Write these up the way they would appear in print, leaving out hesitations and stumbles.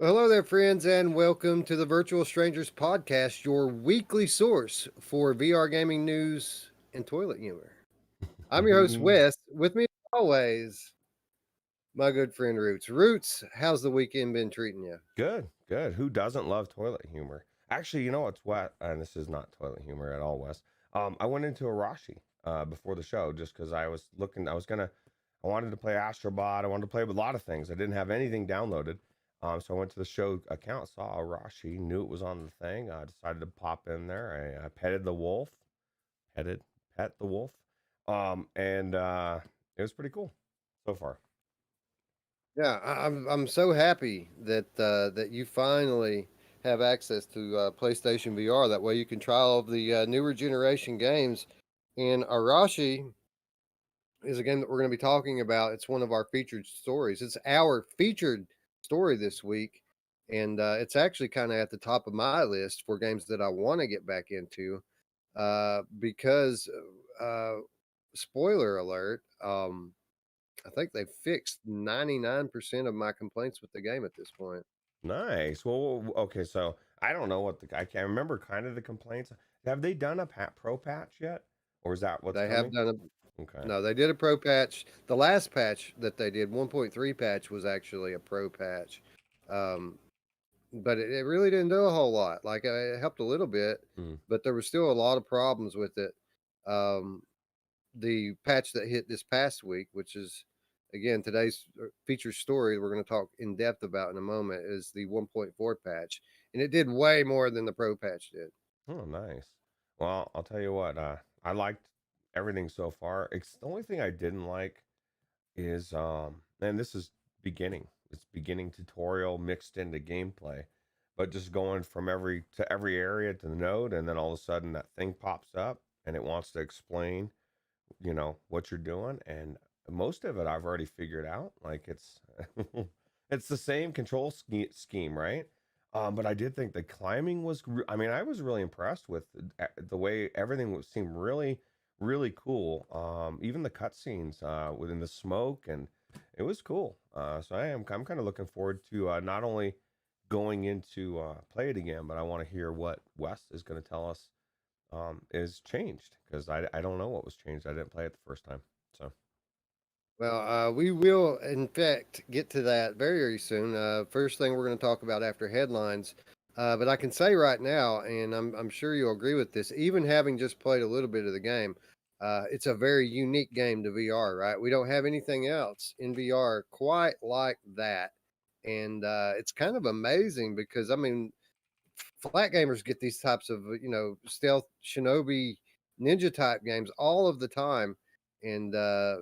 Well, hello there, friends, and welcome to the Virtual Strangers Podcast, your weekly source for VR gaming news and toilet humor. I'm your host, Wes. With me, as always, my good friend Roots. Roots, how's the weekend been treating you? Good, good. Who doesn't love toilet humor? Actually, you know what's wet, and this is not toilet humor at all, Wes. I went into Arashi before the show just because I was looking. I wanted to play Astrobot. I wanted to play with a lot of things. I didn't have anything downloaded, so I went to the show account, saw Arashi, knew it was on the thing. I decided to pop in there. I petted the wolf, petted, pet the wolf, and it was pretty cool so far. Yeah, I'm so happy that you finally have access to PlayStation VR. That way, you can try all of the newer generation games. And Arashi is a game that we're going to be talking about. It's one of our featured stories. It's our featured story this week, and it's actually kind of at the top of my list for games that I want to get back into. Because, uh, spoiler alert, I think they fixed 99% of my complaints with the game at this point. Nice. Well, okay, so I don't know what I can't remember kind of the complaints. Have they done a pro patch yet? Or is that what's They have coming? done a Okay. No, they did a pro patch. The last patch that they did, 1.3 patch, was actually a pro patch. Um, but it really didn't do a whole lot. Like it helped a little bit, Mm. but there was still a lot of problems with it. Um, the patch that hit this past week, which is again today's feature story, we're going to talk in depth about in a moment, is the 1.4 patch, and it did way more than the pro patch did. Oh, nice. Well, I'll tell you what, I liked everything so far. The only thing I didn't like is and this is beginning. It's beginning tutorial mixed into gameplay. But just going from every area to the node, and then all of a sudden that thing pops up and it wants to explain what you're doing, and most of it I've already figured out. Like it's it's the same control scheme, right? But I did think the climbing was I mean, I was really impressed with the way everything seemed really cool. Even the cutscenes within the smoke, and it was cool. So I'm kind of looking forward to not only going into play it again, but I want to hear what Wes is going to tell us is changed, because I don't know what was changed. I didn't play it the first time. So, Well, we will, in fact, get to that very, very soon. First thing we're going to talk about after headlines. But I can say right now, and I'm sure you'll agree with this, even having just played a little bit of the game, it's a very unique game to VR, right? We don't have anything else in VR quite like that. And it's kind of amazing because, I mean, flat gamers get these types of, stealth shinobi ninja type games all of the time, and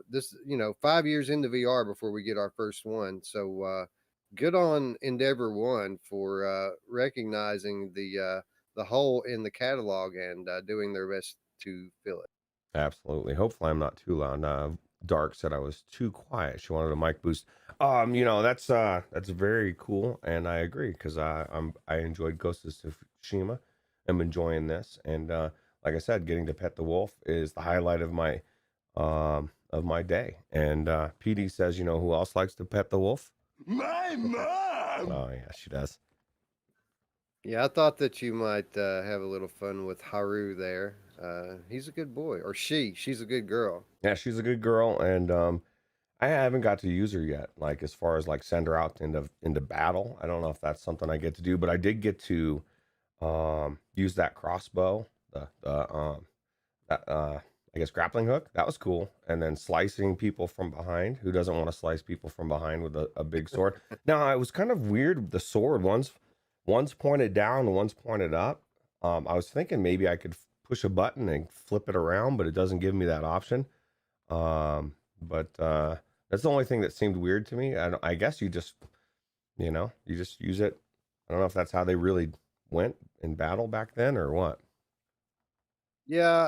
this, 5 years into VR before we get our first one. So good on Endeavor One for recognizing the hole in the catalog and doing their best to fill it. absolutely. Hopefully, I'm not too loud. Dark said I was too quiet. She wanted a mic boost. That's very cool, and I agree, because I enjoyed Ghost of Tsushima. I'm enjoying this, and like I said, getting to pet the wolf is the highlight of my day. And PD says, you know who else likes to pet the wolf? My mom! Oh yeah, she does. Yeah, I thought that you might have a little fun with Haru there. He's a good boy, or she's a good girl. Yeah, she's a good girl, and I haven't got to use her yet. Like, as far as like send her out into battle, I don't know if that's something I get to do, but I did get to use that crossbow, the that, I guess grappling hook. That was cool, and then slicing people from behind. Who doesn't want to slice people from behind with a big sword? Now, it was kind of weird with the sword. One's pointed down, one's pointed up. I was thinking maybe I could push a button and flip it around, but it doesn't give me that option. But that's the only thing that seemed weird to me. I guess you just use it. I don't know if that's how they really went in battle back then or what. Yeah,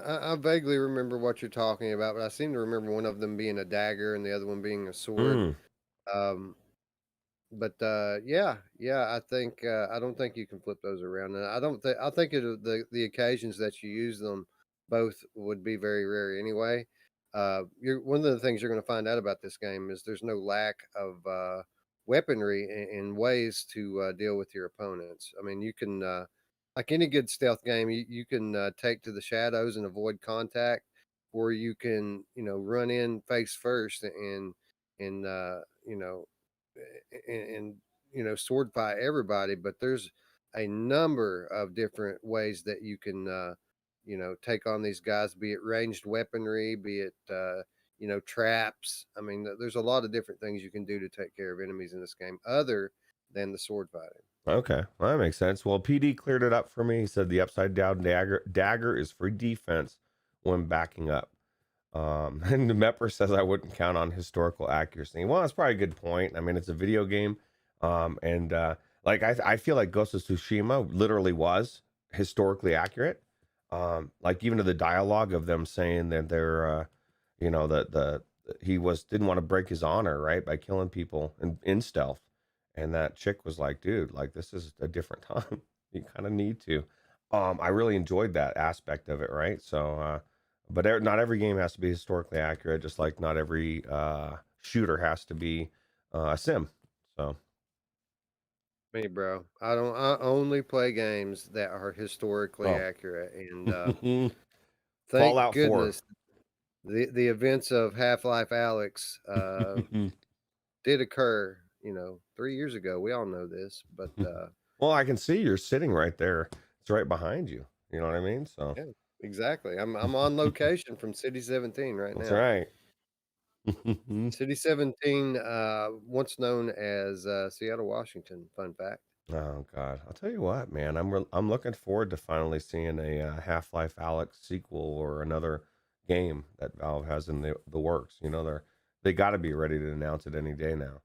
I vaguely remember what you're talking about, but I seem to remember one of them being a dagger and the other one being a sword. Mm, Um, but yeah, I think I don't think you can flip those around, and I think the occasions that you use them both would be very rare anyway. You're one of the things you're going to find out about this game is there's no lack of weaponry and ways to deal with your opponents. I mean, you can like any good stealth game, you can take to the shadows and avoid contact, or you can run in face first and and sword fight everybody. But there's a number of different ways that you can take on these guys, be it ranged weaponry, be it traps. I mean, there's a lot of different things you can do to take care of enemies in this game other than the sword fighting. Okay, well, that makes sense. Well, PD cleared it up for me. He said the upside down dagger is for defense when backing up. And the Mepper says I wouldn't count on historical accuracy. Well, that's probably a good point. I mean, it's a video game. And like I feel like Ghost of Tsushima literally was historically accurate. Like even to the dialogue of them saying that they're that he didn't want to break his honor, right, by killing people in stealth. And that chick was like, dude, like this is a different time. You kind of need to. I really enjoyed that aspect of it, right? So but not every game has to be historically accurate, just like not every shooter has to be a sim. So Me, bro. I only play games that are historically accurate, and thank Fallout 4. goodness the events of Half-Life Alex did occur, 3 years ago. We all know this, but well, I can see you're sitting right there. It's right behind you. You know what I mean? So yeah, exactly. I'm on location from City 17 right that's now. right. City 17, once known as Seattle, Washington. Fun fact. Oh God, I'll tell you what, man. I'm looking forward to finally seeing a Half-Life Alyx sequel or another game that Valve has in the works. You know, they got to be ready to announce it any day now.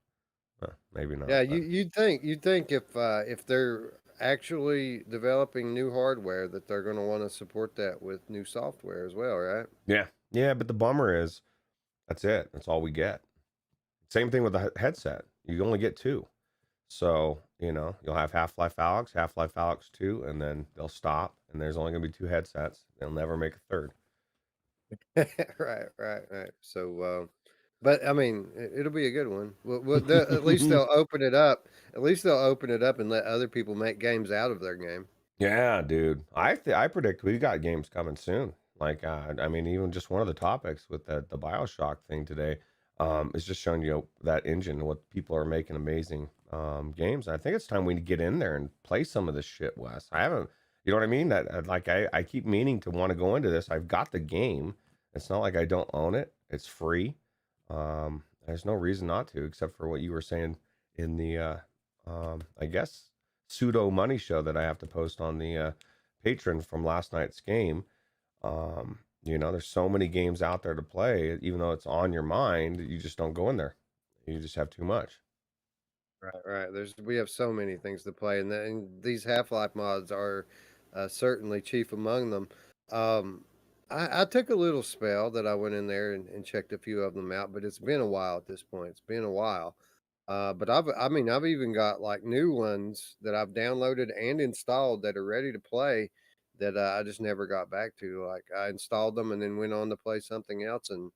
Maybe not. Yeah, But you'd think if they're actually developing new hardware that they're going to want to support that with new software as well, right? yeah. But the bummer is that's it. That's all we get. Same thing with the headset. You only get two. So, you'll have Half-Life Alyx 2, and then they'll stop, and there's only going to be two headsets. They'll never make a third. Right. So, but I mean, it'll be a good one. At least they'll open it up. At least they'll open it up and let other people make games out of their game. Yeah, dude. I predict we got games coming soon. Like, I mean, even just one of the topics with the BioShock thing today, is just showing that engine, what people are making amazing games. I think it's time we get in there and play some of this shit, Wes. I haven't, you know what I mean? That like I keep meaning to want to go into this. I've got the game. It's not like I don't own it. It's free. There's no reason not to, except for what you were saying in the I guess pseudo money show that I have to post on the patron from last night's game. There's so many games out there to play, even though it's on your mind, you just don't go in there. You just have too much. Right. We have so many things to play, and these Half-Life mods are certainly chief among them. I took a little spell that I went in there and checked a few of them out, but it's been a while at this point. It's been a while. But I've even got like new ones that I've downloaded and installed that are ready to play that I just never got back to. Like I installed them and then went on to play something else and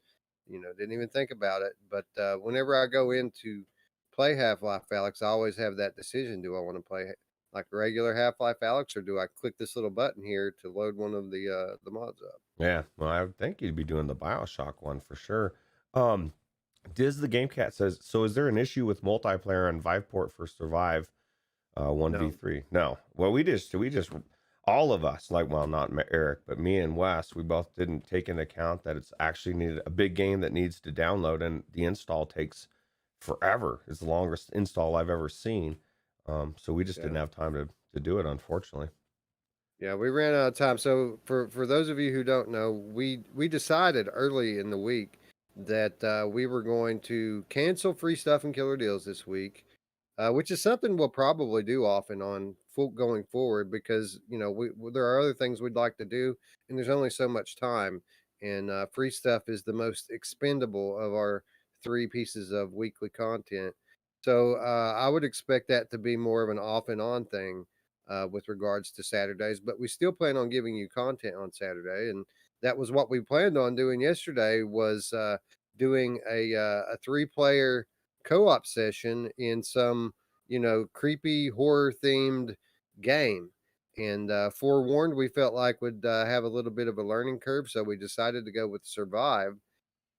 didn't even think about it. But whenever I go in to play Half-Life Alyx, I always have that decision: do I want to play like regular Half-Life Alyx, or do I click this little button here to load one of the mods up? Yeah, well, I would think you'd be doing the BioShock one for sure. Um, Diz the Game Cat says, so is there an issue with multiplayer on Viveport for Survive 1v3? No. Well, we just all of us, like, well, not Eric, but me and Wes, we both didn't take into account that it's actually needed a big game that needs to download, and the install takes forever. It's the longest install I've ever seen. So we just didn't have time to do it, unfortunately. Yeah, we ran out of time. So for those of you who don't know, we decided early in the week that we were going to cancel free stuff and killer deals this week, which is something we'll probably do off and on going forward because there are other things we'd like to do, and there's only so much time, and free stuff is the most expendable of our three pieces of weekly content. So I would expect that to be more of an off and on thing with regards to Saturdays, but we still plan on giving you content on Saturday, and that was what we planned on doing yesterday. Was doing a 3-player co-op session in some, creepy horror themed game. And forewarned, we felt like would have a little bit of a learning curve, so we decided to go with Survive.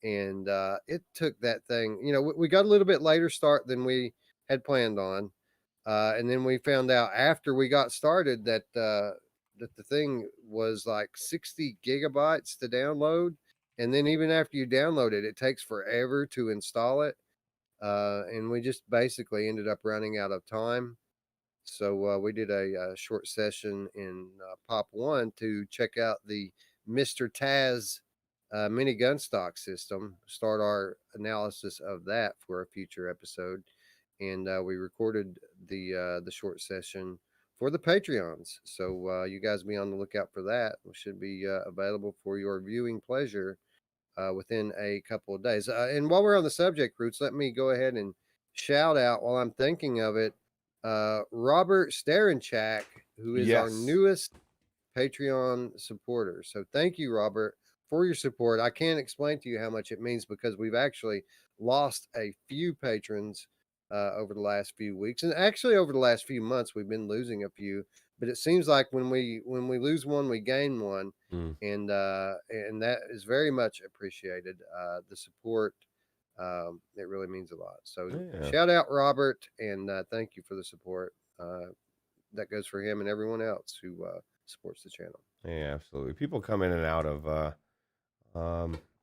And it took that thing. We got a little bit later start than we had planned on, and then we found out after we got started that the thing was like 60 gigabytes to download, and then even after you download it, it takes forever to install it. And we just basically ended up running out of time. So we did a short session in Pop One to check out the Mr. Taz mini gun stock system. Start our analysis of that for a future episode, and we recorded the short session for the Patreons. So you guys be on the lookout for that. It should be available for your viewing pleasure within a couple of days. And while we're on the subject, Roots, let me go ahead and shout out while I'm thinking of it, Robert Starenchak, who is our Yes. newest Patreon supporter. So thank you, Robert, for your support. I can't explain to you how much it means because we've actually lost a few patrons over the last few weeks, and actually over the last few months we've been losing a few. But it seems like when we lose one, we gain one, and that is very much appreciated. The support. It really means a lot. So Yeah. shout out Robert, and thank you for the support. That goes for him and everyone else who supports the channel. Yeah, absolutely. People come in and out of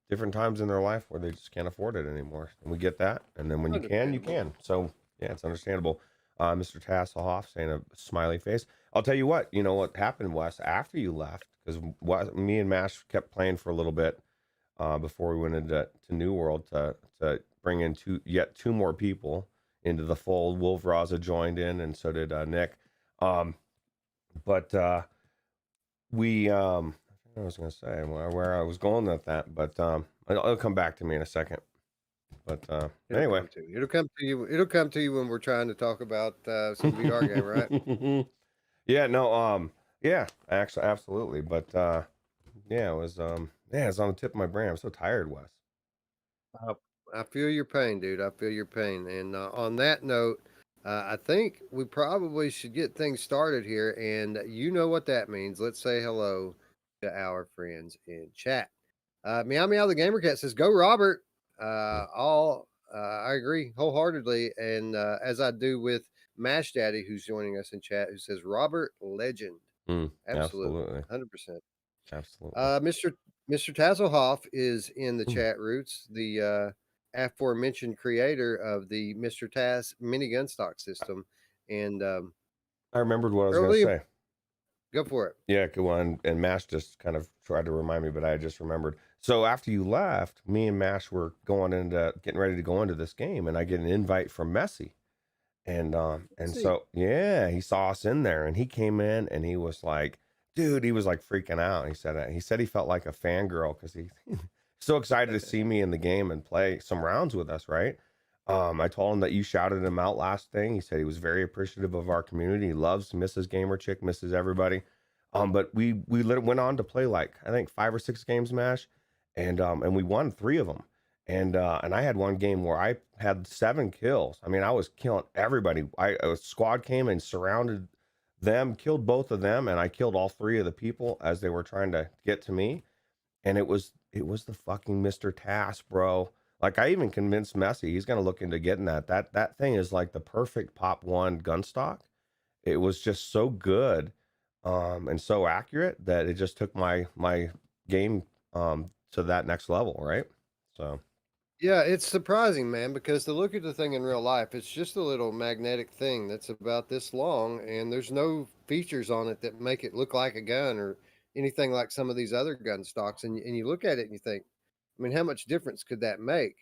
different times in their life where they just can't afford it anymore, and we get that. And then when you can, you can. So yeah, it's understandable. Mr. Tasselhoff saying a smiley face. I'll tell you what. You know what happened, Wes, after you left, because me and Mash kept playing for a little bit before we went into New World to bring in two more people into the fold. Wolf Raza joined in, and so did Nick. But we I was going to say where I was going with that, but it'll come back to me in a second. But anyway, it'll come to you. It'll come to you when we're trying to talk about some VR game, right? Yeah, no, yeah, actually, absolutely. But yeah, it was it's on the tip of my brain. I'm so tired, Wes. I feel your pain, dude. I feel your pain. And on that note, I think we probably should get things started here. And you know what that means. Let's say hello to our friends in chat. Meow Meow the Gamer Cat says, "Go Robert." I agree wholeheartedly, and as I do with Mash Daddy, who's joining us in chat, who says Robert Legend. Absolutely, 100%. Absolutely. Mr. Tasselhoff is in the chat. Roots, the aforementioned creator of the Mr. Taz mini gun stock system, and I remembered what I was going to say. Go for it. Yeah, go on. And Mash just kind of tried to remind me, but I just remembered. So after you left, me and Mash were getting ready to go into this game, and I get an invite from Messi. And so yeah, he saw us in there, and he came in, and he was like, dude, he was like freaking out. He said he felt like a fangirl because he so excited to see me in the game and play some rounds with us, right? I told him that you shouted him out last thing. He said he was very appreciative of our community. He loves Mrs. Gamer Chick, misses everybody. But we went on to play like I think 5 or 6 games, Mash, and we won 3 of them. And I had one game where I had 7 kills. I mean, I was killing everybody. A squad came and surrounded them, killed both of them, and I killed all 3 of the people as they were trying to get to me. And it was the fucking Mr. Task, bro. Like I even convinced Messi he's gonna look into getting that. That thing is like the perfect Pop 1 gun stock. It was just so good, and so accurate that it just took my game to that next level, right? So yeah, it's surprising, man, because to look at the thing in real life, it's just a little magnetic thing that's about this long, and there's no features on it that make it look like a gun or anything like some of these other gun stocks. And you look at it and you think, I mean, how much difference could that make?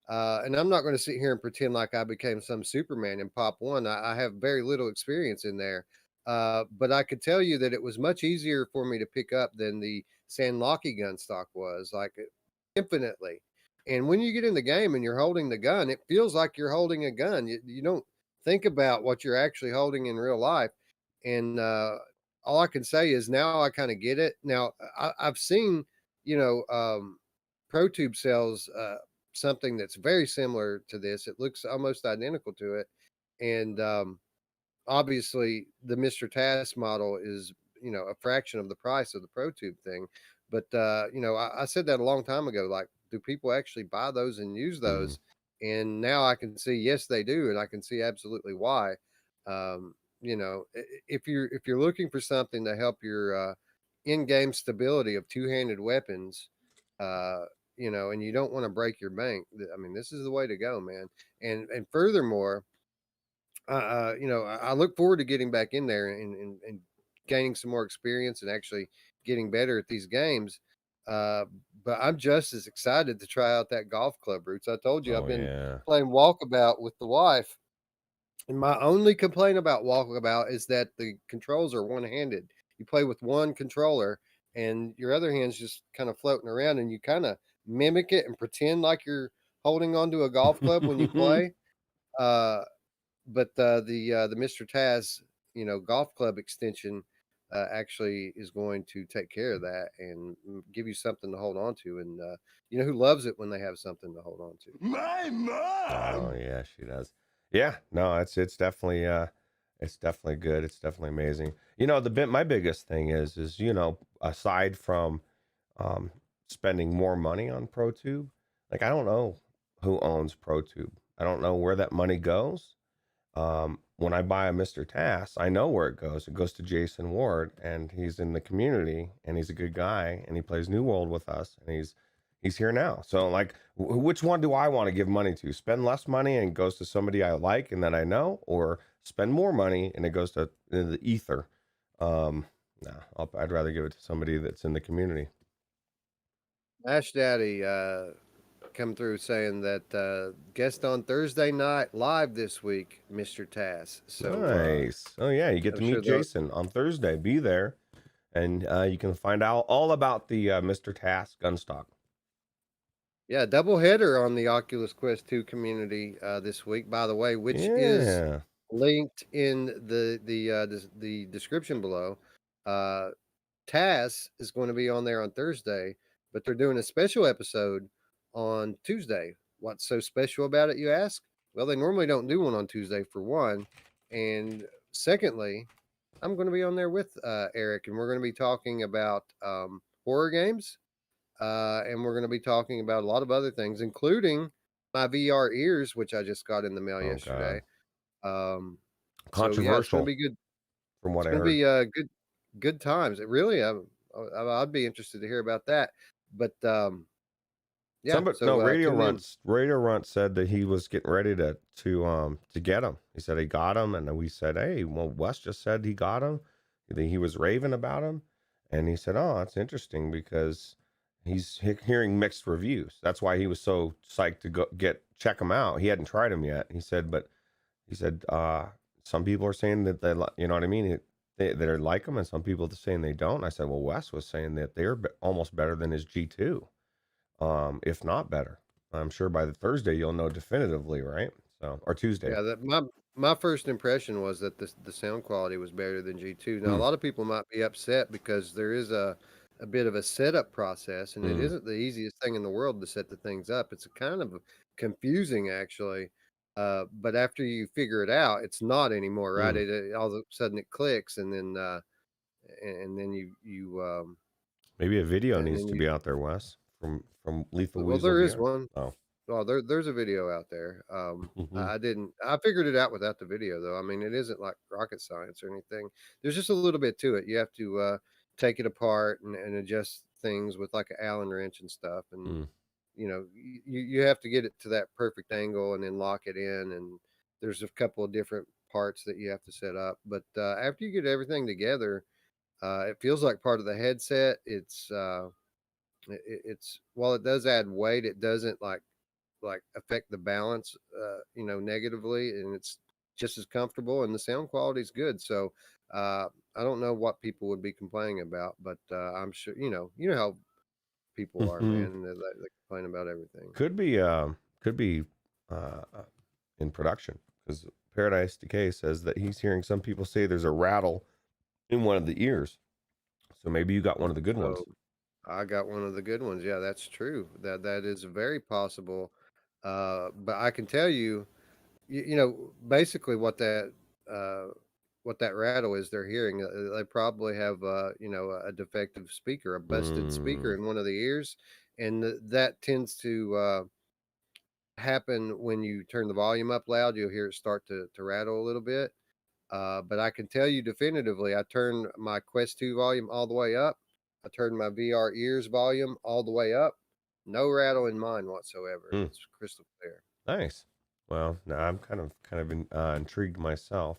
And I'm not going to sit here and pretend like I became some Superman in Pop One. I have very little experience in there, but I could tell you that it was much easier for me to pick up than the Sandlockie gun stock was, like infinitely. And when you get in the game and you're holding the gun, it feels like you're holding a gun. You don't think about what you're actually holding in real life. And all I can say is now I kind of get it. Now I've seen, ProTube sells something that's very similar to this. It looks almost identical to it, and obviously the Mr. Task model is, a fraction of the price of the ProTube thing. But I said that a long time ago. Like, do people actually buy those and use Mm. those? And now I can see yes, they do, and I can see absolutely why. If you're looking for something to help your in-game stability of two-handed weapons, uh, and you don't want to break your bank, I mean, this is the way to go, man. And furthermore, I look forward to getting back in there and gaining some more experience and actually getting better at these games. Uh, but I'm just as excited to try out that golf club routes. I told you I've Oh been yeah. playing walkabout with the wife, and my only complaint about walkabout is that the controls are one-handed. You play with one controller, and your other hand's just kind of floating around, and you kind of mimic it and pretend like you're holding onto a golf club when you play. Uh, but the Mr. Taz, golf club extension actually is going to take care of that and give you something to hold on to. And who loves it when they have something to hold on to? My Oh mom! yeah, she does. Yeah, no, it's definitely it's definitely good. It's definitely amazing. My biggest thing is aside from um spending more money on ProTube, like I don't know who owns ProTube. I don't know where that money goes. When I buy a Mr. Tass, I know where it goes. It goes to Jason Ward, and he's in the community, and he's a good guy, and he plays New World with us, and he's here now. So like, which one do I want to give money to? Spend less money and it goes to somebody I like and that I know, or spend more money and it goes to the ether? No, I'd rather give it to somebody that's in the community. Ash Daddy come through saying that guest on Thursday night live this week, Mr. Taz. So Nice. Oh yeah, you get I'm to meet sure they'll. Jason on Thursday. Be there, and you can find out all about the Mr. Task gunstock. Yeah, double header on the Oculus Quest 2 community this week, by the way, which is Yeah. linked in the description below. Uh, Taz is going to be on there on Thursday, but they're doing a special episode on Tuesday. What's so special about it, you ask? Well, they normally don't do one on Tuesday, for one, and secondly, I'm going to be on there with Eric, and we're going to be talking about horror games. And we're going to be talking about a lot of other things, including my VR ears, which I just got in the mail Oh God. yesterday. So yeah, it's going to Controversial, be good. from It's what I going to heard. be good times. It really, I'd be interested to hear about that. But yeah, Somebody, no, so tune in. Radio Runt said that he was getting ready to get him. He said he got him, and we said, hey, well, Wes just said he got him. He was raving about him, and he said, oh, that's interesting because he's hearing mixed reviews. That's why he was so psyched to go check him out. He hadn't tried him yet. He said, but he said some people are saying that you know what I mean. They like him, and some people are saying they don't. I said, well, Wes was saying that they're almost better than his G2, if not better. I'm sure by the Thursday you'll know definitively, right? So, or Tuesday. Yeah, that my first impression was that the sound quality was better than G2. Now, a Mm, lot of people might be upset because there is a bit of a setup process, and it mm, isn't the easiest thing in the world to set the things up. It's kind of confusing, actually. But after you figure it out, it's not anymore, right? mm. All of a sudden it clicks, and then Maybe a video and needs then to you be out there, Wes, from Lethal well, Weasel there is VR. one. Oh, Oh, there's a video out there. I didn't. I figured it out without the video, though. I mean, it isn't like rocket science or anything. There's just a little bit to it. You have to take it apart and adjust things with like an Allen wrench and stuff, and mm, you have to get it to that perfect angle and then lock it in. And there's a couple of different parts that you have to set up. But after you get everything together, it feels like part of the headset. It's while it does add weight, it doesn't like affect the balance negatively, and it's just as comfortable, and the sound quality is good. So I don't know what people would be complaining about, but I'm sure how people are, mm. man. They complain about everything. Could be in production because Paradise Decay says that he's hearing some people say there's a rattle in one of the ears. So maybe you got one of the good ones. So I got one of the good ones. Yeah, that's true. That is very possible. But I can tell you, basically uh, what that rattle is they're hearing. They probably have, a defective speaker, a busted speaker Mm, in one of the ears, and that tends to happen when you turn the volume up loud. You'll hear it start to rattle a little bit. But I can tell you definitively, I turned my Quest 2 volume all the way up. I turned my VR ears volume all the way up. No rattle in mine whatsoever. mm, It's crystal clear. nice. Well, now I'm intrigued myself.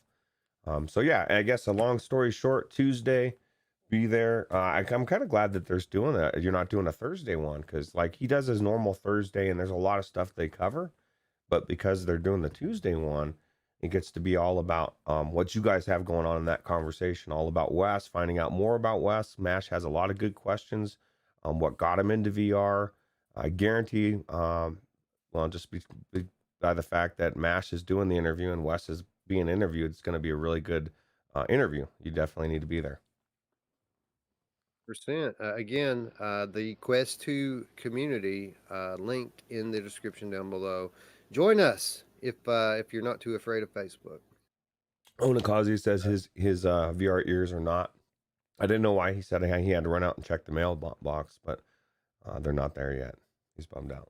So yeah, I guess a long story short, Tuesday, be there. I'm kind of glad that there's doing that. You're not doing a Thursday one because like he does his normal Thursday, and there's a lot of stuff they cover. But because they're doing the Tuesday one, it gets to be all about what you guys have going on in that conversation, all about Wes, finding out more about Wes. Mash has a lot of good questions on what got him into VR. I guarantee, well, just by the fact that Mash is doing the interview and Wes is being interviewed, it's going to be a really good interview. You definitely need to be there. Percent. Again, the Quest 2 community linked in the description down below. Join us if you're not too afraid of Facebook. Onakazi says his VR ears are not. I didn't know why he said he had to run out and check the mailbox, but they're not there yet. He's bummed out.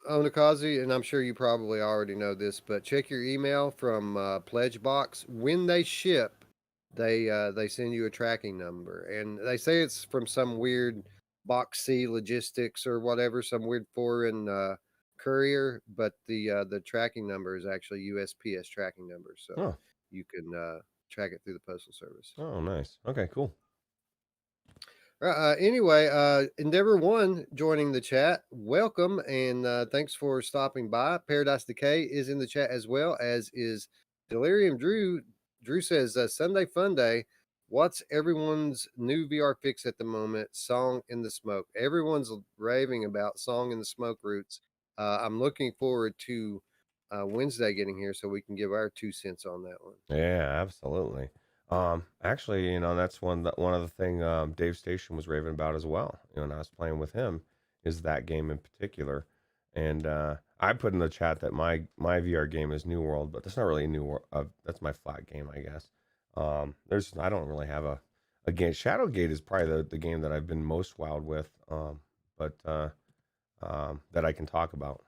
Onakazi, and I'm sure you probably already know this, but check your email from Pledge Box. When they ship, they send you a tracking number, and they say it's from some weird Box C logistics or whatever, some weird foreign courier, but the tracking number is actually USPS tracking number, so Oh, you can track it through the postal service. oh, nice. Okay, cool. Anyway, Endeavor One joining the chat. Welcome and thanks for stopping by. Paradise Decay is in the chat as well, as is Delirium Drew. Drew says Sunday Fun Day. What's everyone's new VR fix at the moment? Song in the Smoke. Everyone's raving about Song in the Smoke Roots. I'm looking forward to Wednesday getting here so we can give our 2 cents on that one. Yeah, absolutely. Actually, that's one of the thing Dave Station was raving about as well. And I was playing with him is that game in particular. And I put in the chat that my VR game is New World, but that's not really a New World. That's my flat game, I guess. I don't really have a game. Shadowgate is probably the game that I've been most wowed with. But that I can talk about.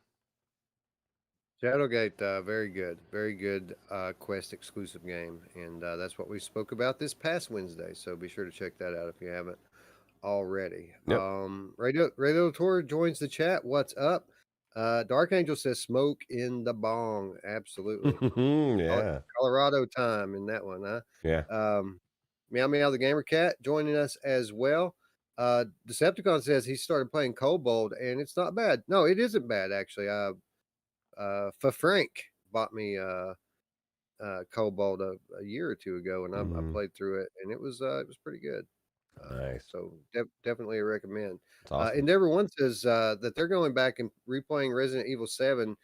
Shadowgate, very good Quest exclusive game, and that's what we spoke about this past Wednesday. So be sure to check that out if you haven't already. Yep. Radio Tour joins the chat. What's up? Dark Angel says smoke in the bong. Absolutely, Yeah. Colorado time in that one, huh? Yeah. Meow Meow the Gamer Cat joining us as well. Decepticon says he started playing Kobold, and it's not bad. No, it isn't bad actually. For Frank bought me Cobalt a year or two ago, and I Mm, played through it, and it was pretty good. nice. So definitely a recommend. It's awesome. Endeavor One says that they're going back and replaying Resident Evil 7,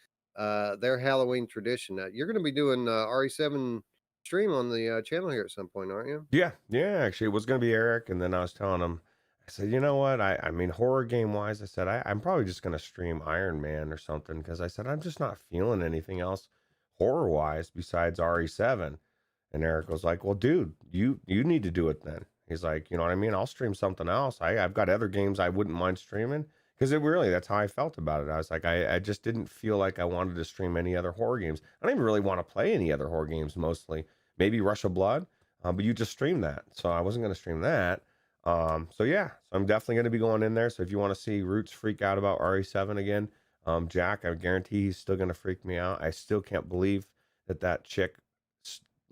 their Halloween tradition. You're going to be doing RE7 stream on the channel here at some point, aren't you? Yeah, yeah. Actually, it was gonna be Eric, and then I was telling him, I said, you know what? I mean, horror game wise, I said I'm probably just gonna stream Iron Man or something because I said I'm just not feeling anything else horror wise besides RE7. And Eric was like, well, dude, you need to do it then. He's like, you know what I mean? I'll stream something else. I've got other games I wouldn't mind streaming because it really that's how I felt about it. I was like, I just didn't feel like I wanted to stream any other horror games. I don't even really want to play any other horror games mostly. Maybe Rush of Blood. But you just streamed that, so I wasn't going to stream that. So yeah, so I'm definitely going to be going in there. So if you want to see Roots freak out about RE7 again, Jack, I guarantee he's still going to freak me out. I still can't believe that chick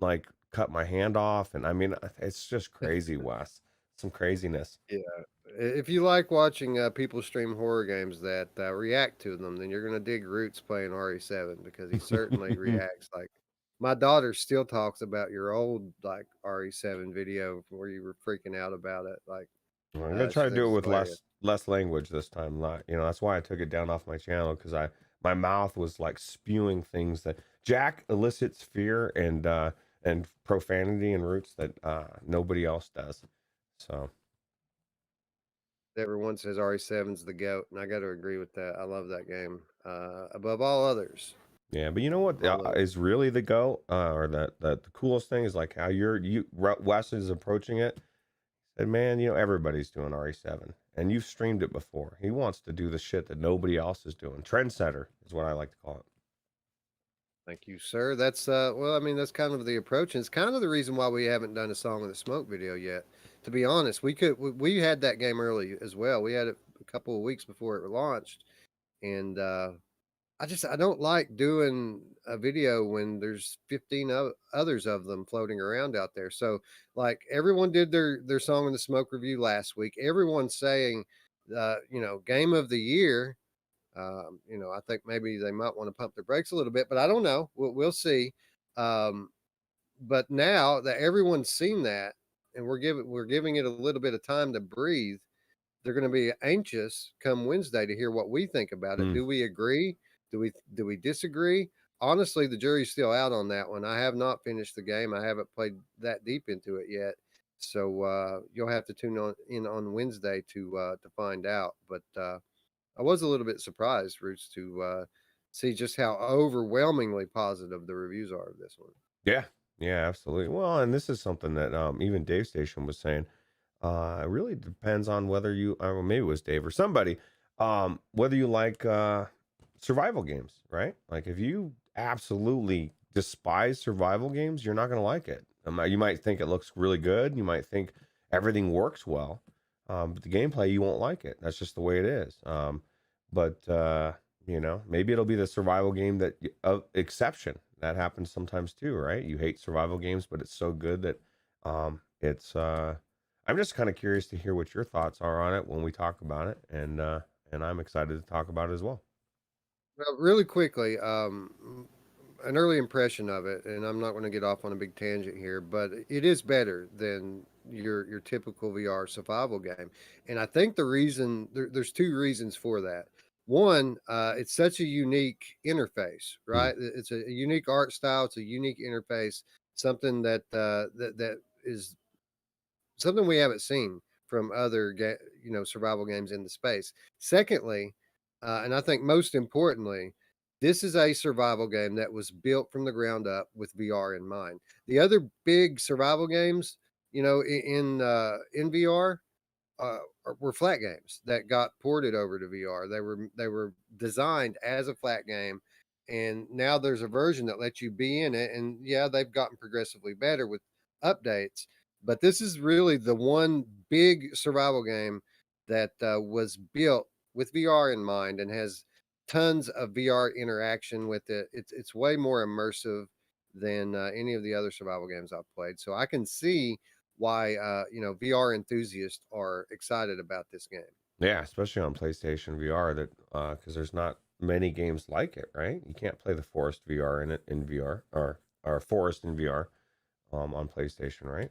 like cut my hand off, and I mean it's just crazy, Wes. Some craziness. Yeah. If you like watching people stream horror games that react to them, then you're going to dig Roots playing RE7 because he certainly reacts like my daughter still talks about your old like RE7 video where you were freaking out about it. Like, I'm gonna try she to do thinks it it's with hilarious. less language this time. Not, that's why I took it down off my channel because my mouth was like spewing things that Jack elicits fear and profanity and Roots that nobody else does. So Everyone says RE7's the goat, and I got to agree with that. I love that game. above all others. Yeah, but you know what All others. is really the go, or that the coolest thing is like how Wes is approaching it. Said, man, everybody's doing RE7, and you've streamed it before. He wants to do the shit that nobody else is doing. Trendsetter is what I like to call it. Thank you, sir. That's well, I mean, that's kind of the approach, and it's kind of the reason why we haven't done a Song of the Smoke video yet. To be honest, we had that game early as well. We had it a couple of weeks before it launched, and I don't like doing a video when there's 15 others of them floating around out there. So like everyone did their Song of the Smoke review last week. Everyone's saying, game of the year. I think maybe they might want to pump their brakes a little bit, but I don't know. We'll see. Um, but now that everyone's seen that, and we're giving it a little bit of time to breathe, they're going to be anxious come Wednesday to hear what we think about it. Mm. Do we agree? Do we disagree? Honestly, the jury's still out on that one. I have not finished the game. I haven't played that deep into it yet. So you'll have to tune in on Wednesday to find out. But I was a little bit surprised, Roots, to see just how overwhelmingly positive the reviews are of this one. Yeah, yeah, absolutely. Well, and this is something that even Dave Station was saying. It really depends on whether you, or maybe it was Dave or somebody, whether you like survival games, right? Like if you absolutely despise survival games, you're not going to like it. You might think it looks really good. You might think everything works well, but the gameplay, you won't like it. That's just the way it is. But maybe it'll be the survival game that exception. That happens sometimes too, right? You hate survival games, but it's so good that it's. I'm just kind of curious to hear what your thoughts are on it when we talk about it, and I'm excited to talk about it as well. Well, really quickly, an early impression of it, and I'm not going to get off on a big tangent here, but it is better than your typical VR survival game, and I think there's two reasons for that. One, it's such a unique interface, Mm. right? It's a unique art style. It's a unique interface. Something that is something we haven't seen from other survival games in the space. Secondly, and I think most importantly, this is a survival game that was built from the ground up with VR in mind. The other big survival games, in VR, uh, were flat games that got ported over to VR. They were designed as a flat game, and now there's a version that lets you be in it. And yeah, they've gotten progressively better with updates, but this is really the one big survival game that was built with VR in mind and has tons of VR interaction with it. It's way more immersive than any of the other survival games I've played. So I can see why VR enthusiasts are excited about this game. Yeah, especially on PlayStation VR, that because there's not many games like it, right? You can't play the Forest VR in VR or Forest in VR on PlayStation, right?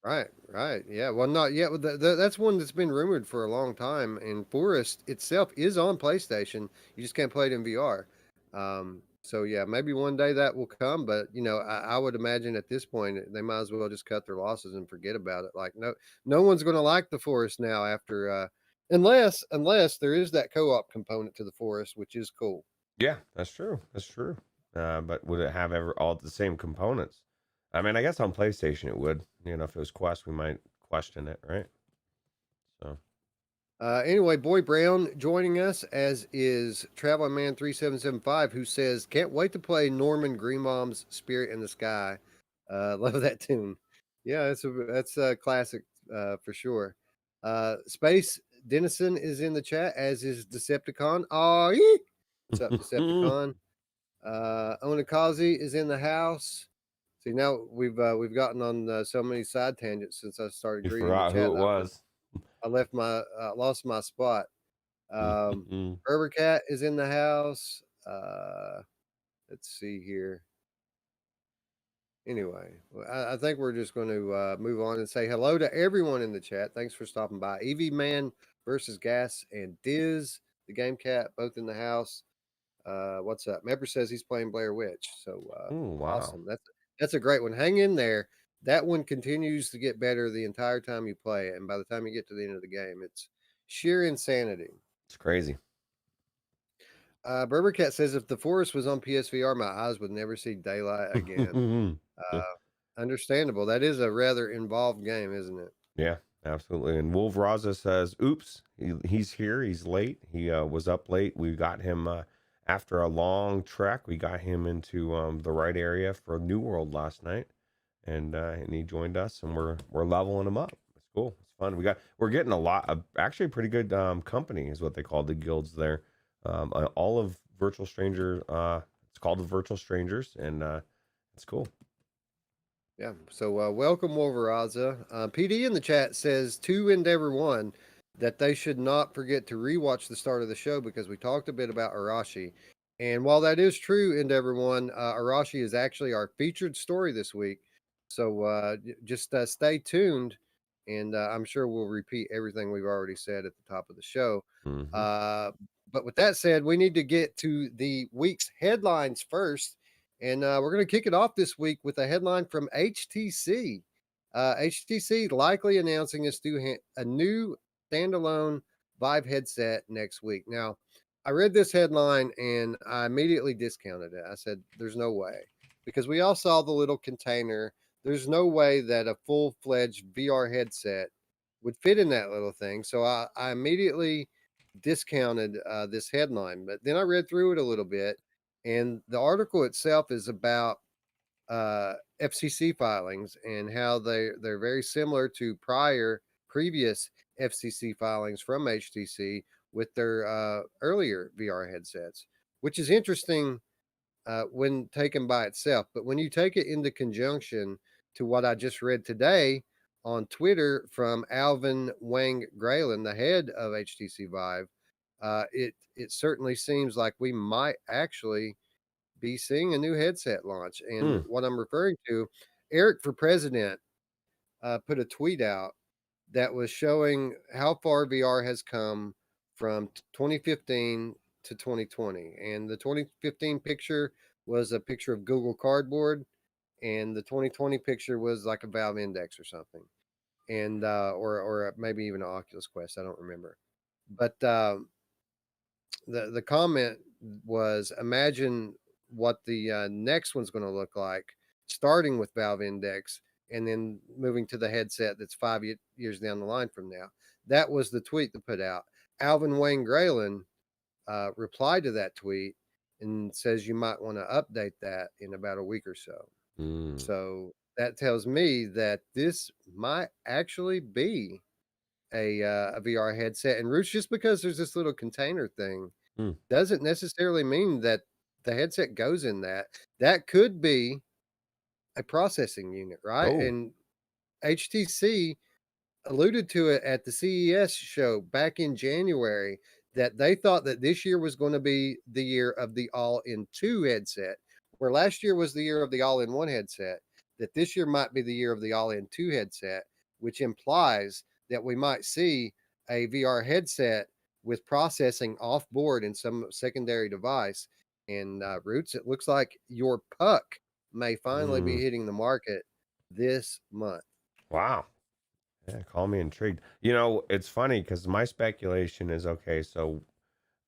Right. Yeah. Well, not yet. Well, that's one that's been rumored for a long time. And Forest itself is on PlayStation. You just can't play it in VR. So yeah, maybe one day that will come. But I would imagine at this point they might as well just cut their losses and forget about it. Like no one's going to like the Forest now after unless there is that co-op component to the Forest, which is cool. Yeah, that's true. That's true. But would it have all the same components? I mean, I guess on PlayStation it would. If it was Quest, we might question it, right? So. Anyway, Boy Brown joining us, as is Traveling Man 3775, who says, "Can't wait to play Norman Greenbaum's Spirit in the Sky." Love that tune. Yeah, that's a classic for sure. Space Denison is in the chat, as is Decepticon. Oh, yeah. What's up, Decepticon? Onikazi is in the house. See, now we've gotten on so many side tangents since I started You greeting the forgot chat. who it was. I lost my spot. Cat is in the house. Let's see here. Anyway, I think we're just going to move on and say hello to everyone in the chat. Thanks for stopping by. EV Man versus Gas and Diz, the Game Cat, both in the house. What's up? Mepper says he's playing Blair Witch. So Ooh, wow. awesome. That's a great one. Hang in there. That one continues to get better the entire time you play it, and by the time you get to the end of the game, it's sheer insanity. It's crazy. Berbercat says if the forest was on PSVR, my eyes would never see daylight again. Understandable. That is a rather involved game, isn't it? Yeah, absolutely. And Wolf Raza says, "Oops, he's here. He's late. He was up late. We got him after a long trek. We got him into the right area for New World last night, and he joined us, and we're leveling him up. It's cool. It's fun. We're getting a lot of actually pretty good company is what they call the guilds there. All of Virtual Stranger. It's called the Virtual Strangers, and it's cool. Yeah. So welcome, Wolveraza. PD in the chat says to Endeavor One that they should not forget to rewatch the start of the show because we talked a bit about Arashi. And while that is true, Endeavor One, Arashi is actually our featured story this week. So just stay tuned, and I'm sure we'll repeat everything we've already said at the top of the show. Mm-hmm. But with that said, we need to get to the week's headlines first. And we're going to kick it off this week with a headline from HTC. HTC likely announcing a new standalone Vive headset next week. Now, I read this headline and I immediately discounted it. I said, there's no way. Because we all saw the little container. There's no way that a full fledged VR headset would fit in that little thing. So I immediately discounted this headline. But then I read through it a little bit, and the article itself is about FCC filings and how they're very similar to previous FCC filings from HTC with their earlier VR headsets, which is interesting when taken by itself. But when you take it into conjunction to what I just read today on Twitter from Alvin Wang Graylan, the head of HTC Vive, it certainly seems like we might actually be seeing a new headset launch. And what I'm referring to, Eric for President put a tweet out that was showing how far VR has come from 2015 to 2020. And the 2015 picture was a picture of Google Cardboard, and the 2020 picture was like a Valve Index or something, and or maybe even an Oculus Quest. I don't remember, but the comment was, imagine what the next one's going to look like, starting with Valve Index and then moving to the headset that's 5 years down the line from now. That was the tweet that put out. Alvin Wayne Graylan replied to that tweet and says you might want to update that in about a week or so. So that tells me that this might actually be a VR headset. And Roots, just because there's this little container thing doesn't necessarily mean that the headset goes in that. That could be a processing unit, right? Oh. And HTC alluded to it at the CES show back in January that they thought that this year was going to be the year of the all-in-two headset, where last year was the year of the all-in-one headset, that this year might be the year of the all-in-two headset, which implies that we might see a VR headset with processing off board in some secondary device. And Roots, it looks like your puck may finally be hitting the market this month. Wow. Yeah, call me intrigued. You know, it's funny because my speculation is okay, so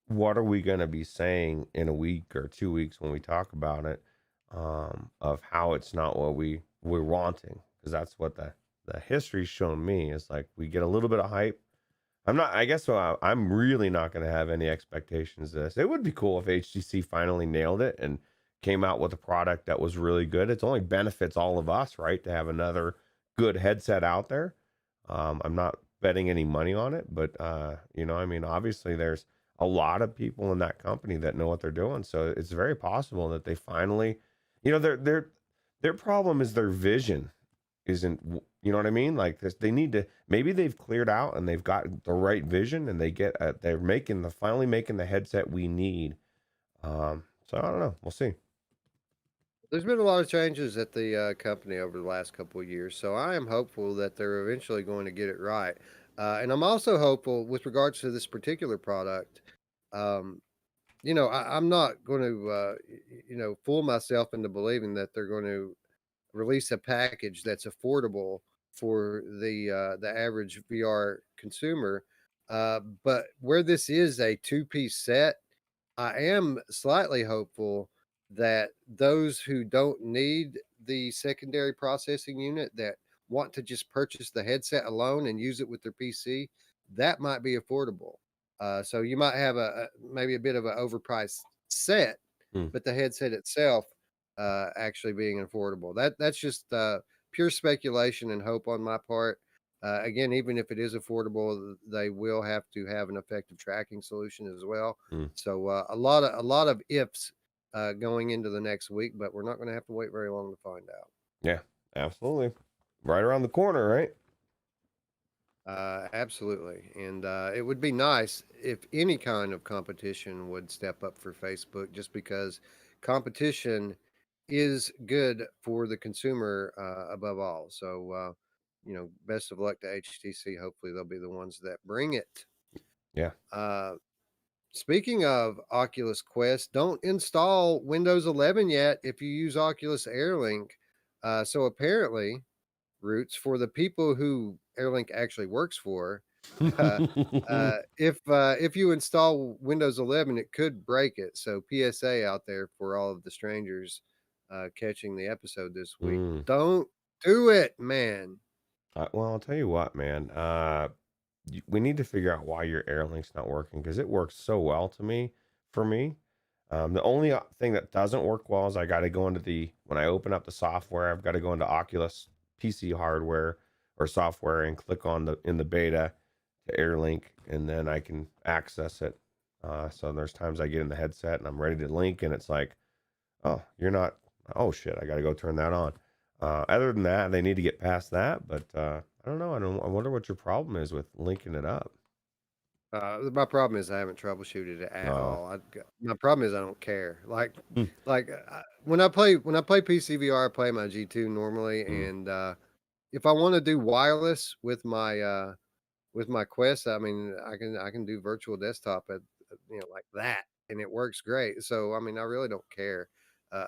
what are we going to be saying in a week or 2 weeks when we talk about it, of how it's not what we're wanting? Because that's what the history's shown me is like we get a little bit of hype. I guess so. I'm really not going to have any expectations of this. It would be cool if HTC finally nailed it and came out with a product that was really good. It's only benefits all of us, right, to have another good headset out there. I'm not betting any money on it, but I mean, obviously there's a lot of people in that company that know what they're doing. So it's very possible that they finally, their problem is their vision isn't, you know what I mean? Like this, they need to, maybe they've cleared out and they've got the right vision and they're finally making the headset we need. So I don't know. We'll see. There's been a lot of changes at the company over the last couple of years, so I am hopeful that they're eventually going to get it right. And I'm also hopeful with regards to this particular product. I'm not going to, fool myself into believing that they're going to release a package that's affordable for the average VR consumer. But where this is a two-piece set, I am slightly hopeful that those who don't need the secondary processing unit that want to just purchase the headset alone and use it with their PC, that might be affordable. So you might have maybe a bit of an overpriced set, Hmm. but the headset itself actually being affordable. That's just pure speculation and hope on my part. Again, even if it is affordable, they will have to have an effective tracking solution as well. Hmm. So a lot of ifs going into the next week, but we're not going to have to wait very long to find out. Yeah, absolutely. Right around the corner, right? Absolutely, and it would be nice if any kind of competition would step up for Facebook, just because competition is good for the consumer above all. So, best of luck to HTC. Hopefully, they'll be the ones that bring it. Yeah. Uh, Speaking of Oculus Quest, don't install Windows 11 yet if you use Oculus AirLink. So apparently, Roots, for the people who AirLink actually works for, uh, if you install Windows 11, it could break it. So PSA out there for all of the strangers catching the episode this week: Mm. don't do it, man. Well, I'll tell you what, man. We need to figure out why your Airlink's not working because it works so well for me. The only thing that doesn't work well is I got to go into when I open up the software, I've got to go into Oculus PC hardware or software and click on in the beta to Airlink, and then I can access it. So there's times I get in the headset and I'm ready to link, and it's like, oh, you're not. Oh shit, I got to go turn that on. Other than that, they need to get past that, but I don't know. I wonder what your problem is with linking it up. My problem is I haven't troubleshooted it at Oh. all. My problem is I don't care. Hmm. When I play PCVR, I play my G2 normally, Mm. and if I want to do wireless with my Quest, I mean, I can do virtual desktop like that, and it works great. So I mean, I really don't care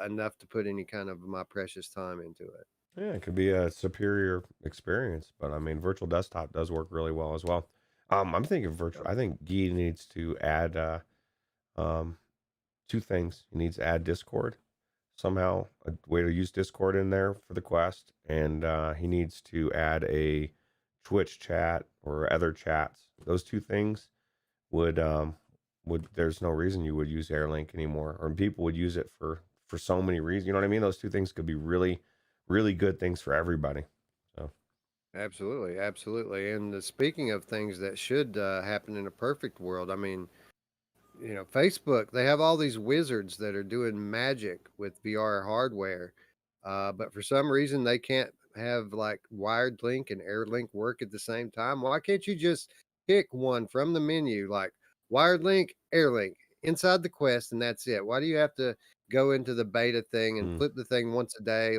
enough to put any kind of my precious time into it. Yeah, it could be a superior experience, but I mean, virtual desktop does work really well as well. I'm thinking virtual. I think Guy needs to add um, two things. He needs to add Discord somehow, a way to use Discord in there for the Quest, and he needs to add a Twitch chat or other chats. Those two things would there's no reason you would use Airlink anymore, or people would use it for so many reasons. You know what I mean? Those two things could be really, really good things for everybody. So Absolutely, absolutely. And speaking of things that should happen in a perfect world, I mean, Facebook, they have all these wizards that are doing magic with VR hardware. But for some reason, they can't have like wired link and air link work at the same time. Why can't you just pick one from the menu, like wired link, air link inside the Quest, and that's it? Why do you have to go into the beta thing and mm. flip the thing once a day?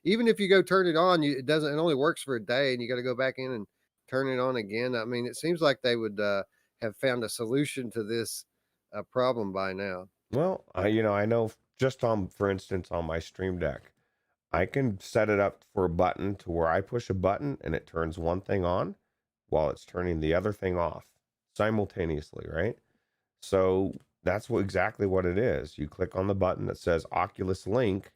Even if you go turn it on, it doesn't, it only works for a day, and you got to go back in and turn it on again. I mean, it seems like they would have found a solution to this a problem by now. Well, I know just for instance, on my Stream Deck, I can set it up for a button to where I push a button and it turns one thing on while it's turning the other thing off simultaneously, right? So that's exactly what it is. You click on the button that says Oculus Link,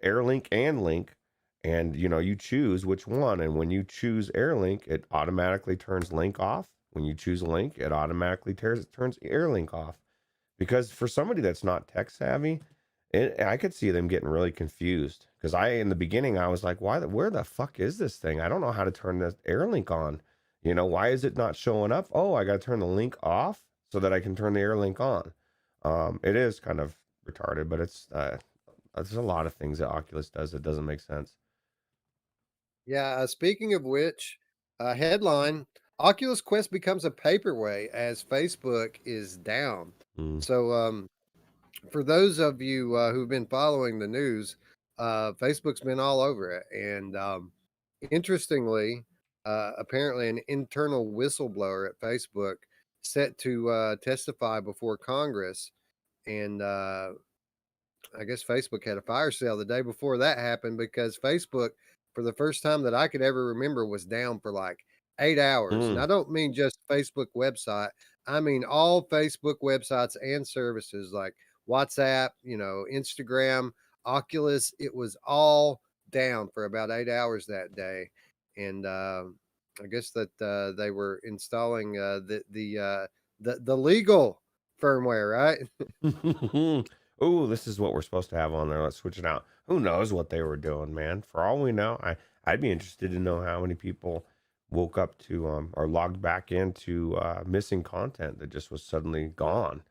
AirLink and Link, and you choose which one. And when you choose AirLink, it automatically turns Link off. When you choose Link, it automatically turns AirLink off. Because for somebody that's not tech savvy, I could see them getting really confused. Because in the beginning, I was like, where the fuck is this thing? I don't know how to turn the AirLink on. Why is it not showing up? Oh, I got to turn the link off so that I can turn the AirLink on. It is kind of retarded, but there's a lot of things that Oculus does that doesn't make sense. Yeah, speaking of which, headline: Oculus Quest becomes a paperweight as Facebook is down. Mm. So, for those of you who've been following the news, Facebook's been all over it. And interestingly, apparently, an internal whistleblower at Facebook set to testify before Congress. And I guess Facebook had a fire sale the day before that happened, because Facebook, for the first time that I could ever remember, was down for like 8 hours. And Mm. I don't mean just Facebook website, I mean, all Facebook websites and services like WhatsApp, Instagram, Oculus, it was all down for about 8 hours that day. And I guess that they were installing the legal firmware, right? Oh, this is what we're supposed to have on there. Let's switch it out. Who knows what they were doing, man? For all we know, I'd be interested to know how many people woke up to or logged back into missing content that just was suddenly gone.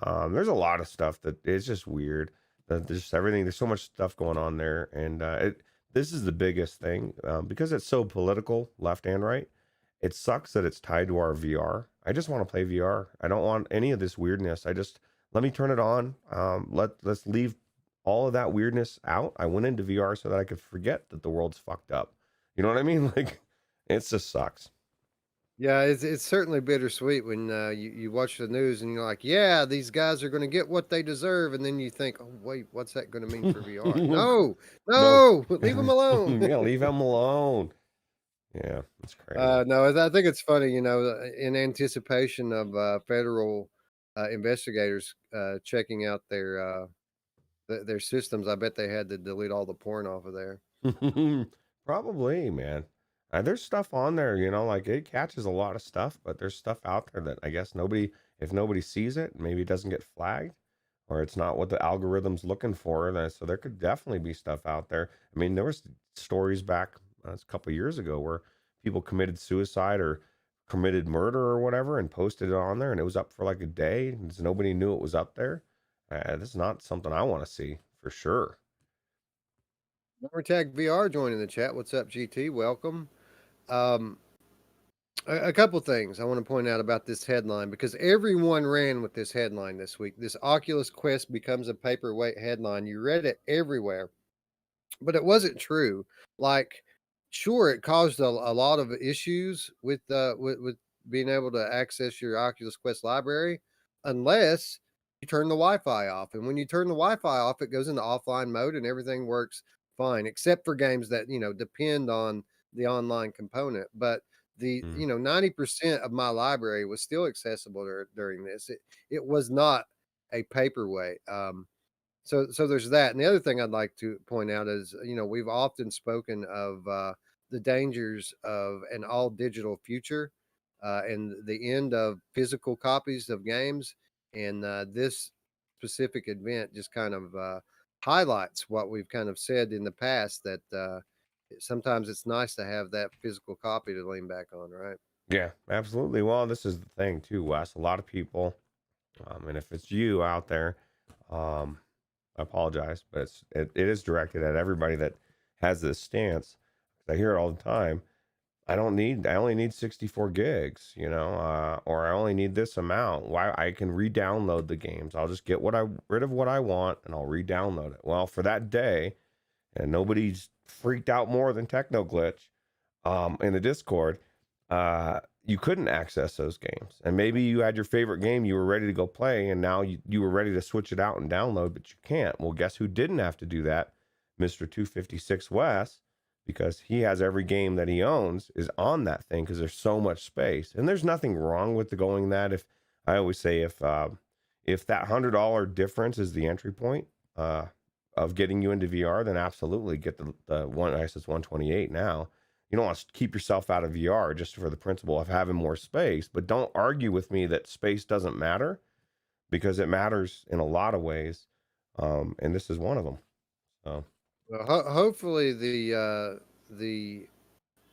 There's a lot of stuff that is just weird. There's just everything. There's so much stuff going on there, and this is the biggest thing because it's so political, left and right. It sucks that it's tied to our VR. I just want to play VR. I don't want any of this weirdness. I just let me turn it on. Let's leave all of that weirdness out. I went into VR so that I could forget that the world's fucked up. You know what I mean? Like, it just sucks. Yeah, it's certainly bittersweet when you watch the news and you're like, yeah, these guys are going to get what they deserve, and then you think, oh wait, what's that going to mean for VR? No, No. no, leave them alone. Yeah, leave them alone. Yeah, it's crazy. No, I think it's funny, in anticipation of federal investigators checking out their systems. I bet they had to delete all the porn off of there. Probably, man. There's stuff on there, like it catches a lot of stuff, but there's stuff out there that I guess if nobody sees it, maybe it doesn't get flagged, or it's not what the algorithm's looking for. So there could definitely be stuff out there. I mean, there was stories back a couple years ago where people committed suicide or committed murder or whatever and posted it on there, and it was up for like a day, and nobody knew it was up there. This is not something I want to see for sure. Tag VR joining the chat. What's up, GT? Welcome. Um, a couple things I want to point out about this headline because everyone ran with this headline this week. This Oculus Quest becomes a paperweight headline. You read it everywhere, but it wasn't true. Like, sure, it caused a lot of issues with being able to access your Oculus Quest library, unless you turn the Wi-Fi off. And when you turn the Wi-Fi off, it goes into offline mode and everything works fine, except for games that depend on the online component. But the 90% of my library was still accessible during this. It was not a paperweight. So there's that. And the other thing I'd like to point out is, we've often spoken of the dangers of an all digital future and the end of physical copies of games. And this specific event just kind of highlights what we've kind of said in the past that sometimes it's nice to have that physical copy to lean back on, right? Yeah, absolutely. Well, this is the thing too, Wes. A lot of people, and if it's you out there, um, I apologize, but it is directed at everybody that has this stance. I hear it all the time. I only need 64 gigs, or I only need this amount. Why I can re-download the games. I'll just get rid of what I want and I'll re-download it. Well, for that day, and nobody's freaked out more than Technoglitch, in the Discord, you couldn't access those games. And maybe you had your favorite game you were ready to go play, and now you were ready to switch it out and download, but you can't. Well, guess who didn't have to do that? Mr. 256 West, because he has every game that he owns is on that thing because there's so much space. And there's nothing wrong with going that. If I always say if that $100 difference is the entry point of getting you into VR, then absolutely get the one ISIS 128 now. You don't want to keep yourself out of VR just for the principle of having more space, but don't argue with me that space doesn't matter, because it matters in a lot of ways, and this is one of them. So, well, hopefully the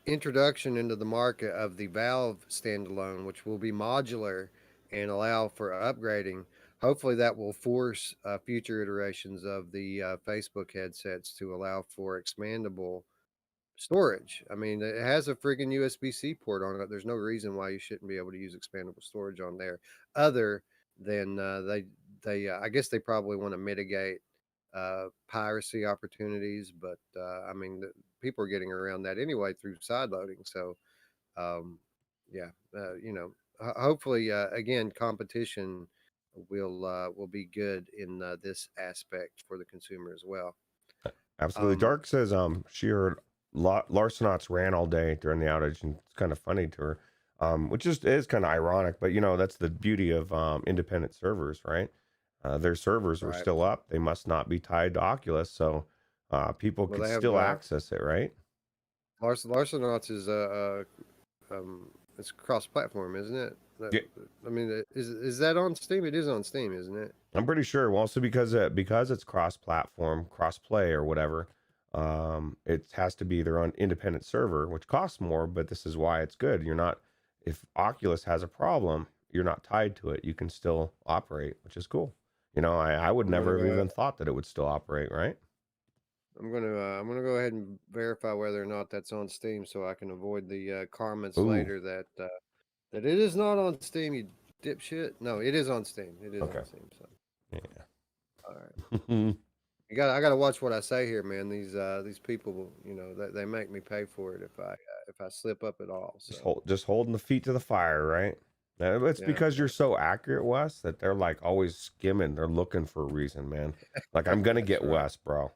introduction into the market of the Valve standalone, which will be modular and allow for upgrading, hopefully that will force future iterations of the Facebook headsets to allow for expandable storage. I mean, it has a friggin' USB-C port on it. There's no reason why you shouldn't be able to use expandable storage on there, other than I guess they probably want to mitigate piracy opportunities. But I mean, people are getting around that anyway through side loading. So yeah, hopefully again, competition will be good in this aspect for the consumer as well. absolutely. Dark says she heard Larcenauts ran all day during the outage, and it's kind of funny to her. which is kind of ironic. But that's the beauty of independent servers, right? Their servers are Right. still up. They must not be tied to Oculus, so people Well, could they have still access it, right? Larson Knots is it's cross-platform, isn't it? Yeah, I mean, is that on Steam? It is on Steam, isn't it? I'm pretty sure. Well, also because it's cross-platform, cross-play or whatever, it has to be their own independent server, which costs more. But this is why it's good. You're not, if Oculus has a problem, you're not tied to it. You can still operate, which is cool. I would I'm gonna never have go. even thought that it would still operate, right? I'm gonna go ahead and verify whether or not that's on Steam, so I can avoid the comments Ooh, later that it is not on Steam. You dipshit. No, it is on Steam. It is okay, on Steam. So, all right. yeah. I gotta watch what I say here, man. These people, they make me pay for it if I slip up at all. So Just holding the feet to the fire, right? It's yeah, because you're so accurate, Wes, that they're like always skimming. They're looking for a reason, man. Like I'm gonna that's get right. Wes, bro.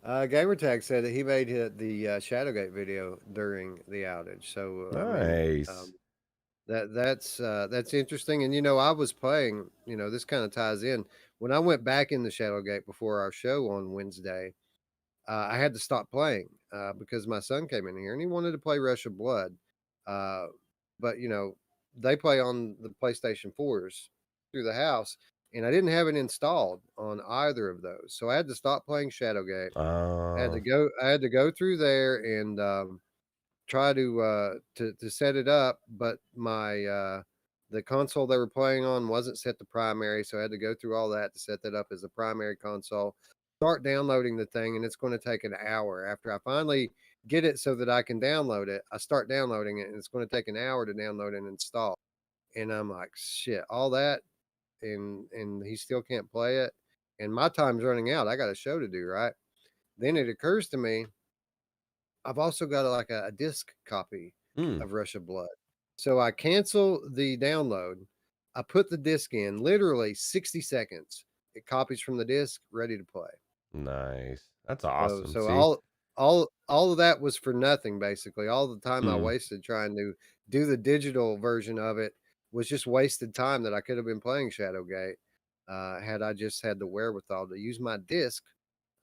Gamertag said that he made the Shadowgate video during the outage. So I mean, Nice. that's interesting. And I was playing. This kind of ties in. When I went back in the Shadowgate before our show on Wednesday, I had to stop playing because my son came in here and he wanted to play Rush of Blood. Uh, but they play on the PlayStation 4s through the house, and I didn't have it installed on either of those, so I had to stop playing Shadowgate. Uh, I had to go through there and try to set it up, but my the console they were playing on wasn't set to primary, so I had to go through all that to set that up as a primary console. Start downloading the thing, and it's going to take an hour. After I finally get it so that I can download it, I start downloading it, and it's going to take an hour to download and install. And I'm like, shit, all that, and he still can't play it, and my time's running out. I got a show to do, right? Then it occurs to me I've also got like a disc copy hmm, of Rush of Blood. So I cancel the download. I put the disc in, literally 60 seconds. It copies from the disc, ready to play. nice. That's So awesome. so See, all of that was for nothing basically. All the time I hmm. wasted trying to do the digital version of it was just wasted time that I could have been playing Shadowgate had I just had the wherewithal to use my disc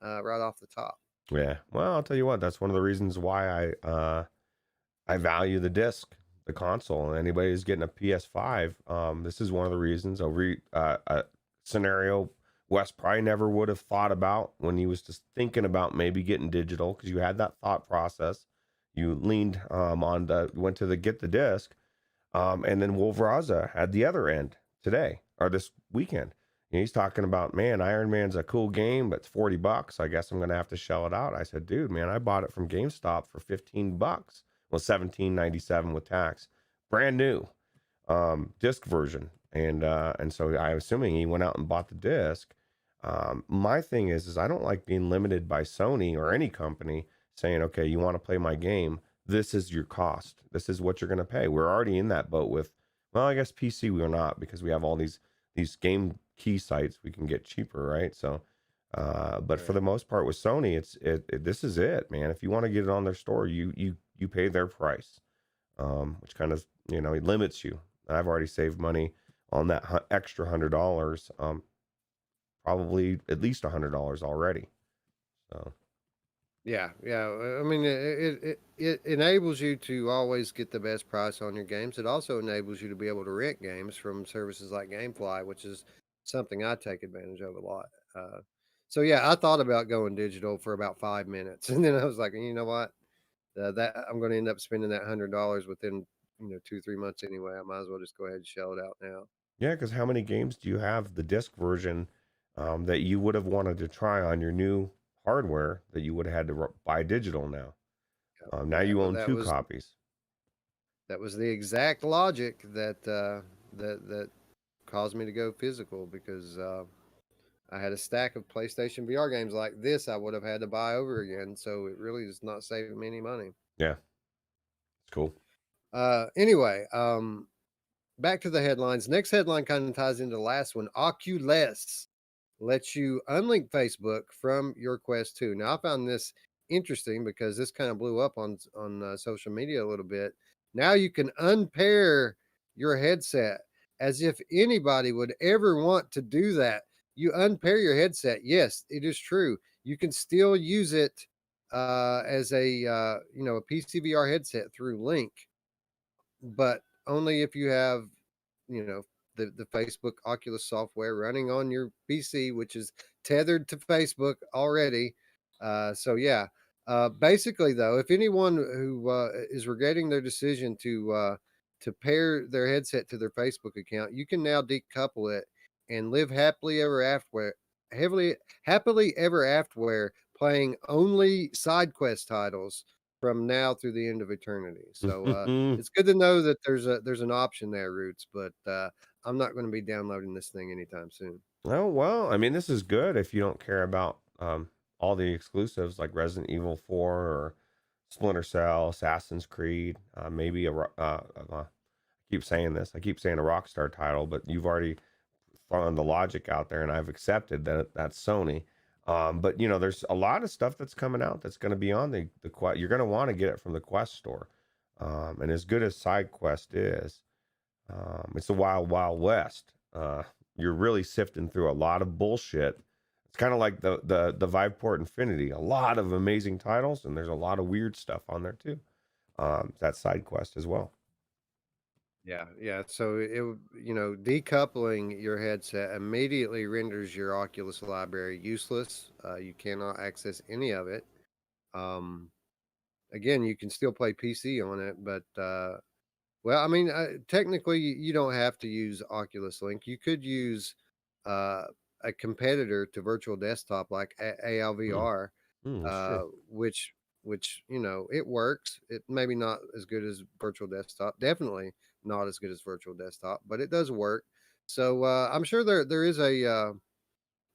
right off the top. Yeah. Well, I'll tell you what. That's one of the reasons why I value the disc, the console. And anybody who's getting a PS5, this is one of the reasons. A scenario Wes probably never would have thought about when he was just thinking about maybe getting digital, because you had that thought process. You leaned went to the get the disc, and then Wolveraza had the other end today or this weekend. And he's talking about, man, Iron Man's a cool game, but it's $40. I guess I'm gonna have to shell it out. I said, dude, man, I bought it from GameStop for $15. Well, 17.97 with tax, brand new, disc version. And so I'm assuming he went out and bought the disc. My thing is I don't like being limited by Sony or any company saying, okay, you want to play my game, this is your cost, this is what you're going to pay. We're already in that boat with, well, I guess PC we're not, because we have all these game key sites we can get cheaper, right? So but for Right. the most part with Sony, this is it, man. If you want to get it on their store, you pay their price, which kind of it limits you. I've already saved money on that extra $100, probably at least $100 already. So Yeah, yeah. I mean, it enables you to always get the best price on your games. It also enables you to be able to rent games from services like GameFly, which is something I take advantage of a lot. So yeah, I thought about going digital for about 5 minutes, and then I was like, you know what? That I'm going to end up spending that $100 within 2-3 months anyway. I might as well just go ahead and shell it out now. yeah, because how many games do you have the disc version, that you would have wanted to try on your new hardware that you would have had to buy digital now? Now Yeah, you but own two copies. that was the exact logic that caused me to go physical because I had a stack of PlayStation VR games like this I would have had to buy over again. So it really is not saving me any money. Yeah, it's cool. Anyway, back to the headlines. Next headline kind of ties into the last one. Oculus lets you unlink Facebook from your Quest 2. Now I found this interesting because this kind of blew up on social media a little bit. Now you can unpair your headset, as if anybody would ever want to do that. You unpair your headset. Yes, it is true. You can still use it as a a PCVR headset through Link, but only if you have you know the Facebook Oculus software running on your PC, which is tethered to Facebook already. So yeah, basically though, if anyone who is regretting their decision to pair their headset to their Facebook account, you can now decouple it and live happily ever after, happily ever after, playing only side quest titles from now through the end of eternity. So it's good to know that there's an option there, Roots, but I'm not going to be downloading this thing anytime soon. Oh, well, I mean, this is good if you don't care about all the exclusives like Resident Evil 4 or Splinter Cell, Assassin's Creed, maybe I keep saying this, I keep saying a Rockstar title, but you've already thrown the logic out there and I've accepted that that's Sony. But there's a lot of stuff that's coming out that's going to be on the Quest. You're going to want to get it from the Quest store. And as good as Side Quest is, it's the wild, wild west. You're really sifting through a lot of bullshit. It's kind of like the Viveport Infinity. A lot of amazing titles, and there's a lot of weird stuff on there too. That's Side Quest as well. Yeah, yeah. So decoupling your headset immediately renders your Oculus library useless. You cannot access any of it. Um, Again, you can still play PC on it, but well, I mean, technically, you don't have to use Oculus Link. You could use uh, a competitor to Virtual Desktop like Hmm. ALVR, That's true. which it works. It maybe not as good as Virtual Desktop. Definitely not as good as Virtual Desktop, but it does work. So I'm sure there is a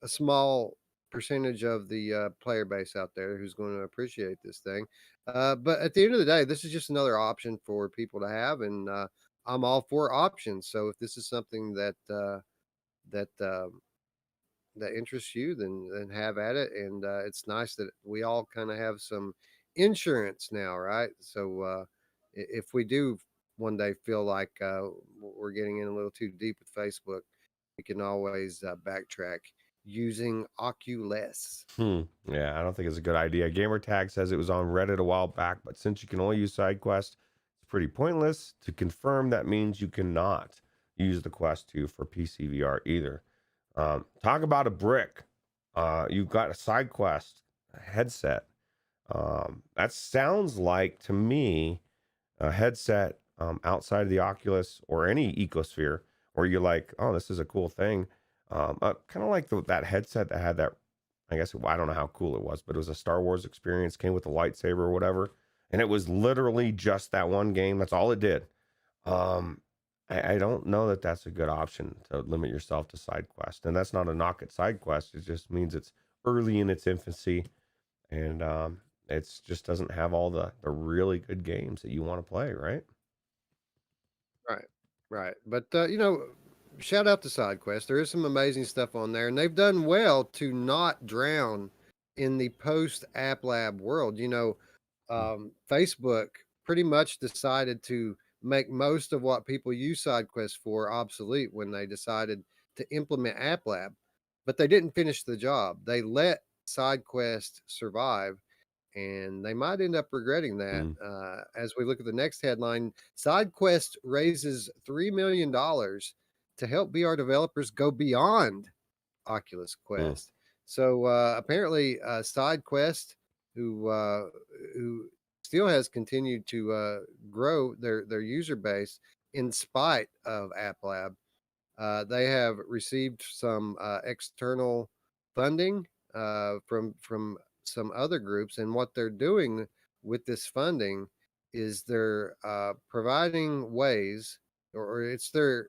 small percentage of the player base out there who's going to appreciate this thing. But at the end of the day, this is just another option for people to have, and I'm all for options. So if this is something that that interests you, then have at it. And it's nice that we all kind of have some insurance now, right? So if we do one day feel like we're getting in a little too deep with Facebook, we can always backtrack using Oculus. Yeah, I don't think it's a good idea. Gamertag says it was on Reddit a while back, but since you can only use side quest, it's pretty pointless. To confirm, that means you cannot use the Quest 2 for PC VR either. Talk about a brick. You've got a side quest headset. That sounds like to me a headset outside of the Oculus or any ecosphere where you're like, oh, this is a cool thing. Kind of like that headset that had that. I guess I don't know how cool it was, but it was a Star Wars experience. Came with a lightsaber or whatever, and it was literally just that one game. That's all it did. Um, I don't know that that's a good option to limit yourself to side quest, and that's not a knock at side quest. It just means it's early in its infancy, and it's just doesn't have all the really good games that you want to play, right? Right, right. But shout out to SideQuest. There is some amazing stuff on there, and they've done well to not drown in the post App Lab world. Facebook pretty much decided to make most of what people use SideQuest for obsolete when they decided to implement App Lab, but they didn't finish the job. They let SideQuest survive, and they might end up regretting that. Mm, As we look at the next headline, SideQuest raises $3 million to help VR developers go beyond Oculus mm, Quest. So apparently, SideQuest, who still has continued to grow their user base in spite of App Lab, they have received some external funding from some other groups, and what they're doing with this funding is they're providing ways, or it's their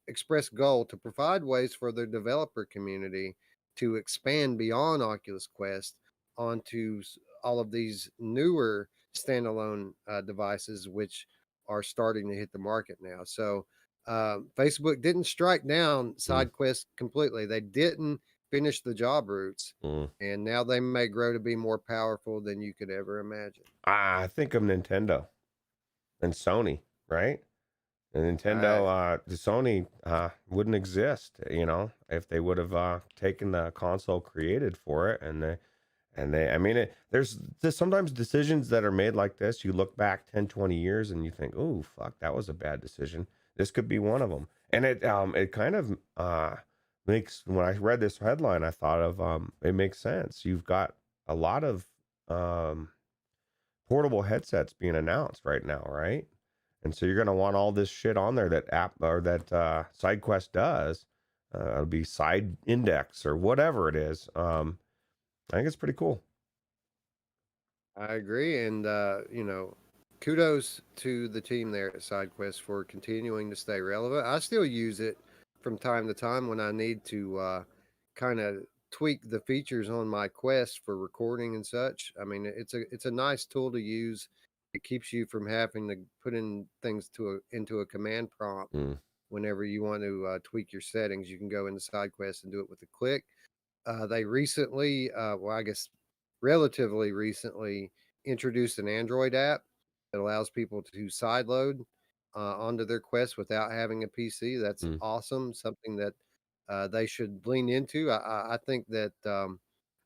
express goal to provide ways for their developer community to expand beyond Oculus Quest onto all of these newer standalone devices, which are starting to hit the market now. So Facebook didn't strike down mm, SideQuest completely. They didn't finish the job Roots, mm. and now they may grow to be more powerful than you could ever imagine. I think of Nintendo. and Sony, right? And Right. Nintendo, the Sony wouldn't exist, if they would have taken the console created for it, I mean, there's sometimes decisions that are made like this. You look back 10, 20 years and you think, "Oh, fuck, that was a bad decision." This could be one of them. And it kind of makes, when I read this headline, I thought of, it makes sense. You've got a lot of um, portable headsets being announced right now, right? And so you're going to want all this shit on there that app or that SideQuest does. It'll be Side Index or whatever it is. I think it's pretty cool. I agree, and kudos to the team there at SideQuest for continuing to stay relevant. I still use it from time to time when I need to kind of tweak the features on my Quest for recording and such. I mean, it's a nice tool to use. It keeps you from having to put in things into a command prompt Mm, whenever you want to tweak your settings. You can go into SideQuest and do it with a click. They recently, well, I guess relatively recently, introduced an Android app that allows people to sideload onto their Quest without having a PC. That's mm, awesome. Something that they should lean into. I think that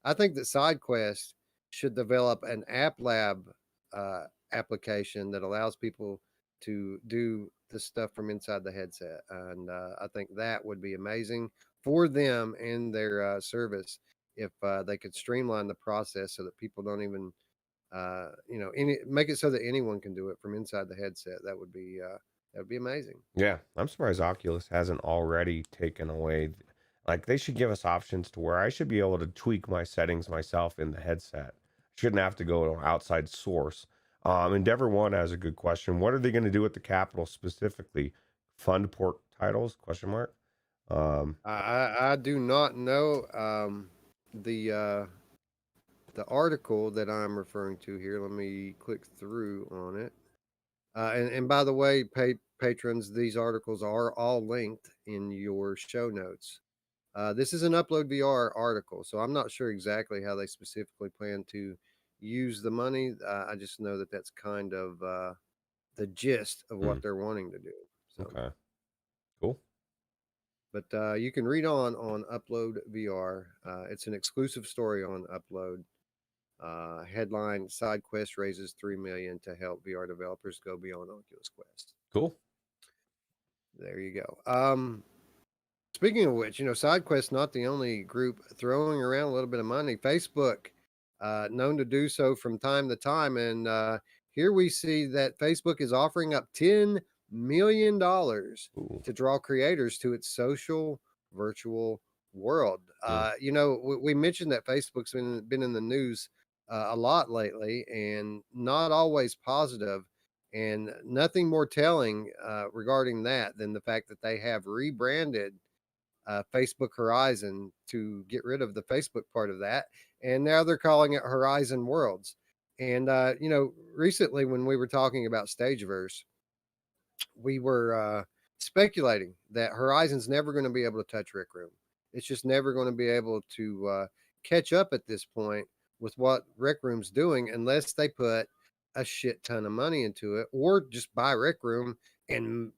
SideQuest should develop an App Lab uh, application that allows people to do the stuff from inside the headset, and I think that would be amazing for them and their service if they could streamline the process so that people don't even make it so that anyone can do it from inside the headset. That would be amazing. yeah, I'm surprised Oculus hasn't already taken away. Like, they should give us options to where I should be able to tweak my settings myself in the headset. Shouldn't have to go to an outside source. Endeavor One has a good question. What are they going to do with the Capital specifically? Fund port titles? Question mark. Um, I do not know the article that I'm referring to here. Let me click through on it. And by the way, patrons, these articles are all linked in your show notes. This is an Upload VR article, so I'm not sure exactly how they specifically plan to use the money. I just know that that's kind of the gist of hmm, what they're wanting to do. So, okay, cool. but you can read on Upload VR. It's an exclusive story on Upload. Headline: Side Quest raises 3 million to help VR developers go beyond Oculus Quest. Cool. There you go. Speaking of which, SideQuest not the only group throwing around a little bit of money. Facebook, known to do so from time to time, and here we see that Facebook is offering up $10 million Ooh. to draw creators to its social virtual world. Mm, We mentioned that Facebook's been in the news a lot lately, and not always positive. And nothing more telling regarding that than the fact that they have rebranded Facebook Horizon to get rid of the Facebook part of that. And now they're calling it Horizon Worlds. And, recently when we were talking about Stageverse, we were speculating that Horizon's never going to be able to touch Rick Room. It's just never going to be able to catch up at this point with what Rick Room's doing unless they put a shit ton of money into it or just buy Rick Room and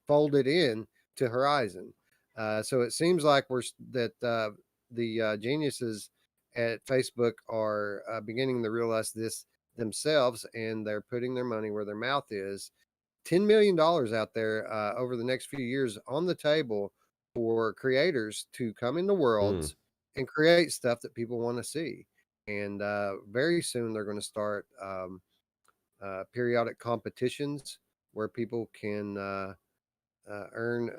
fold it in to Horizon. So it seems like the geniuses at Facebook are beginning to realize this themselves, and they're putting their money where their mouth is. $10 million out there over the next few years on the table for creators to come into mm, worlds and create stuff that people want to see. And very soon they're going to start periodic competitions where people can earn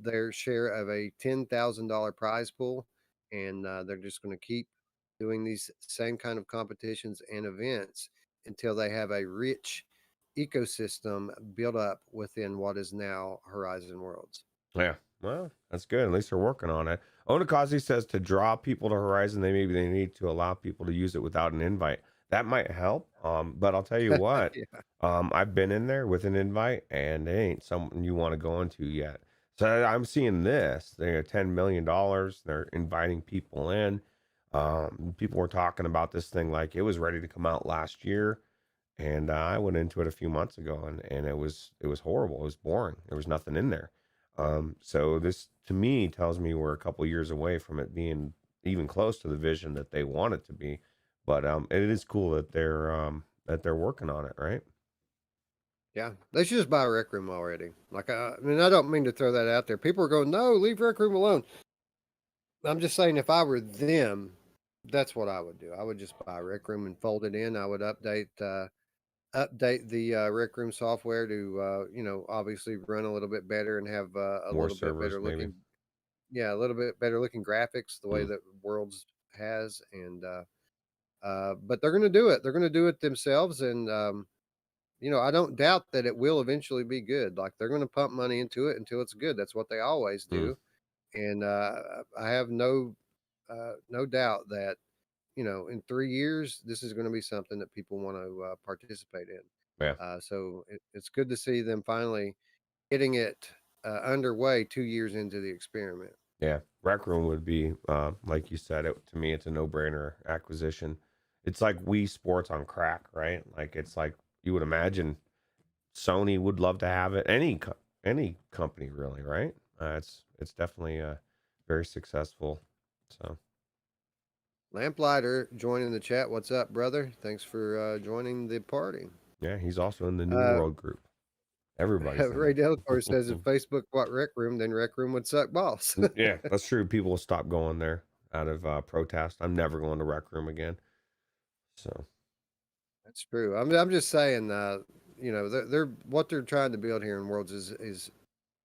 their share of a $10,000 prize pool. And they're just going to keep doing these same kind of competitions and events until they have a rich ecosystem built up within what is now Horizon Worlds. yeah. Well, that's good. At least they're working on it. Onakazi says to draw people to Horizon, they need to allow people to use it without an invite. That might help. But I'll tell you what, Yeah. I've been in there with an invite, and it ain't something you want to go into yet. So I'm seeing this. They're $10 million. They're inviting people in. People were talking about this thing like it was ready to come out last year, and I went into it a few months ago, and it was horrible. It was boring. There was nothing in there. So this to me tells me we're a couple years away from it being even close to the vision that they want it to be. But it is cool that they're working on it, right? Yeah, they should just buy a Rec Room already. Like, I mean, I don't mean to throw that out there. People are going, no, leave Rec Room alone. I'm just saying, if I were them, that's what I would do. I would just buy a Rec Room and fold it in. I would update the Rec Room software to obviously run a little bit better and have a More little bit servers, better maybe. looking, yeah, a little bit better looking graphics the way Mm, that Worlds has, and but they're going to do it. They're going to do it themselves, and I don't doubt that it will eventually be good. Like, they're going to pump money into it until it's good. That's what they always mm, do, and I have no doubt that in 3 years this is going to be something that people want to participate in. yeah. So it's good to see them finally getting it underway 2 years into the experiment. Yeah, Rec Room would be, like you said, to me, it's a no-brainer acquisition. It's like Wii Sports on crack, right? Like it's like you would imagine Sony would love to have it. Any company really, right? It's definitely very successful. So Lamplighter joining the chat. What's up, brother? Thanks for joining the party. yeah, he's also in the New Uh, World group. Everybody's in Ray there. Delacour says if Facebook bought Rec Room, then Rec Room would suck balls. Yeah, that's true. People will stop going there out of protest. I'm never going to Rec Room again. So That's true. I'm just saying, they're what they're trying to build here in Worlds is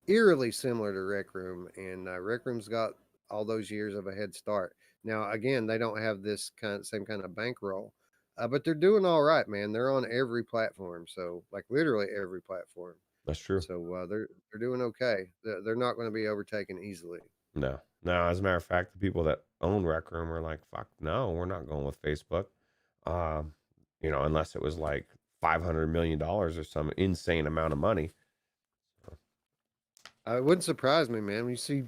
eerily similar to Rec Room, and Rec Room's got all those years of a head start. Now, again, they don't have this same kind of bankroll, but they're doing all right, man. They're on every platform, so like literally every platform. that's true. So they're doing okay. They're not going to be overtaken easily. No, no. As a matter of fact, the people that own Rec Room are like, "Fuck, no, we're not going with Facebook." Um, unless it was like $500 million or some insane amount of money. It wouldn't surprise me, man. When you see,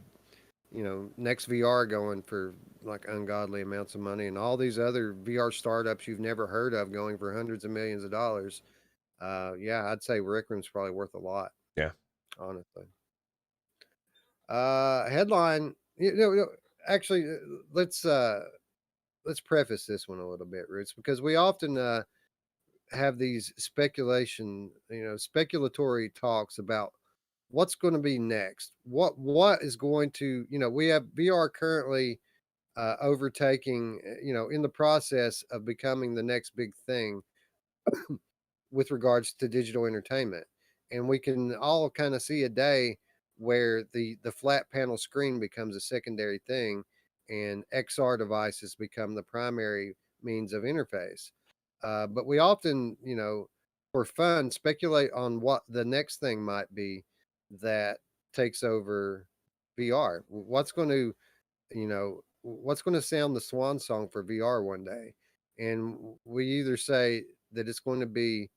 next VR going for like ungodly amounts of money, and all these other VR startups you've never heard of going for hundreds of millions of dollars. Yeah, I'd say Rec Room's probably worth a lot, Yeah, honestly. Headline. Actually, let's preface this one a little bit, Roots, because we often have these speculatory talks about what's going to be next. What is going to, we have VR currently overtaking, in the process of becoming the next big thing with regards to digital entertainment. And we can all kind of see a day where the flat panel screen becomes a secondary thing and XR devices become the primary means of interface. But we often, for fun, speculate on what the next thing might be that takes over VR. What's going to sound the swan song for VR one day? And we either say that it's going to be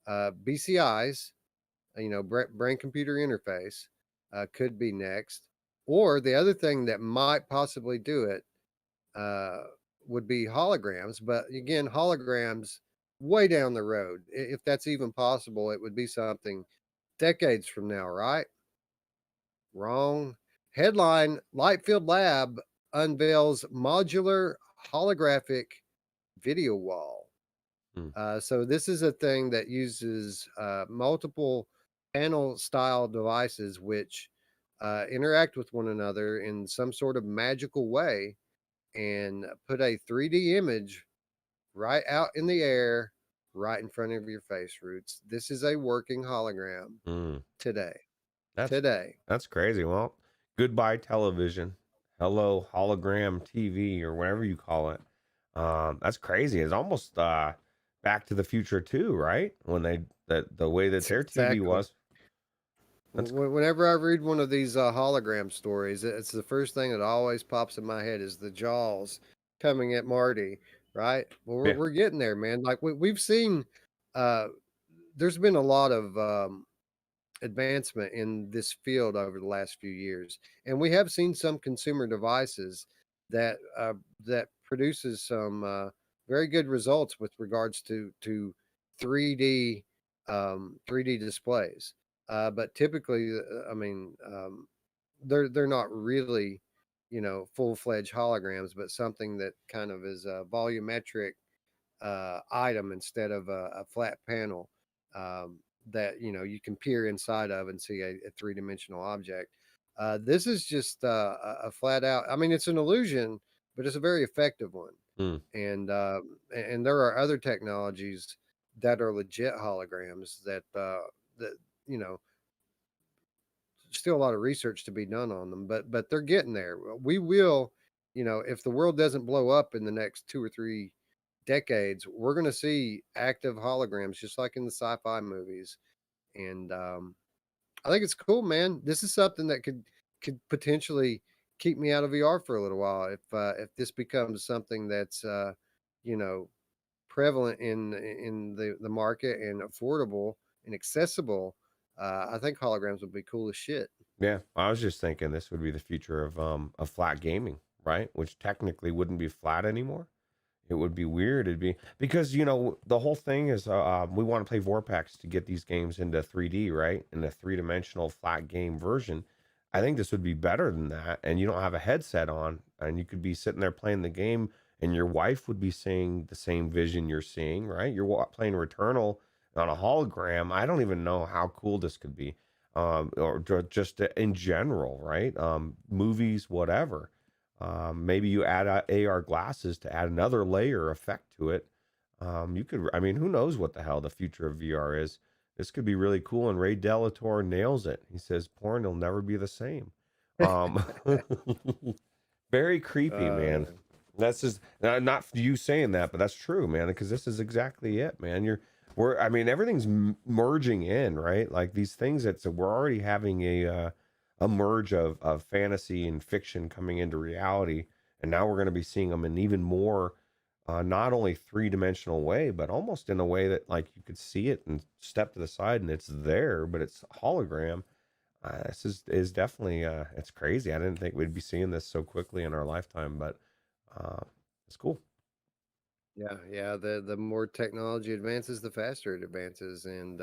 BCIs, brain computer interface, could be next. Or the other thing that might possibly do it uh, would be holograms. But again, holograms way down the road. If that's even possible, it would be something decades from now, right? Wrong. Headline: Lightfield Lab unveils modular holographic video wall. hmm, So this is a thing that uses multiple panel style devices which interact with one another in some sort of magical way and put a 3D image right out in the air, right in front of your face, Roots. This is a working hologram mm, today. that's Today. that's crazy. Well, goodbye television. Hello hologram TV or whatever you call it. That's crazy. It's almost Back to the Future too, right? When they that the way that their TV Exactly. was. That's Whenever I read one of these hologram stories, it's the first thing that always pops in my head is the Jaws coming at Marty, right? Well, we're, yeah, we're getting there, man. Like we've seen, uh, there's been a lot of advancement in this field over the last few years, and we have seen some consumer devices that produces some very good results with regards to 3D 3D displays. But typically, I mean, they're not really, full-fledged holograms, but something that kind of is a volumetric item instead of a flat panel, that you can peer inside of and see a three-dimensional object. This is just a flat out. I mean, it's an illusion, but it's a very effective one. Mm. And there are other technologies that are legit holograms that you know still a lot of research to be done on them, but they're getting there. We will, if the world doesn't blow up in the next 2 or 3 decades, we're going to see active holograms just like in the sci-fi movies. And I think it's cool, man. This is something that could potentially keep me out of VR for a little while if this becomes something that's you know prevalent in the market and affordable and accessible. I think holograms would be cool as shit. Yeah, I was just thinking this would be the future of flat gaming, right? Which technically wouldn't be flat anymore. It would be weird. It'd be because the whole thing is we want to play Vorpax to get these games into 3D, right? In a three-dimensional flat game version. I think this would be better than that. And you don't have a headset on, and you could be sitting there playing the game, and your wife would be seeing the same vision you're seeing, right? You're playing Returnal on a hologram. I don't even know how cool this could be, or just in general, right? Movies, whatever. Maybe you add AR glasses to add another layer effect to it. You could, I mean, who knows what the hell the future of VR is? This could be really cool. And Ray Delator nails it. He says porn will never be the same. Um, very creepy, Uh, man. That's just not you saying that, but that's true, man. Because this is exactly it, man. I mean, everything's merging in, right? Like these things we're already having a merge of fantasy and fiction coming into reality, and now we're going to be seeing them in even more, not only three-dimensional way, but almost in a way that like you could see it and step to the side and it's there, but it's hologram. This is definitely it's crazy. I didn't think we'd be seeing this so quickly in our lifetime, but uh, it's cool. yeah, yeah. The more technology advances, the faster it advances, and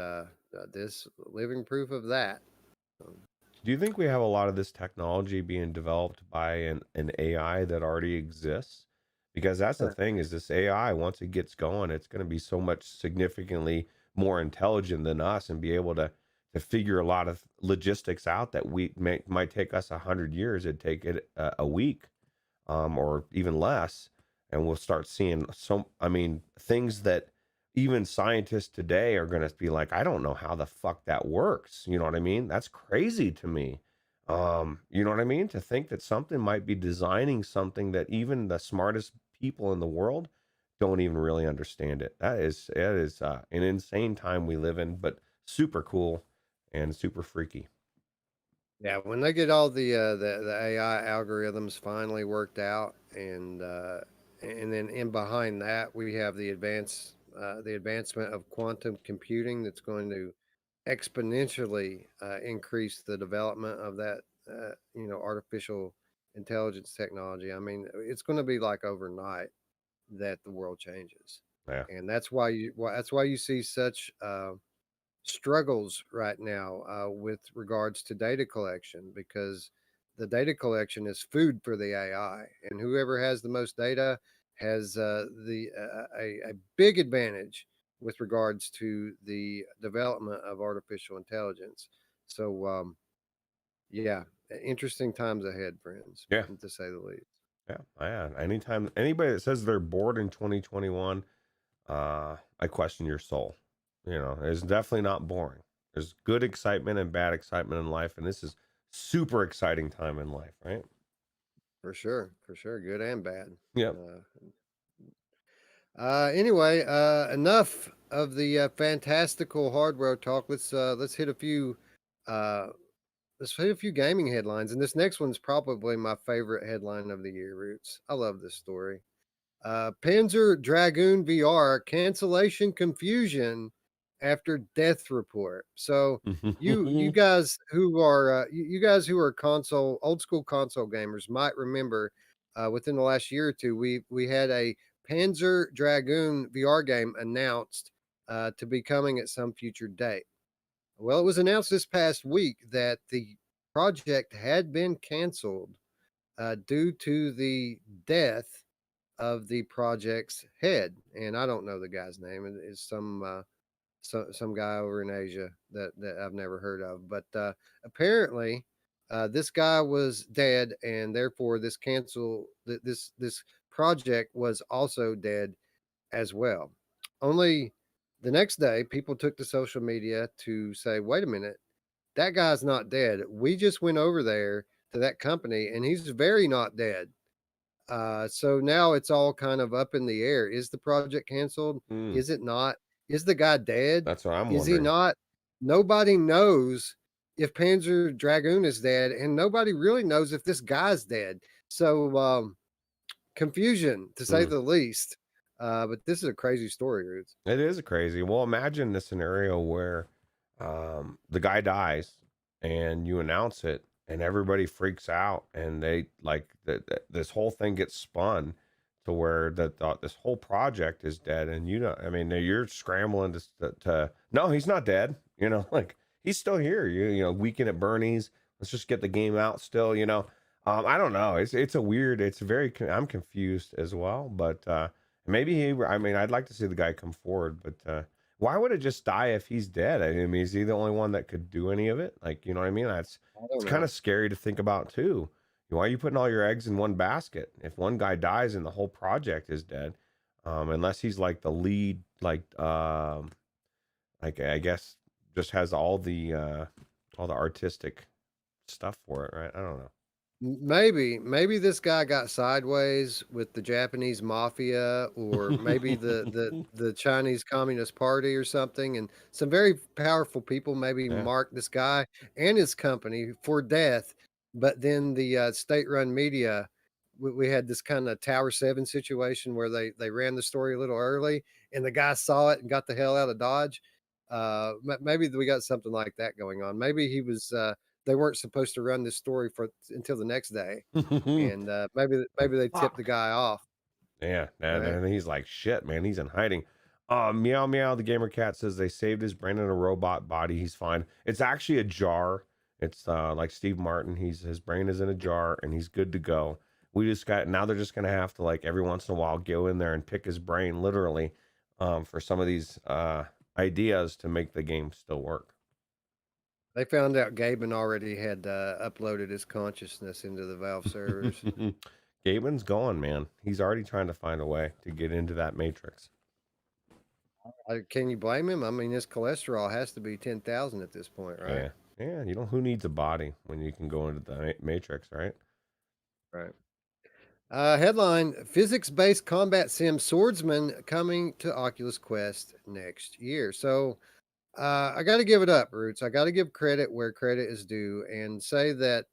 this living proof of that. Um, Do you think we have a lot of this technology being developed by an AI that already exists? Because that's the thing is this AI, once it gets going, it's going to be so much significantly more intelligent than us and be able to figure a lot of logistics out that might take us 100 years. It'd take it a week, or even less, and we'll start seeing I mean, things that even scientists today are going to be like, I don't know how the fuck that works. You know what I mean? That's crazy to me. You know what I mean? To think that something might be designing something that even the smartest people in the world don't even really understand it. That is an insane time we live in, but super cool and super freaky. Yeah, when they get all the AI algorithms finally worked out, and then in behind that we have the advancement of quantum computing that's going to exponentially increase the development of that artificial intelligence technology. I mean, it's going to be like overnight that the world changes, Yeah. and that's why you see such struggles right now with regards to data collection, because the data collection is food for the AI, and whoever has the most data has a big advantage with regards to the development of artificial intelligence. So yeah, interesting times ahead, friends, Yeah. to say the least. Yeah. Yeah. Anytime anybody that says they're bored in 2021, I question your soul. It's definitely not boring. There's good excitement and bad excitement in life, and this is super exciting time in life, right? For sure, good and bad. Yep. Anyway, enough of the fantastical hardware talk. Let's hit a few uh, let's hit a few gaming headlines, and this next one's probably my favorite headline of the year. Roots, I love this story. Panzer Dragoon VR cancellation confusion after death report. So you guys who are you guys who are console old school console gamers might remember within the last year or two we had a Panzer Dragoon VR game announced to be coming at some future date. Well, it was announced this past week that the project had been canceled due to the death of the project's head, and I don't know the guy's name. It's some guy over in Asia that I've never heard of. But apparently, this guy was dead, and therefore this project was also dead as well. Only the next day, people took to social media to say, "Wait a minute, that guy's not dead. We just went over there to that company, and he's very not dead." So now it's all kind of up in the air. Is the project canceled? Mm, Is it not? Is the guy dead? that's what I'm Is he wondering. not? Nobody knows if Panzer Dragoon is dead, and nobody really knows if this guy's dead. So confusion to say Mm. the least. But this is a crazy story, Roots. It is crazy. Well, imagine the scenario where the guy dies and you announce it and everybody freaks out and they like this whole thing gets spun to where this whole project is dead and you know I mean you're scrambling to no, he's not dead, you know, like he's still here. You know, weekend at Bernie's, let's just get the game out still, you know. I don't know. It's a weird, it's very I'm confused as well, but maybe I mean, I'd like to see the guy come forward, but why would it just die if he's dead? I mean, is he the only one that could do any of it? Like, you know what I mean? I It's don't kind know. of scary to think about too. Why are you putting all your eggs in one basket? If one guy dies and the whole project is dead, unless he's like the lead, like I guess just has all the artistic stuff for it, right? I don't know. Maybe this guy got sideways with the Japanese mafia, or maybe the Chinese Communist Party or something, and some very powerful people maybe Yeah. marked this guy and his company for death. But then the state-run media, we had this kind of Tower 7 situation where they ran the story a little early, and the guy saw it and got the hell out of Dodge. Maybe we got something like that going on. Maybe he was. They weren't supposed to run this story for until the next day, and maybe they tipped the Fuck. guy off, Yeah, and right? then he's like, shit, man, he's in hiding. Meow Meow, the gamer cat says they saved his brain in a robot body. He's fine. It's actually a jar. It's like Steve Martin. His brain is in a jar and he's good to go. We just got now they're just gonna have to like every once in a while go in there and pick his brain literally, for some of these ideas to make the game still work. They found out Gaben already had uploaded his consciousness into the Valve servers. Gaben's going, man. He's already trying to find a way to get into that matrix. Can you blame him? I mean, his cholesterol has to be 10,000 at this point, right? Yeah. Yeah, you know who needs a body when you can go into the matrix, right? Right. Headline: Physics-based combat sim Swordsman coming to Oculus Quest next year. So I got to give it up, Roots. I got to give credit where credit is due, and say that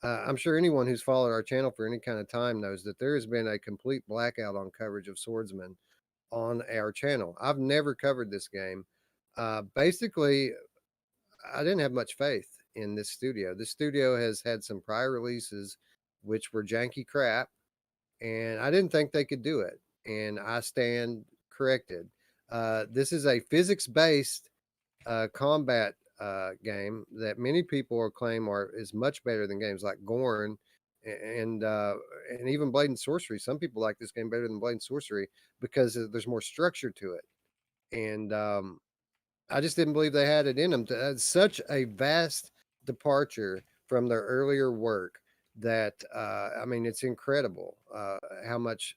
I'm sure anyone who's followed our channel for any kind of time knows that there has been a complete blackout on coverage of Swordsman on our channel. I've never covered this game. Basically, I didn't have much faith in this studio. This studio has had some prior releases which were janky crap, and I didn't think they could do it. And I stand corrected. This is a physics based combat game that many people claim is much better than games like Gorn and and even Blade and Sorcery. Some people like this game better than Blade and Sorcery because there's more structure to it. And I just didn't believe they had it in them. Such a vast departure from their earlier work that I mean, it's incredible how much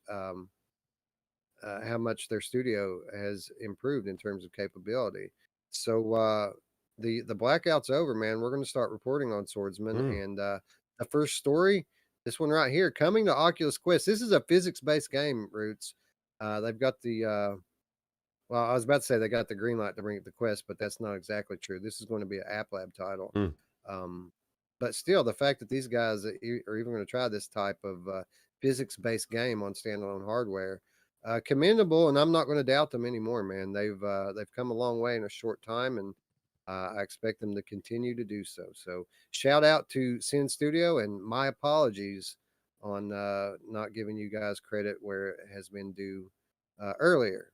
their studio has improved in terms of capability. So the blackout's over, man. We're going to start reporting on Swordsman, Mm. and the first story, this one right here, coming to Oculus Quest. This is a physics-based game, Roots. They've got the well, I was about to say they got the green light to bring it to Quest, but that's not exactly true. This is going to be an App Lab title. Mm. Um, but still, the fact that these guys are even going to try this type of physics-based game on standalone hardware, commendable, and I'm not going to doubt them anymore, man. They've come a long way in a short time, and I expect them to continue to do so. So, shout out to Sin Studio, and my apologies on not giving you guys credit where it has been due earlier.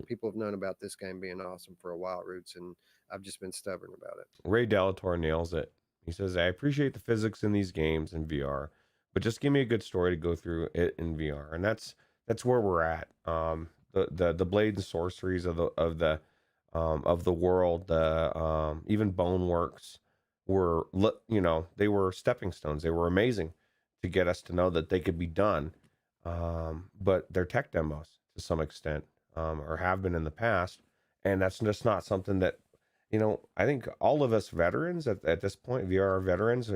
people have known about this game being awesome for a while, Roots, and I've just been stubborn about it. Ray Delator nails it. He says, I appreciate the physics in these games in VR, but just give me a good story to go through it in VR. And that's where we're at. The blade and sorceries of the world, even Boneworks were, they were stepping stones. They were amazing to get us to know that they could be done. But they're tech demos to some extent, or have been in the past. And that's just not something that, I think all of us veterans at this point, VR veterans,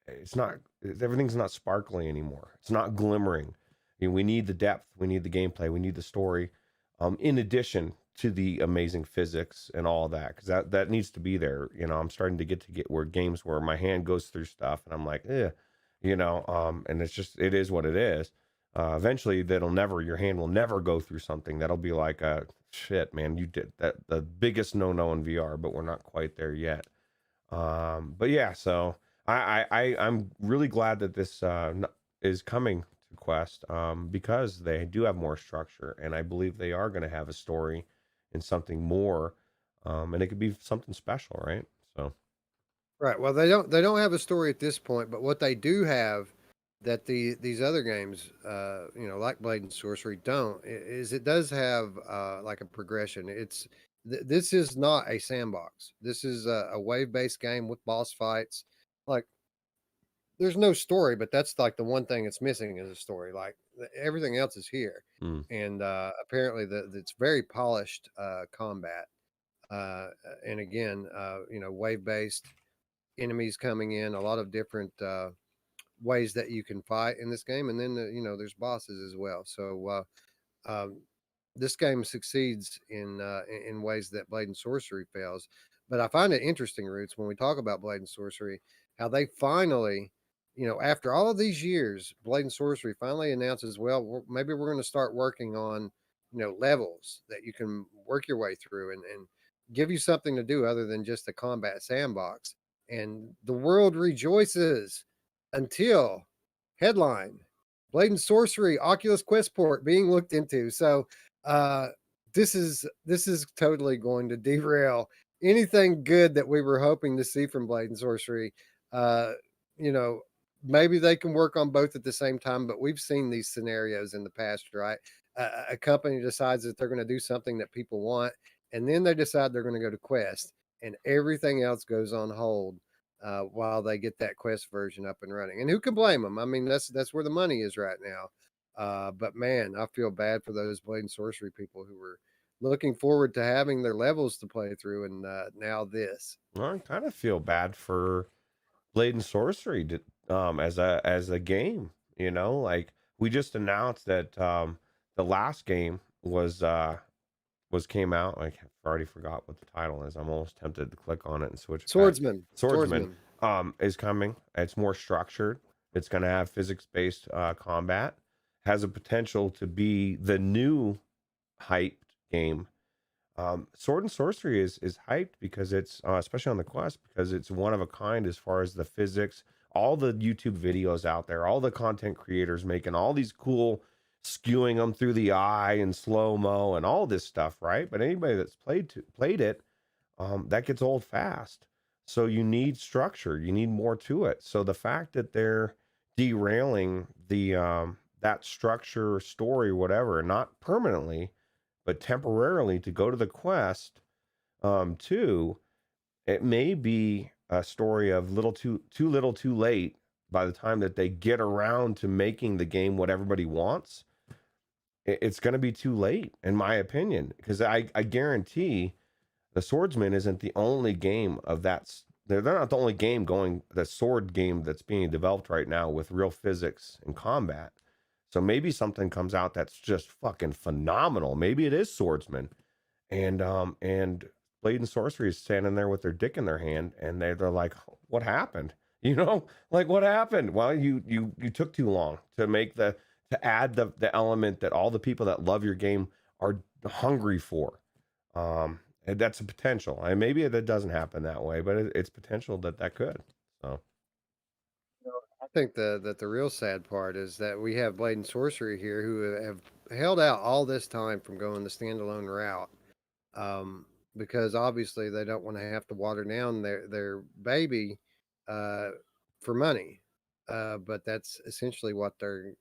it's not, everything's not sparkly anymore. It's not glimmering. We need the depth, we need the gameplay, we need the story, in addition to the amazing physics and all that, because that needs to be there. I'm starting to get where games where my hand goes through stuff and I'm like, and it is what it is. Eventually your hand will never go through something that'll be like, shit, man, you did that, the biggest no in VR, but we're not quite there yet. But yeah, so I'm really glad that this is coming to Quest, because they do have more structure, and I believe they are going to have a story and something more, and it could be something special, right? So Right. Well, they don't have a story at this point, but what they do have that these other games, like Blade and Sorcery don't, is it does have like a progression. This is not a sandbox. This is a wave based game with boss fights. Like there's no story, but that's like the one thing it's missing is a story. Like everything else is here, mm, and apparently it's very polished combat. And again, wave based enemies coming in, a lot of different ways that you can fight in this game, and then there's bosses as well. So this game succeeds in ways that Blade and Sorcery fails. But I find it interesting, Roots, when we talk about Blade and Sorcery, how they finally, after all of these years, Blade and Sorcery finally announces, well, maybe we're going to start working on, levels that you can work your way through and give you something to do other than just a combat sandbox. And the world rejoices until headline Blade and Sorcery Oculus Quest port being looked into. So uh this is totally going to derail anything good that we were hoping to see from Blade and Sorcery. Uh you know, maybe they can work on both at the same time, but we've seen these scenarios in the past, right? A company decides that they're going to do something that people want, and then they decide they're going to go to Quest, and everything else goes on hold while they get that Quest version up and running. And who can blame them? I mean, that's where the money is right now. But man, I feel bad for those Blade and Sorcery people who were looking forward to having their levels to play through, and now this. well, I kind of feel bad for Blade and Sorcery as a game. Like we just announced that the last game was came out. I already forgot what the title is. I'm almost tempted to click on it and switch back. Swordsman is coming. It's more structured. It's going to have physics-based combat. Has a potential to be the new hyped game. Sword and Sorcery is hyped because it's especially on the Quest, because it's one of a kind as far as the physics. All the YouTube videos out there, all the content creators making all these cool skewing them through the eye and slow mo and all this stuff, right? But anybody that's played it, that gets old fast. So you need structure, you need more to it. So the fact that they're derailing the that structure, story, whatever, not permanently, but temporarily to go to the Quest, too, it may be a story of too little, too late. By the time that they get around to making the game what everybody wants, it's going to be too late, in my opinion, because I guarantee the Swordsman isn't the only game of that. They're not the only game the sword game that's being developed right now with real physics and combat. So maybe something comes out that's just fucking phenomenal. Maybe it is Swordsman, and Blade and Sorcery is standing there with their dick in their hand, and they're like, what happened? Like what happened? Well, you took too long to add the element that all the people that love your game are hungry for. And that's a potential. And maybe that doesn't happen that way, but it's potential that could. So I think that the real sad part is that we have Blade and Sorcery here who have held out all this time from going the standalone route, um, because obviously they don't want to have to water down their baby uh, for money. But that's essentially what they're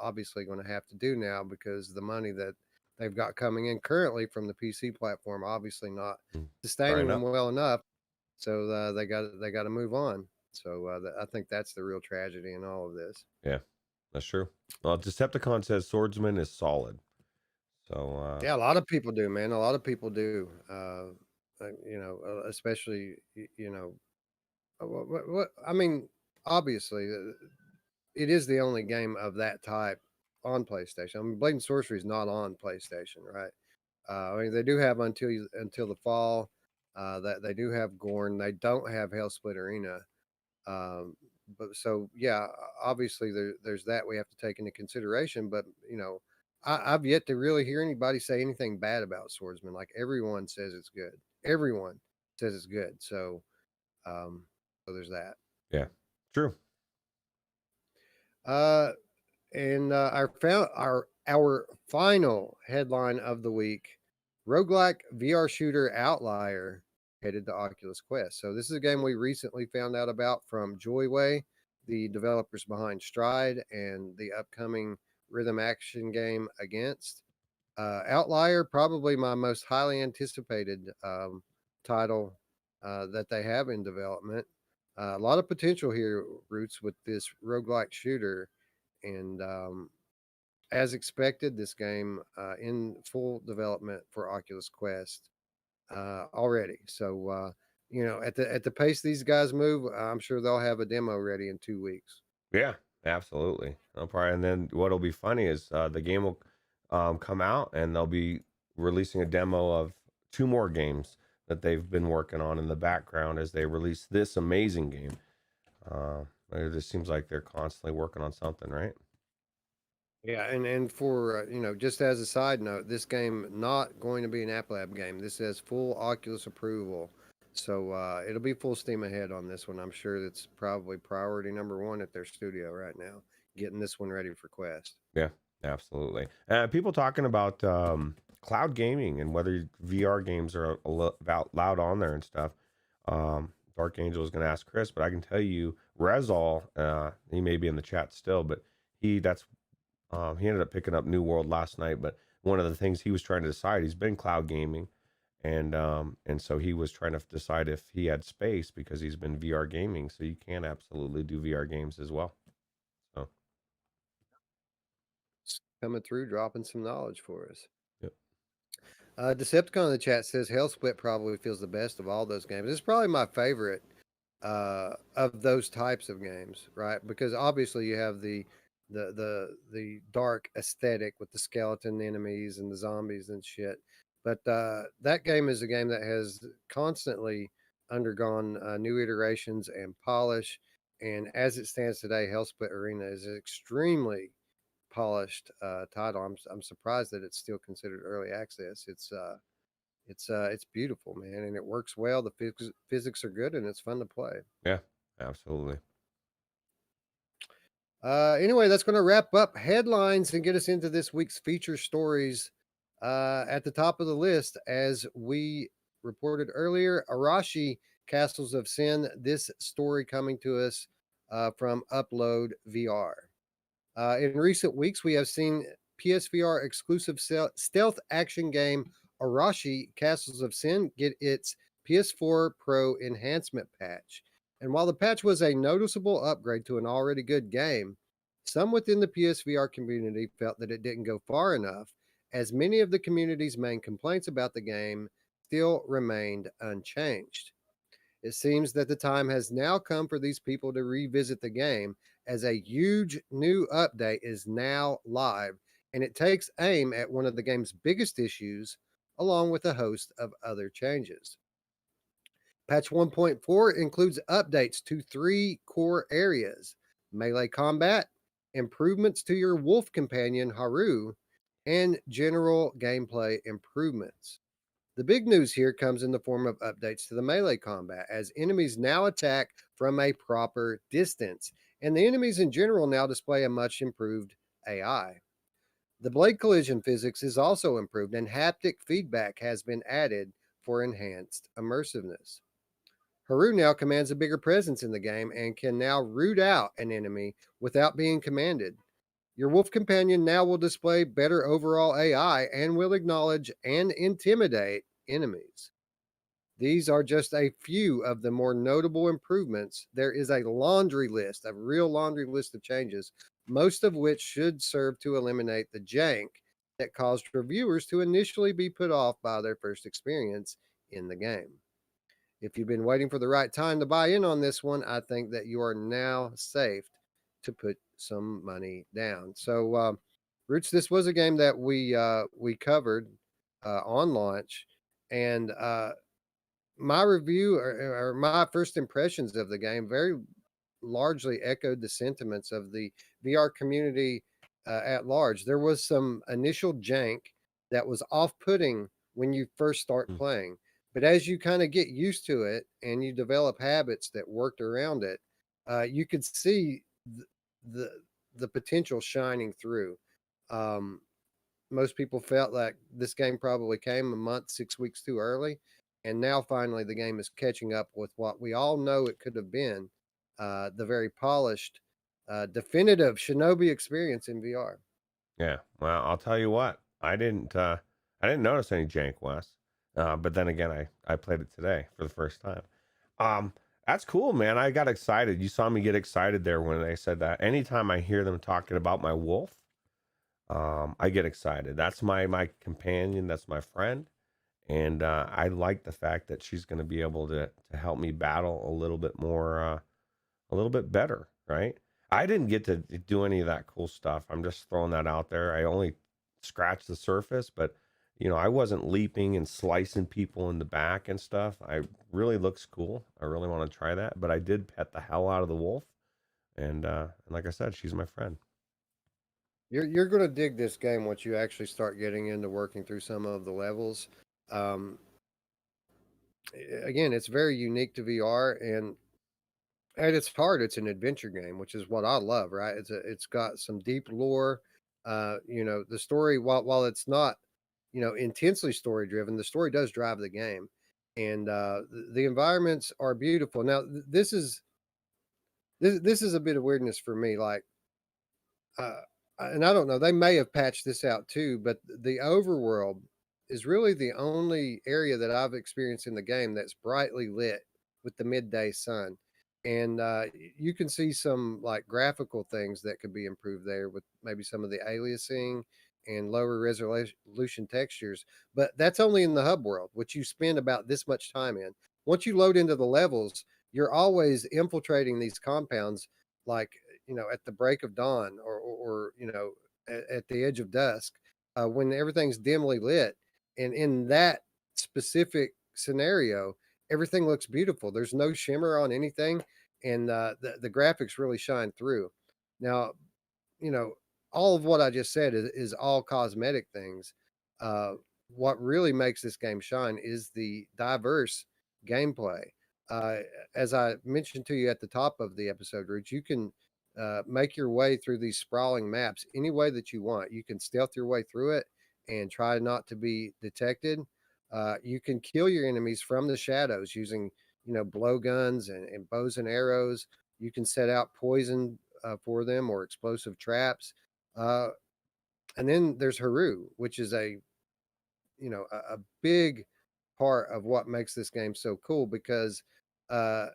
obviously going to have to do now, because the money that they've got coming in currently from the PC platform obviously not sustaining Drying them up. well enough. So they got to move on. So I think that's the real tragedy in all of this. Yeah, that's true. Well, Decepticon says Swordsman is solid. So Yeah, a lot of people do, man. A lot of people do. Especially what I mean. Obviously, it is the only game of that type on PlayStation. I mean, Blade and Sorcery is not on PlayStation, right? I mean, they do have until the fall. That they do have Gorn. They don't have Hellsplit Arena. Um, but so yeah, obviously there's that we have to take into consideration. But I've yet to really hear anybody say anything bad about Swordsman. Like everyone says it's good. Everyone says it's good. Um, so there's that. yeah, true. Uh, and our final headline of the week: roguelike VR shooter Outlier headed to Oculus Quest. So this is a game we recently found out about from Joyway, the developers behind Stride and the upcoming rhythm action game Against. Outlier, probably my most highly anticipated title that they have in development. A lot of potential here, Roots, with this roguelike shooter. And as expected, this game in full development for Oculus Quest already. So at the pace these guys move, I'm sure they'll have a demo ready in 2 weeks. Yeah, absolutely. No problem. And then what'll be funny is the game will come out, and they'll be releasing a demo of two more games that they've been working on in the background as they release this amazing game. It just seems like they're constantly working on something, right? Yeah, and for just as a side note, this game not going to be an App Lab game. This has full Oculus approval, so it'll be full steam ahead on this one. I'm sure that's probably priority number one at their studio right now, getting this one ready for Quest. Yeah, absolutely. People talking about cloud gaming and whether VR games are about loud on there and stuff. Dark Angel is going to ask Chris, but I can tell you, Rezal, he may be in the chat still, but he ended up picking up New World last night. But one of the things he was trying to decide, he's been cloud gaming, and so he was trying to decide if he had space because he's been VR gaming. So you can absolutely do VR games as well. So Coming through, dropping some knowledge for us. yep. Decepticon in the chat says Hellsplit probably feels the best of all those games. It's probably my favorite of those types of games, right? Because obviously you have the dark aesthetic with the skeleton enemies and the zombies and shit. But that game is a game that has constantly undergone new iterations and polish. And as it stands today, Hellsplit Arena is an extremely polished title. I'm surprised that it's still considered early access. It's beautiful, man, and it works well. The physics are good, and it's fun to play. Yeah, absolutely. Anyway, that's going to wrap up headlines and get us into this week's feature stories. At the top of the list, as we reported earlier, Arashi Castles of Sin. This story coming to us from Upload VR. In recent weeks, we have seen PSVR exclusive stealth action game Arashi Castles of Sin get its PS4 Pro enhancement patch. And while the patch was a noticeable upgrade to an already good game, some within the PSVR community felt that it didn't go far enough, as many of the community's main complaints about the game still remained unchanged. It seems that the time has now come for these people to revisit the game, as a huge new update is now live, and it takes aim at one of the game's biggest issues, along with a host of other changes. Patch 1.4 includes updates to 3 core areas: melee combat, improvements to your wolf companion Haru, and general gameplay improvements. The big news here comes in the form of updates to the melee combat, as enemies now attack from a proper distance, and the enemies in general now display a much improved AI. The blade collision physics is also improved, and haptic feedback has been added for enhanced immersiveness. Haru now commands a bigger presence in the game and can now root out an enemy without being commanded. Your wolf companion now will display better overall AI and will acknowledge and intimidate enemies. These are just a few of the more notable improvements. There is a laundry list, a real laundry list of changes, most of which should serve to eliminate the jank that caused reviewers to initially be put off by their first experience in the game. If you've been waiting for the right time to buy in on this one, I think that you are now safe to put some money down. So, Roots, this was a game that we covered on launch, and my review or my first impressions of the game very largely echoed the sentiments of the VR community at large. There was some initial jank that was off putting when you first start Mm. playing. But as you kind of get used to it and you develop habits that worked around it, you could see the, the potential shining through. Um, Most people felt like this game probably came a month, 6 weeks too early. And now finally the game is catching up with what we all know it could have been, the very polished, definitive Shinobi experience in VR. Yeah. Well, I'll tell you what. I didn't notice any jank, Wes. But then again, I played it today for the first time. Um, that's cool, man. I got excited. You saw me get excited there when they said that. Anytime I hear them talking about my wolf, I get excited. That's my companion. That's my friend, and I like the fact that she's going to be able to help me battle a little bit more, a little bit better. Right? I didn't get to do any of that cool stuff. I'm just throwing that out there. I only scratched the surface, but I wasn't leaping and slicing people in the back and stuff. I really looks cool. I really want to try that, but I did pet the hell out of the wolf, and like I said, she's my friend. You're going to dig this game once you actually start getting into working through some of the levels. Um, Again, it's very unique to VR, and at its heart, it's an adventure game, which is what I love. Right? It's got some deep lore. The story, while it's not intensely story driven, the story does drive the game, and the environments are beautiful. Now, this is a bit of weirdness for me. Like, uh, and I don't know, they may have patched this out too, but the overworld is really the only area that I've experienced in the game that's brightly lit with the midday sun. And you can see some like graphical things that could be improved there with maybe some of the aliasing and lower resolution textures. But that's only in the hub world, which you spend about this much time in. Once you load into the levels, you're always infiltrating these compounds like at the break of dawn or at the edge of dusk, when everything's dimly lit. And in that specific scenario, everything looks beautiful. There's no shimmer on anything, and the graphics really shine through. Now, you know, all of what I just said is all cosmetic things. Uh, what really makes this game shine is the diverse gameplay. Uh, as I mentioned to you at the top of the episode, Rich, you can make your way through these sprawling maps any way that you want. You can stealth your way through it and try not to be detected. You can kill your enemies from the shadows using, blowguns and bows and arrows. You can set out poison for them or explosive traps. Uh, and then there's Haru, which is a big part of what makes this game so cool because uh,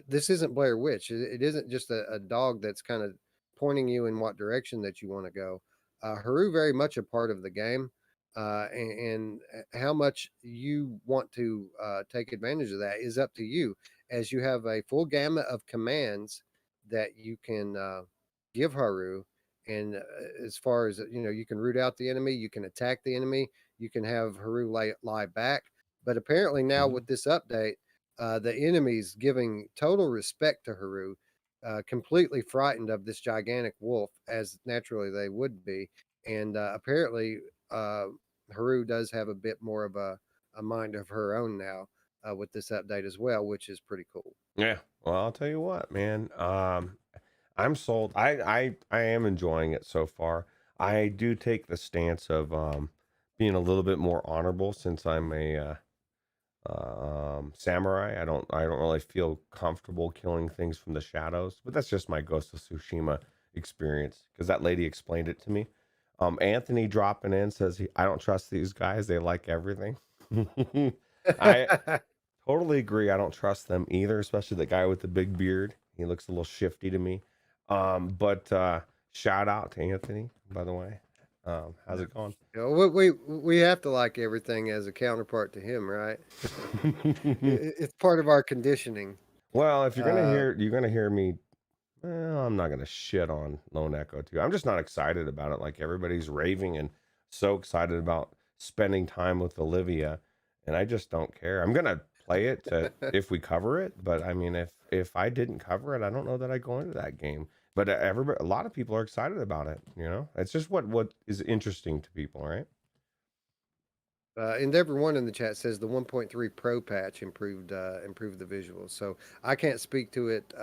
this isn't Blair Witch. It isn't just a dog that's kind of pointing you in what direction that you want to go. Haru very much a part of the game, and how much you want to take advantage of that is up to you. As you have a full gamut of commands that you can give Haru, and as far as you can root out the enemy, you can attack the enemy, you can have Haru lie back. But apparently now Mhm. with this update, the enemies giving total respect to Haru, completely frightened of this gigantic wolf, as naturally they would be. And apparently, uh, Haru does have a bit more of a mind of her own now with this update as well, which is pretty cool. Yeah. Well, I'll tell you what, man. I'm sold. I am enjoying it so far. I do take the stance of being a little bit more honorable since I'm a samurai. I don't really feel comfortable killing things from the shadows, but that's just my Ghost of Tsushima experience because that lady explained it to me. Anthony dropping in says I don't trust these guys. They like everything. I totally agree. I don't trust them either, especially the guy with the big beard. He looks a little shifty to me. But shout out to Anthony, by the way. How's it going? You know, we have to like everything as a counterpart to him, right? It's part of our conditioning. Well, if Uh, you're gonna hear me. Well, I'm not gonna shit on Lone Echo 2. I'm just not excited about it. Like everybody's raving and so excited about spending time with Olivia, and I just don't care. I'm gonna play it if we cover it, but I mean, if I didn't cover it, I don't know that I go into that game. But everybody, a lot of people are excited about it. You know, it's just what is interesting to people, right? Endeavor One in the chat says the 1.3 Pro patch improved the visuals. So I can't speak to it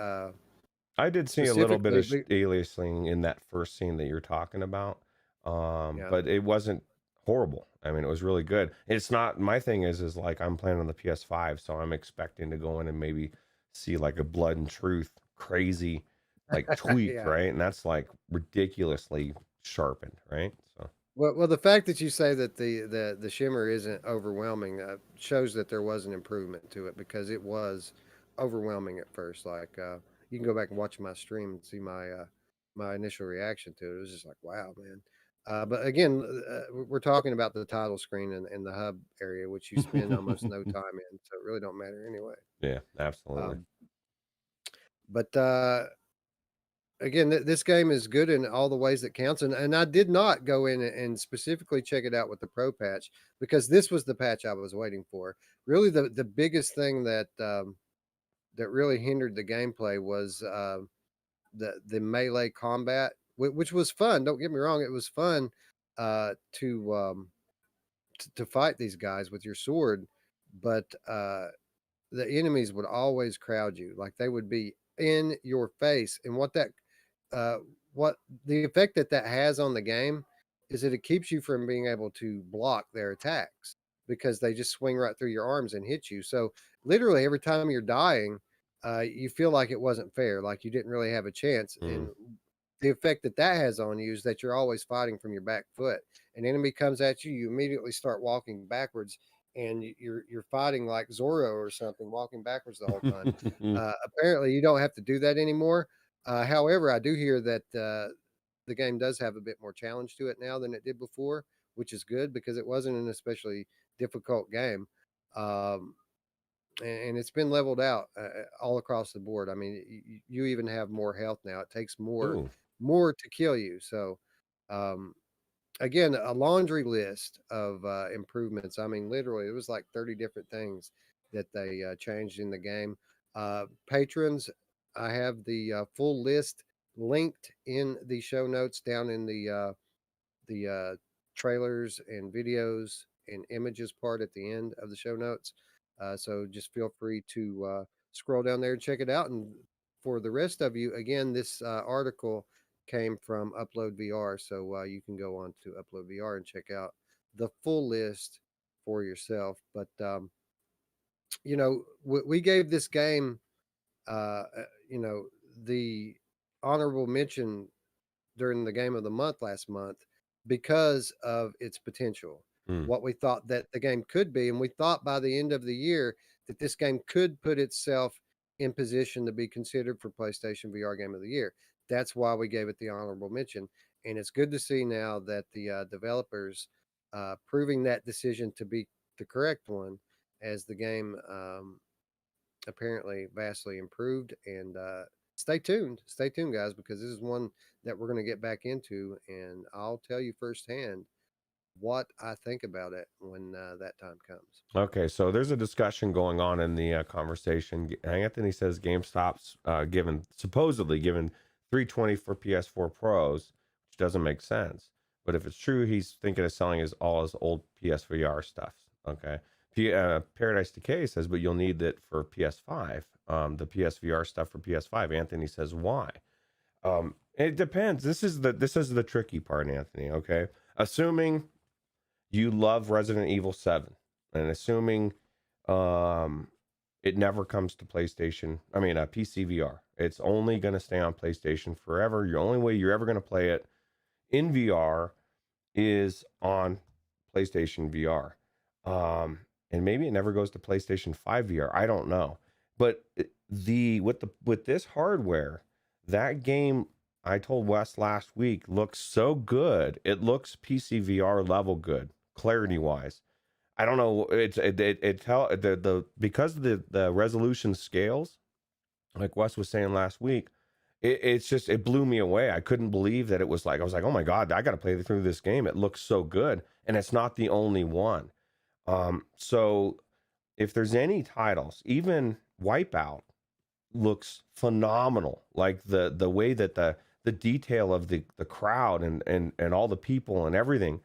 I did see a little bit specifically, of but aliasing in that first scene that you're talking about, yeah. but it wasn't horrible. I mean, it was really good. It's not my thing is like I'm playing on the PS5, so I'm expecting to go in and maybe see like a Blood and Truth crazy like tweak, Yeah. right? And that's like ridiculously sharpened, right? So Well, the fact that you say that the shimmer isn't overwhelming shows that there was an improvement to it because it was overwhelming at first. Like you can go back and watch my stream and see my initial reaction to it. It was just like, wow, man. But again, we're talking about the title screen and the hub area, which you spend almost no time in, so it really don't matter anyway. yeah, absolutely. Um, but again, this game is good in all the ways that counts, and I did not go in and specifically check it out with the pro patch because this was the patch I was waiting for. Really, the biggest thing that that really hindered the gameplay was the melee combat, which was fun. Don't get me wrong, it was fun uh, to um, to fight these guys with your sword, but the enemies would always crowd you, like they would be in your face, and uh, what the effect that that has on the game is that it keeps you from being able to block their attacks because they just swing right through your arms and hit you. So literally every time you're dying, you feel like it wasn't fair, like you didn't really have a chance. Mm. And the effect that that has on you is that you're always fighting from your back foot. An enemy comes at you, you immediately start walking backwards, and you're fighting like Zorro or something, walking backwards the whole time. Apparently, you don't have to do that anymore. However, I do hear that the game does have a bit more challenge to it now than it did before, which is good because it wasn't an especially difficult game. Um, and it's been leveled out all across the board. I mean, you even have more health now. It takes Ooh. more to kill you. So, um, again, a laundry list of improvements. I mean, literally, it was like 30 different things that they changed in the game. Patrons, I have the full list linked in the show notes down in the trailers and videos and images part at the end of the show notes. So just feel free to scroll down there and check it out. And for the rest of you, again, this article came from Upload VR, so you can go on to Upload VR and check out the full list for yourself. But you know, we gave this game, you know, the honorable mention during the game of the month last month because of its potential, Mm. what we thought that the game could be. And we thought by the end of the year that this game could put itself in position to be considered for PlayStation VR Game of the Year. That's why we gave it the honorable mention. And it's good to see now that the developers proving that decision to be the correct one as the game apparently vastly improved. And stay tuned, guys, because this is one that we're going to get back into, and I'll tell you firsthand what I think about it when that time comes. Okay, so there's a discussion going on in the conversation. Anthony says GameStop's supposedly given 320 for PS4 Pros, which doesn't make sense. But if it's true, he's thinking of selling all his old PSVR stuff. Okay, Paradise Decay says, but you'll need it for PS5. The PSVR stuff for PS5. Anthony says, why? It depends. This is the tricky part, Anthony. Okay, assuming you love Resident Evil 7, and assuming um, it never comes to PlayStation. I mean, PC VR. It's only going to stay on PlayStation forever. The only way you're ever going to play it in VR is on PlayStation VR. And maybe it never goes to PlayStation 5 VR. I don't know. But with this hardware, that game I told Wes last week looks so good. It looks PC VR level good, clarity wise. I don't know. It tell the because the resolution scales, like Wes was saying last week. It blew me away. I couldn't believe that it was like, I was like, oh my God, I got to play through this game. It looks so good. And it's not the only one. So if there's any titles, even Wipeout looks phenomenal. Like the way that the detail of the crowd and all the people and everything.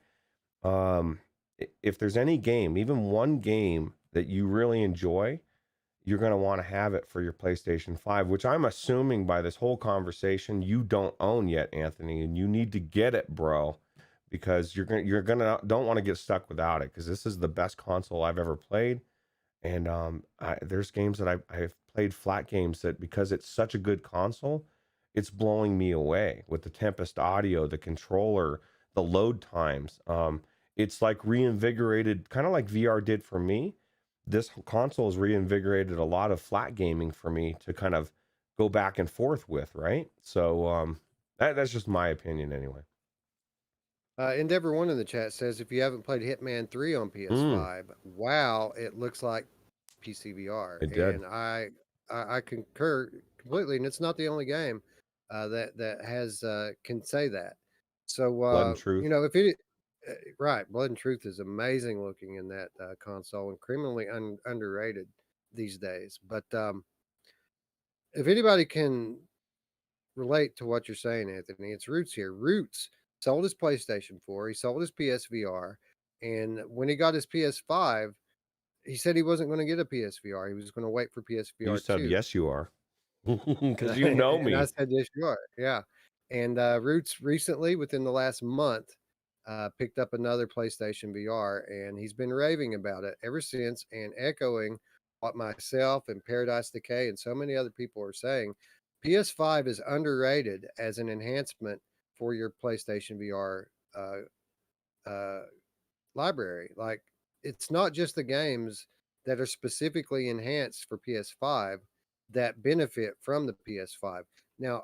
If there's any game, even one game that you really enjoy, you're going to want to have it for your PlayStation 5, which I'm assuming by this whole conversation you don't own yet, Anthony, and you need to get it, bro, because you're gonna don't want to get stuck without it, because this is the best console I've ever played. And there's games that I've played, flat games, that because it's such a good console, it's blowing me away with the Tempest audio, the controller, the load times. It's like reinvigorated, kind of like VR did for me. This console has reinvigorated a lot of flat gaming for me to kind of go back and forth with, right? So that's just my opinion anyway. Endeavor One in the chat says if you haven't played Hitman 3 on PS5, wow, it looks like PC VR. It did. And I concur completely, and it's not the only game that has can say that. So Blood and Truth. if it right, Blood and Truth is amazing looking in that console and criminally underrated these days. But if anybody can relate to what you're saying, Anthony, it's Roots here. Roots sold his PlayStation 4, he sold his PSVR, and when he got his PS5, he said he wasn't going to get a PSVR. He was going to wait for PSVR 2. You said yes, you are, because you know me. And I said yes, you are. Yeah. And Roots recently, within the last month, picked up another PlayStation VR, and he's been raving about it ever since, and echoing what myself and Paradise Decay and so many other people are saying. PS5 is underrated as an enhancement for your PlayStation VR library. Like, it's not just the games that are specifically enhanced for PS5 that benefit from the PS5. Now,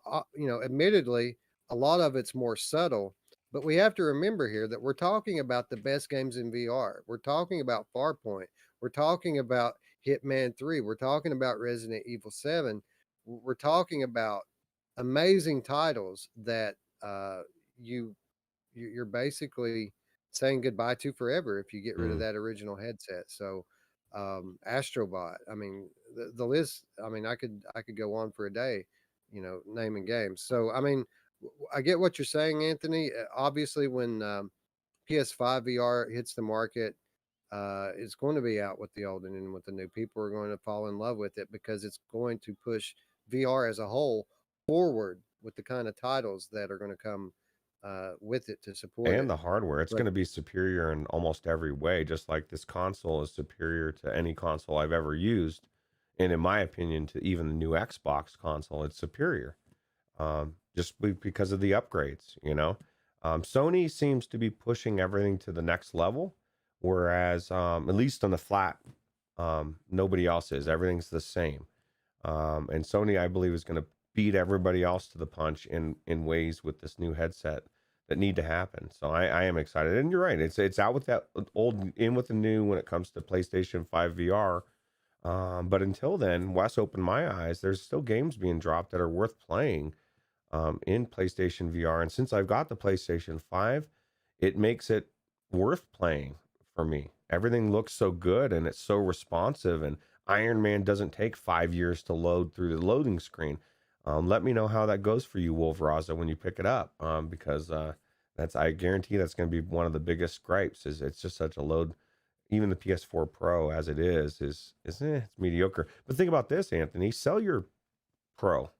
admittedly, a lot of it's more subtle, but we have to remember here that we're talking about the best games in VR. We're talking about Farpoint. We're talking about Hitman 3. We're talking about Resident Evil 7. We're talking about amazing titles that you're basically saying goodbye to forever if you get rid of that original headset. So Astrobot, I mean, the list, I mean, I could go on for a day, naming games. So I mean, I get what you're saying, Anthony. Obviously, when PS5 VR hits the market, it's going to be out with the old and with the new. People are going to fall in love with it because it's going to push VR as a whole forward with the kind of titles that are going to come with it to support it. And the hardware, it's going to be superior in almost every way, just like this console is superior to any console I've ever used. And in my opinion, to even the new Xbox console, it's superior. Just because of the upgrades, Sony seems to be pushing everything to the next level, whereas at least on the flat, nobody else is. Everything's the same. And Sony, I believe, is going to beat everybody else to the punch in ways with this new headset that need to happen. So I am excited. And you're right. It's out with that old, in with the new when it comes to PlayStation 5 VR. But until then, Wes opened my eyes. There's still games being dropped that are worth playing in PlayStation VR. And since I've got the PlayStation 5, it makes it worth playing for me. Everything looks so good and it's so responsive. And Iron Man doesn't take 5 years to load through the loading screen. Let me know how that goes for you, Wolf Raza, when you pick it up, because I guarantee that's going to be one of the biggest gripes. Is it's just such a load. Even the PS4 Pro, as it is it's mediocre. But think about this, Anthony. Sell your Pro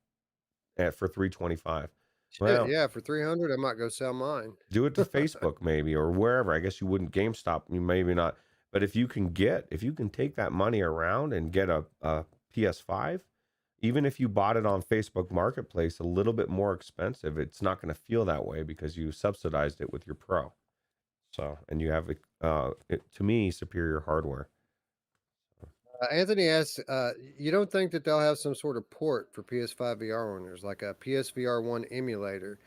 for $325. Shit, Well, yeah, for 300, I might go sell mine. do it to Facebook maybe or wherever. I guess you wouldn't GameStop, you maybe not. But if you can take that money around and get a PS5, even if you bought it on Facebook Marketplace a little bit more expensive, it's not going to feel that way because you subsidized it with your Pro. So, and you have to me, superior hardware. Anthony asks, you don't think that they'll have some sort of port for PS5 VR owners, like a PSVR 1 emulator?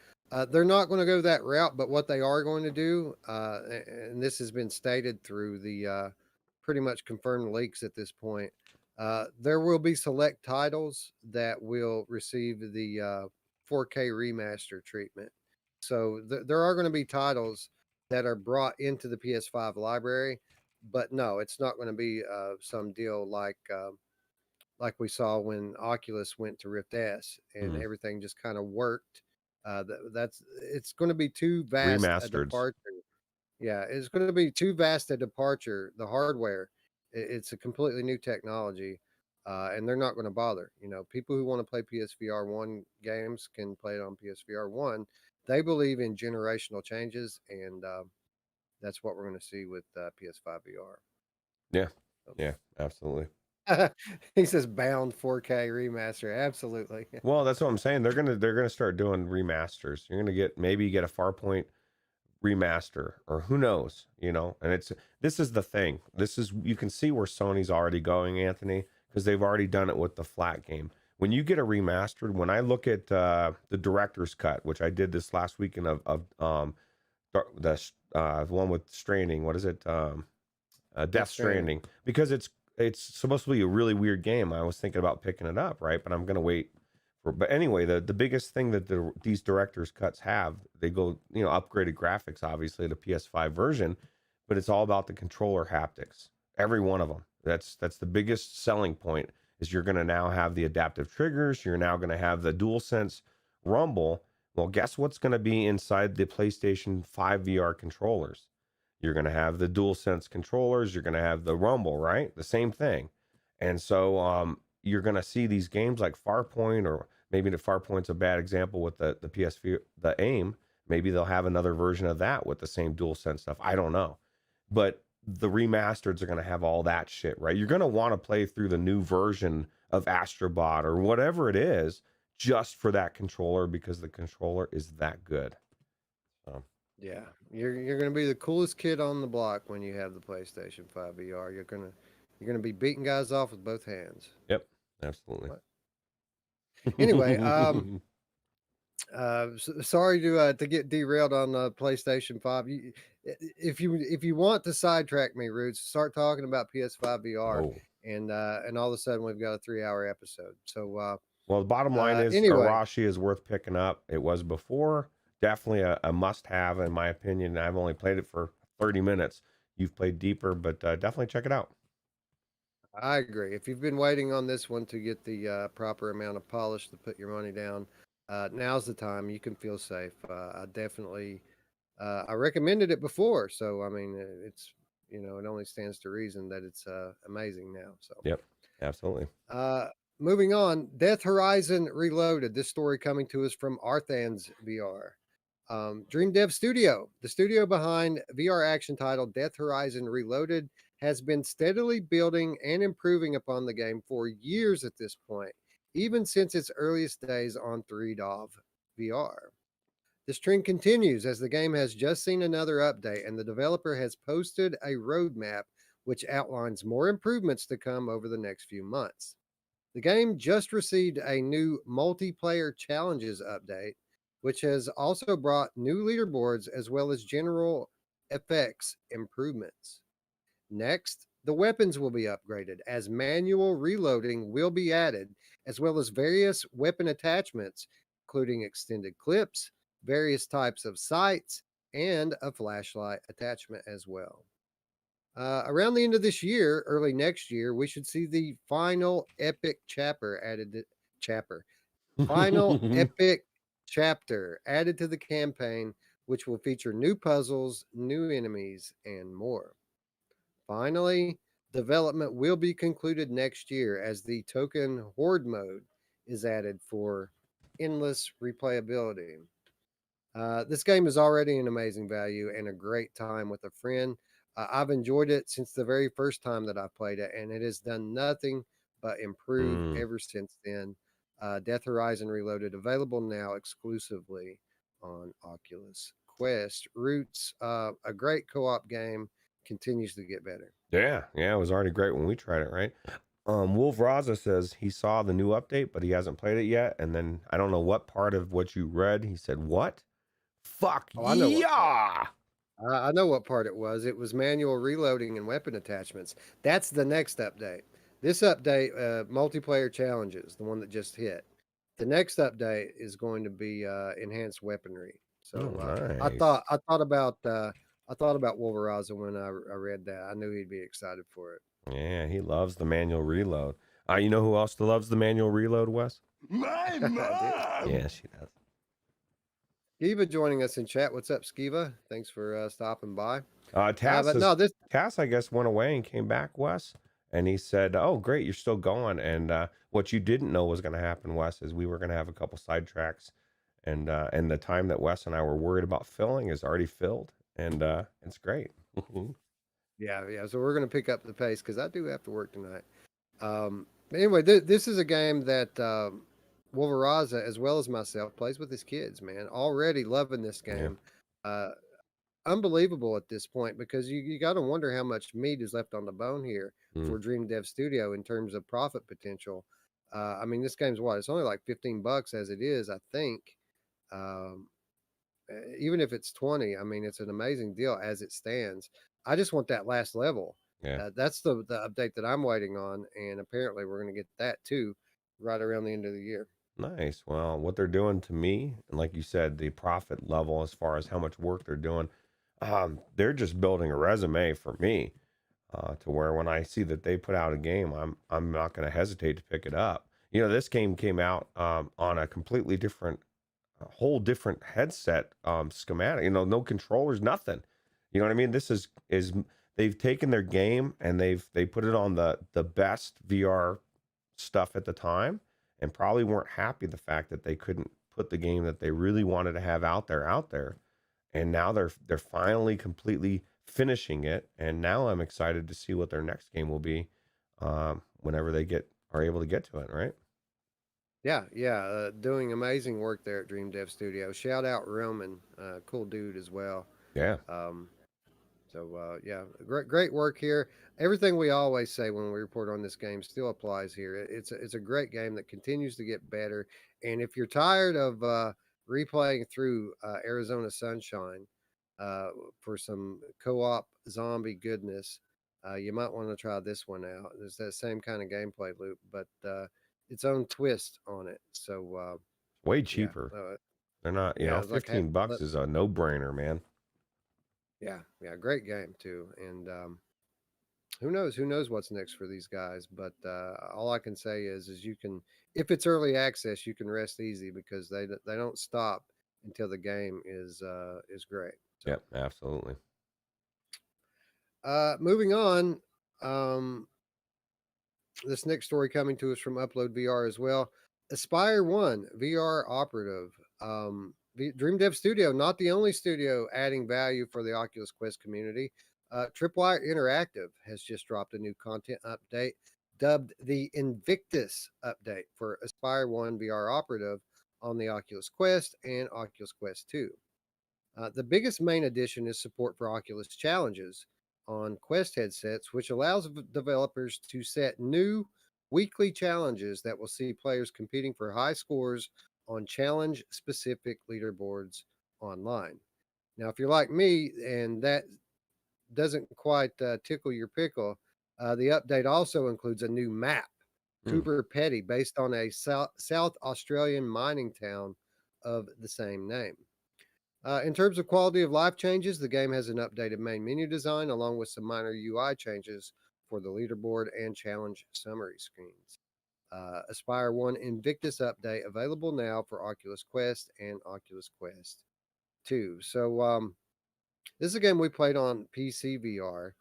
They're not going to go that route, but what they are going to do, and this has been stated through the pretty much confirmed leaks at this point, there will be select titles that will receive the 4K remaster treatment. So there are going to be titles that are brought into the PS5 library, but no, it's not going to be some deal like we saw when Oculus went to Rift S and Mm. everything just kind of worked. That's it's going to be too vast a Remastered. departure. Yeah, it's going to be too vast a departure. The hardware, it's a completely new technology, and they're not going to bother. You know, people who want to play PSVR one games can play it on PSVR one. They believe in generational changes, and that's what we're going to see with PS5 VR. Yeah. Yeah, absolutely. He says bound 4K remaster. Absolutely. Well, that's what I'm saying. They're gonna start doing remasters. You're gonna get a Farpoint remaster, or who knows, you know. And this is the thing. This is you can see where Sony's already going, Anthony, because they've already done it with the flat game. When you get a remastered, when I look at the director's cut, which I did this last weekend of the one with Stranding, what is it? Death Stranding, because it's supposed to be a really weird game. I was thinking about picking it up, right? But I'm gonna wait for. But anyway, the biggest thing that these director's cuts have, they go, you know, upgraded graphics, obviously the PS5 version, but it's all about the controller haptics. Every one of them. That's the biggest selling point. Is you're gonna now have the adaptive triggers. You're now gonna have the DualSense rumble. Well, guess what's gonna be inside the PlayStation 5 VR controllers? You're going to have the DualSense controllers. You're going to have the rumble, right? The same thing. And so you're going to see these games like Farpoint, or maybe the Farpoint's a bad example with the PSV, the AIM. Maybe they'll have another version of that with the same DualSense stuff. I don't know. But the remasters are going to have all that shit, right? You're going to want to play through the new version of Astrobot or whatever it is just for that controller, because the controller is that good. Yeah, you're gonna be the coolest kid on the block when you have the PlayStation 5 VR. You're gonna be beating guys off with both hands. Yep, absolutely. Anyway, sorry to get derailed on PlayStation 5. If you want to sidetrack me, Roots, start talking about PS5 VR, Oh. and all of a sudden we've got a 3-hour episode. So Well, the bottom line is anyway, Arashi is worth picking up. It was before. Definitely a must-have, in my opinion. I've only played it for 30 minutes. You've played deeper, but definitely check it out. I agree. If you've been waiting on this one to get the proper amount of polish to put your money down, now's the time. You can feel safe. I definitely, I recommended it before, so I mean, it's it only stands to reason that it's amazing now. So Yep, absolutely. moving on, Death Horizon Reloaded. This story coming to us from Arthans VR. Dream Dev Studio, the studio behind VR action title Death Horizon Reloaded, has been steadily building and improving upon the game for years at this point, even since its earliest days on 3DOV VR. This trend continues as the game has just seen another update, and the developer has posted a roadmap which outlines more improvements to come over the next few months. The game just received a new multiplayer challenges update, which has also brought new leaderboards as well as general effects improvements. Next, the weapons will be upgraded as manual reloading will be added, as well as various weapon attachments, including extended clips, various types of sights, and a flashlight attachment as well. Around the end of this year, early next year, we should see the final epic chapter added to chapter. Final epic chapter added to the campaign, which will feature new puzzles, new enemies, and more. Finally, development will be concluded next year as the token horde mode is added for endless replayability. This game is already an amazing value and a great time with a friend. I've enjoyed it since the very first time that I played it, and it has done nothing but improve Mm. ever since then. Death Horizon Reloaded, available now exclusively on Oculus Quest. Roots, a great co op game, continues to get better. Yeah, it was already great when we tried it, right? Wolf Raza says he saw the new update, but he hasn't played it yet. And then I don't know what part of what you read. He said, "What? Fuck Oh, I know what part. yeah!" I know what part it was. It was manual reloading and weapon attachments. That's the next update. This update, multiplayer challenges, the one that just hit. The next update is going to be enhanced weaponry. Oh, So nice. I thought about Wolveraza when I read that. I knew he'd be excited for it. Yeah, he loves the manual reload. You know who else loves the manual reload, Wes? My I do. Yeah, she does. Skiva joining us in chat. What's up, Skiva? Thanks for stopping by. Tass But is no, this Tass, I guess, went away and came back, Wes. And he said, "Oh, great, you're still going." And what you didn't know was going to happen, Wes, is we were going to have a couple sidetracks, and the time that Wes and I were worried about filling is already filled, and it's great. yeah. So we're gonna pick up the pace because I do have to work tonight. But anyway, this is a game that Wolveraza, as well as myself, plays with his kids. Man, already loving this Yeah. game. Uh, Unbelievable at this point because you got to wonder how much meat is left on the bone here Mm. for Dream Dev Studio in terms of profit potential. I mean, this game's what? It's only like $15 as it is, I think. Um, Even if it's 20, I mean, it's an amazing deal as it stands. I just want that last level. Yeah. That's the update that I'm waiting on, and apparently we're going to get that too, right around the end of the year. Nice. Well, what they're doing to me, and like you said, the profit level as far as how much work they're doing, they're just building a resume for me, to where when I see that they put out a game, I'm not going to hesitate to pick it up. This game came out on a completely different, a whole different headset schematic. No controllers, nothing. You know what I mean? This is they've taken their game and they put it on the best VR stuff at the time, and probably weren't happy the fact that they couldn't put the game that they really wanted to have out there. And now they're finally completely finishing it, and now I'm excited to see what their next game will be, whenever they are able to get to it, right? Yeah, doing amazing work there at Dream Dev Studio. Shout out Roman, cool dude as well. Yeah. Um, yeah, great work here. Everything we always say when we report on this game still applies here. It's a great game that continues to get better. And if you're tired of replaying through Arizona Sunshine uh, for some co-op zombie goodness, you might want to try this one out. There's that same kind of gameplay loop, but its own twist on it. So Way yeah, cheaper. They're not, it's like 15 bucks is a no-brainer, man. yeah, great game too. And who knows? Who knows what's next for these guys? But all I can say is you can, if it's early access, you can rest easy because they don't stop until the game is great. So, Yep, absolutely. moving on. This next story coming to us from Upload VR as well. Aspire One VR operative. Dream Dev Studio, not the only studio adding value for the Oculus Quest community. Tripwire Interactive has just dropped a new content update dubbed the Invictus update for Aspire One VR operative on the Oculus Quest and Oculus Quest 2. The biggest main addition is support for Oculus challenges on Quest headsets, which allows developers to set new weekly challenges that will see players competing for high scores on challenge specific leaderboards online. Now, if you're like me and that doesn't quite tickle your pickle, the update also includes a new map, Hmm. Cooper Petty, based on a South Australian mining town of the same name. In terms of quality of life changes, the game has an updated main menu design along with some minor UI changes for the leaderboard and challenge summary screens. Aspire 1 Invictus update available now for Oculus Quest and Oculus Quest 2. So, this is a game we played on PC VR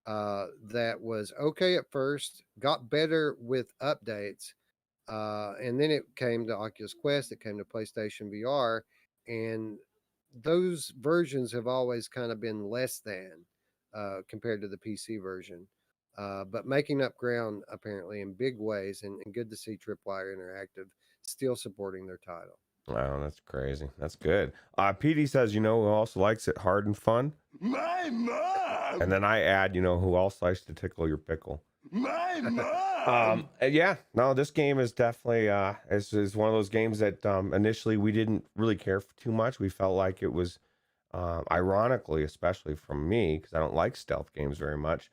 that was okay at first, got better with updates, and then it came to Oculus Quest, it came to PlayStation VR, and those versions have always kind of been less than compared to the PC version. But making up ground apparently in big ways, and good to see Tripwire Interactive still supporting their title. Wow, that's crazy. That's good. PD says, who also likes it hard and fun? My mom! And then I add, who else likes to tickle your pickle? My mom! Yeah, no, this game is definitely is one of those games that initially we didn't really care for too much. We felt like it was ironically, especially from me, because I don't like stealth games very much,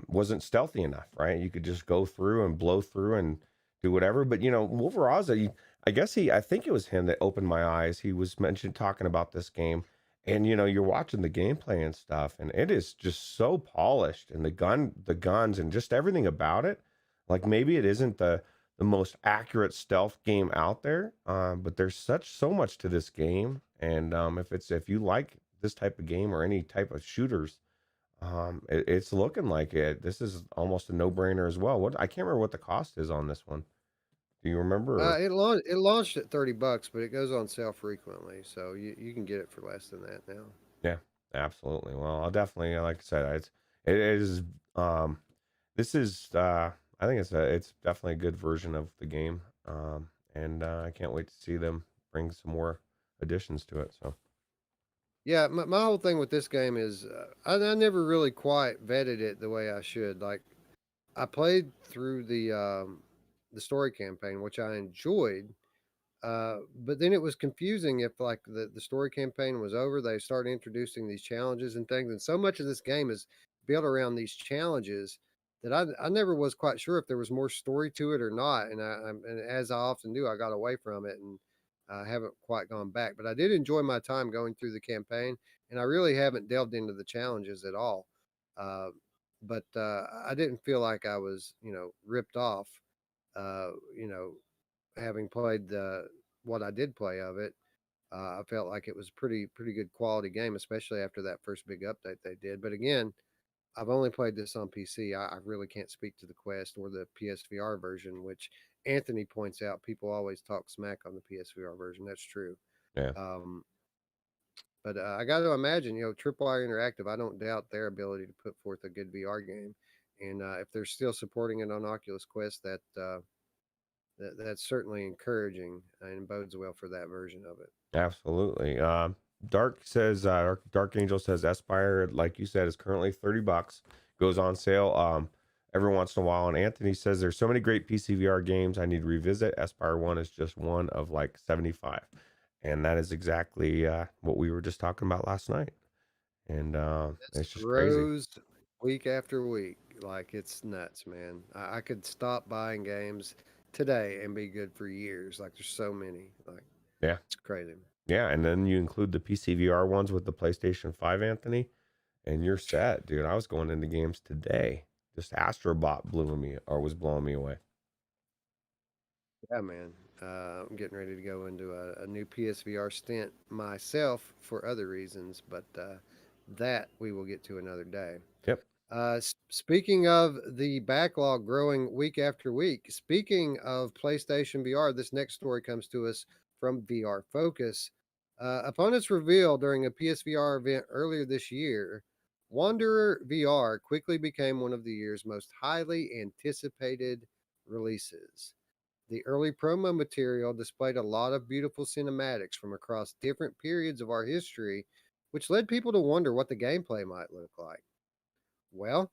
wasn't stealthy enough, right? You could just go through and blow through and do whatever. But Wolveraza, I think it was him that opened my eyes. He was talking about this game, and you're watching the gameplay and stuff, and it is just so polished, and the guns, and just everything about it. Like, maybe it isn't the most accurate stealth game out there, but there's so much to this game, and if you like this type of game or any type of shooters, it's looking like it. This is almost a no-brainer as well. I can't remember what the cost is on this one. Do you remember? It launched at $30, but it goes on sale frequently, so you can get it for less than that now. Yeah, absolutely. Well, I'll definitely, like I said, it is this is I think it's definitely a good version of the game, and I can't wait to see them bring some more additions to it. So Yeah, my whole thing with this game is I never really quite vetted it the way I should. Like, I played through the story campaign, which I enjoyed, but then it was confusing if like the story campaign was over, they started introducing these challenges and things, and so much of this game is built around these challenges that I never was quite sure if there was more story to it or not. And as I often do, I got away from it and haven't quite gone back. But I did enjoy my time going through the campaign, and I really haven't delved into the challenges at all. Uh, but I didn't feel like I was, ripped off. Uh, you know, having played what I did play of it, I felt like it was pretty good quality game, especially after that first big update they did. But again, I've only played this on PC. I really can't speak to the Quest or the PSVR version, which Anthony points out people always talk smack on the PSVR version. That's true. yeah, Um, but I got to imagine, Tripwire Interactive, I don't doubt their ability to put forth a good VR game. And if they're still supporting it on Oculus Quest, that's certainly encouraging and bodes well for that version of it. absolutely. Dark says, Dark Angel says, Aspire, like you said, is currently $30. Goes on sale every once in a while. And Anthony says there's so many great PCVR games I need to revisit. Aspire 1 is just one of like 75. And that is exactly what we were just talking about last night. And it's just crazy. Grows week after week. Like, it's nuts, man. I could stop buying games today and be good for years. Like, there's so many. Like, Yeah. it's crazy. Yeah. And then you include the PCVR ones with the PlayStation 5, Anthony, and you're set, dude. I was going into games today. Just Astrobot was blowing me away. Yeah, man. I'm getting ready to go into a new PSVR stint myself for other reasons, but that we will get to another day. Yep. Speaking of the backlog growing week after week, speaking of PlayStation VR, this next story comes to us from VR Focus. Upon its reveal during a PSVR event earlier this year, Wanderer VR quickly became one of the year's most highly anticipated releases. The early promo material displayed a lot of beautiful cinematics from across different periods of our history, which led people to wonder what the gameplay might look like. Well,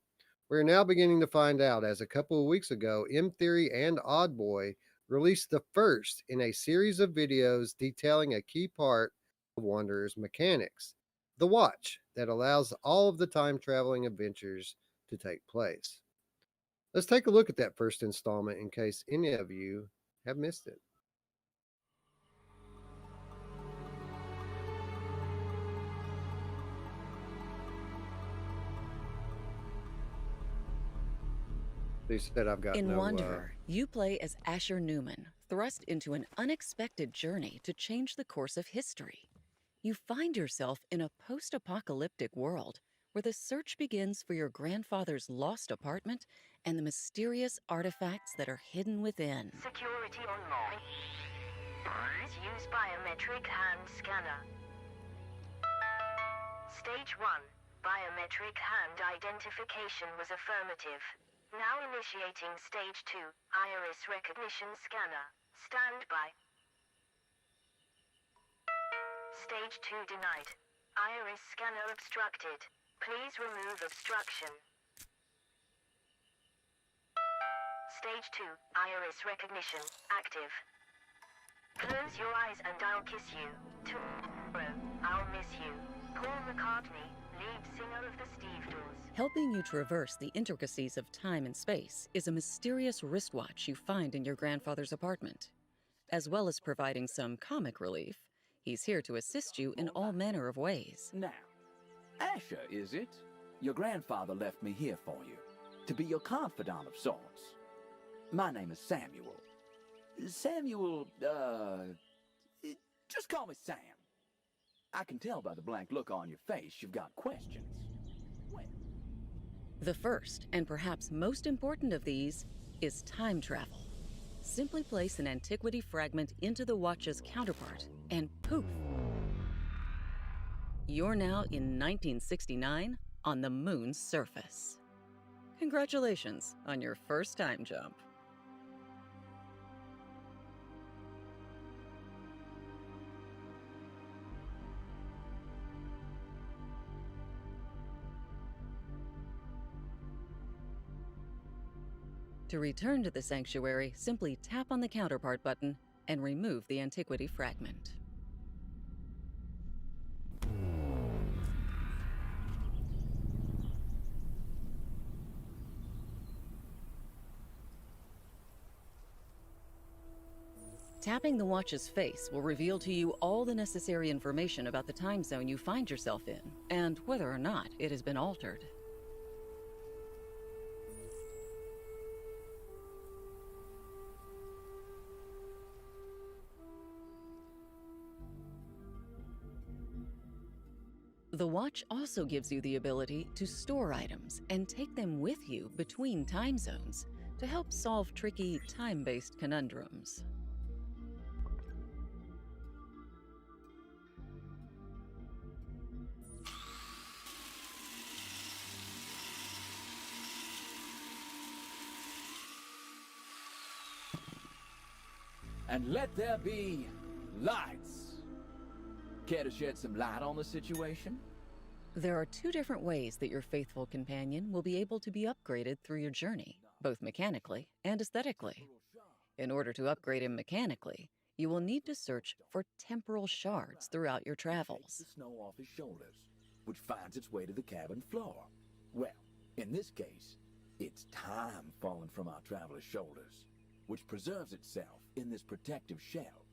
we're now beginning to find out, as a couple of weeks ago, M Theory and Oddboy released the first in a series of videos detailing a key part of Wanderer's mechanics, the watch that allows all of the time traveling adventures to take place. Let's take a look at that first installment in case any of you have missed it. They said I've got In Wanderer, you play as Asher Newman, thrust into an unexpected journey to change the course of history. You find yourself in a post-apocalyptic world where the search begins for your grandfather's lost apartment and the mysterious artifacts that are hidden within. Security online. Use biometric hand scanner. Stage 1. Biometric hand identification was affirmative. Now initiating Stage 2. Iris recognition scanner. Stand by. Stage 2 denied. Iris scanner obstructed. Please remove obstruction. Stage 2. Iris recognition active. Close your eyes and I'll kiss you. Tomorrow, I'll miss you. Paul McCartney, lead singer of the Stevedores. Helping you traverse the intricacies of time and space is a mysterious wristwatch you find in your grandfather's apartment. As well as providing some comic relief, he's here to assist you in all manner of ways. Now, Asher, is it? Your grandfather left me here for you, to be your confidant of sorts. My name is Samuel. Samuel, just call me Sam. I can tell by the blank look on your face you've got questions. Well, The first, and perhaps most important of these, is time travel. Simply place an antiquity fragment into the watch's counterpart, and poof! You're now in 1969 on the moon's surface. Congratulations on your first time jump. To return to the sanctuary, simply tap on the counterpart button and remove the antiquity fragment. Tapping the watch's face will reveal to you all the necessary information about the time zone you find yourself in, and whether or not it has been altered. The watch also gives you the ability to store items and take them with you between time zones to help solve tricky time-based conundrums. and let there be lights. Care to shed some light on the situation? There are two different ways that your faithful companion will be able to be upgraded through your journey, both mechanically and aesthetically. In order to upgrade him mechanically, you will need to search for temporal shards throughout your Takes travels. the snow off his shoulders, which finds its way to the cabin floor. Well, in this case, it's time falling from our traveler's shoulders, which preserves itself in this protective shell.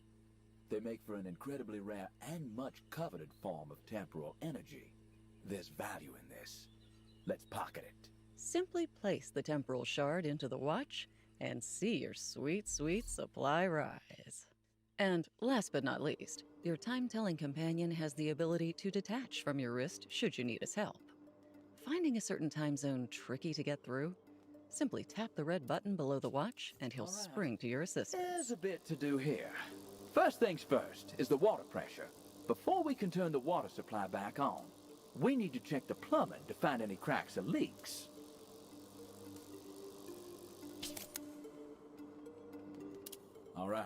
They make for an incredibly rare and much coveted form of temporal energy. There's value in this. Let's pocket it. Simply place the temporal shard into the watch and see your sweet, sweet supply rise. And last but not least, your time-telling companion has the ability to detach from your wrist should you need his help. Finding a certain time zone tricky to get through? Simply tap the red button below the watch and he'll All right. spring to your assistance. There's a bit to do here. First things first is the water pressure. Before we can turn the water supply back on, we need to check the plumbing to find any cracks or leaks. All right,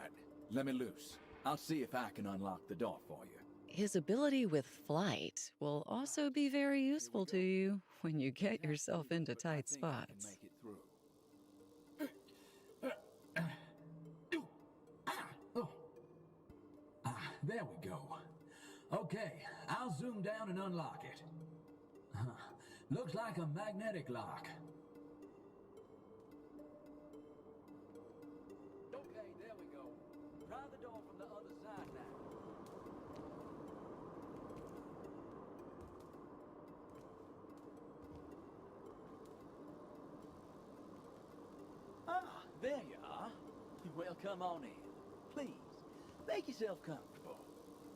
let me loose. I'll see if I can unlock the door for you. His ability with flight will also be very useful to you when you get yourself into tight I think I can spots. make it through. There we go. Okay, I'll zoom down and unlock it. Looks like a magnetic lock. Okay, there we go. Try the door from the other side now. Ah, there you are. Well, come on in. Please, make yourself comfortable.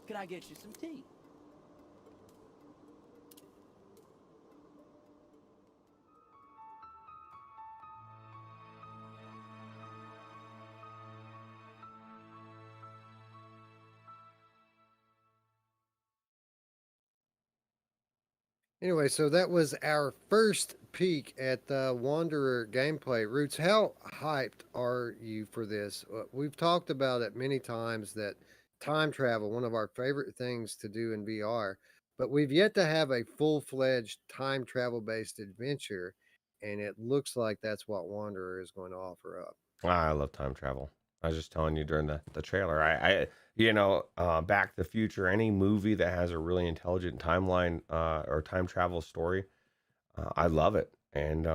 Can I get you some tea? Anyway, so that was our first peek at the Wanderer gameplay. Roots, how hyped are you for this? We've talked about it many times that time travel, one of our favorite things to do in VR, but we've yet to have a full-fledged time travel based adventure, and it looks like that's what Wanderer is going to offer up. I love time travel. I was just telling you during the trailer. Back to the Future, any movie that has a really intelligent timeline or time travel story, I love it. And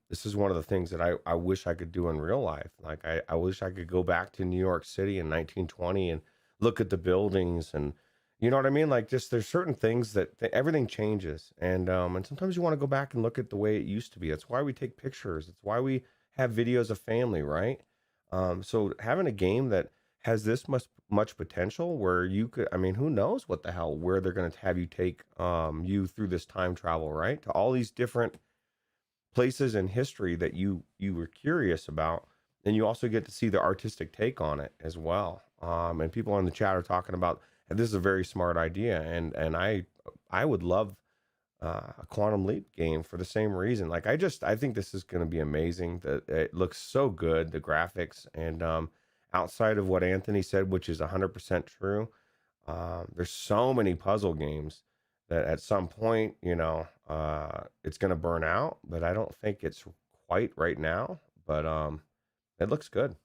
this is one of the things that I wish I could do in real life. Like I wish I could go back to New York City in 1920 and look at the buildings and you know what I mean? Like just there's certain things that everything changes. And sometimes you want to go back and look at the way it used to be. That's why we take pictures. It's why we have videos of family, right? So having a game that has this much potential where you could, I mean, who knows what the hell where they're going to have you take you through this time travel, right? To all these different places in history that you were curious about, and you also get to see the artistic take on it as well. And people in the chat are talking about this is a very smart idea, and I would love a Quantum Leap game for the same reason. Like I think this is going to be amazing. That it looks so good, the graphics, and outside of what Anthony said, which is 100% true, there's so many puzzle games that at some point, it's going to burn out. But I don't think it's quite right now. But it looks good.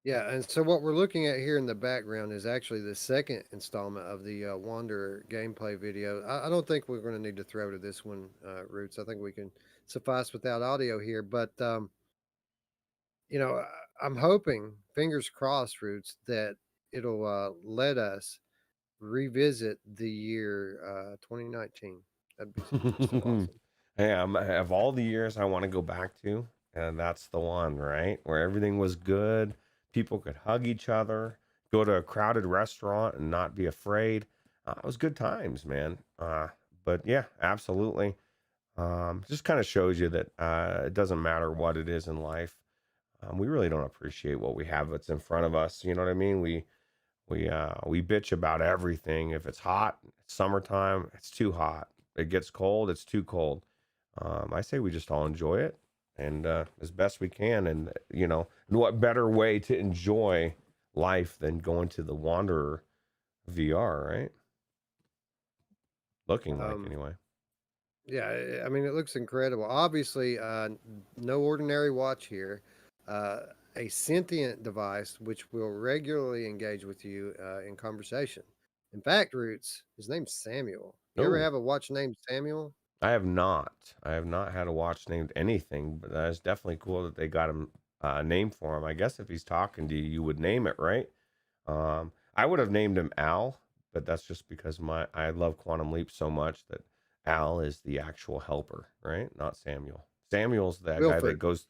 Yeah, and so what we're looking at here in the background is actually the second installment of the Wanderer gameplay video. I don't think we're going to need to throw to this one, Roots. I think we can suffice without audio here. But I'm hoping, fingers crossed, Roots, that it'll let us revisit the year 2019. That'd be so awesome. Hey, of all the years I want to go back to, and that's the one, right? Where everything was good, people could hug each other, go to a crowded restaurant and not be afraid. It was good times, man. But yeah, absolutely. Just kind of shows you that it doesn't matter what it is in life. We really don't appreciate what we have that's in front of us. You know what I mean? We bitch about everything. If it's hot, it's summertime, it's too hot. It gets cold, it's too cold. I say we just all enjoy it and as best we can. And what better way to enjoy life than going to the Wanderer VR, right? Looking like anyway. Yeah, I mean, it looks incredible. Obviously, no ordinary watch here. A sentient device which will regularly engage with you in conversation. In fact, Roots, his name's Samuel. You ever Oh, have a watch named Samuel? I have not. I have not had a watch named anything, but that is definitely cool that they got him a name for him. I guess if he's talking to you, you would name it, right? I would have named him Al, but that's just because I love Quantum Leap so much that Al is the actual helper, right? Not Samuel. Samuel's that guy that Wilford. goes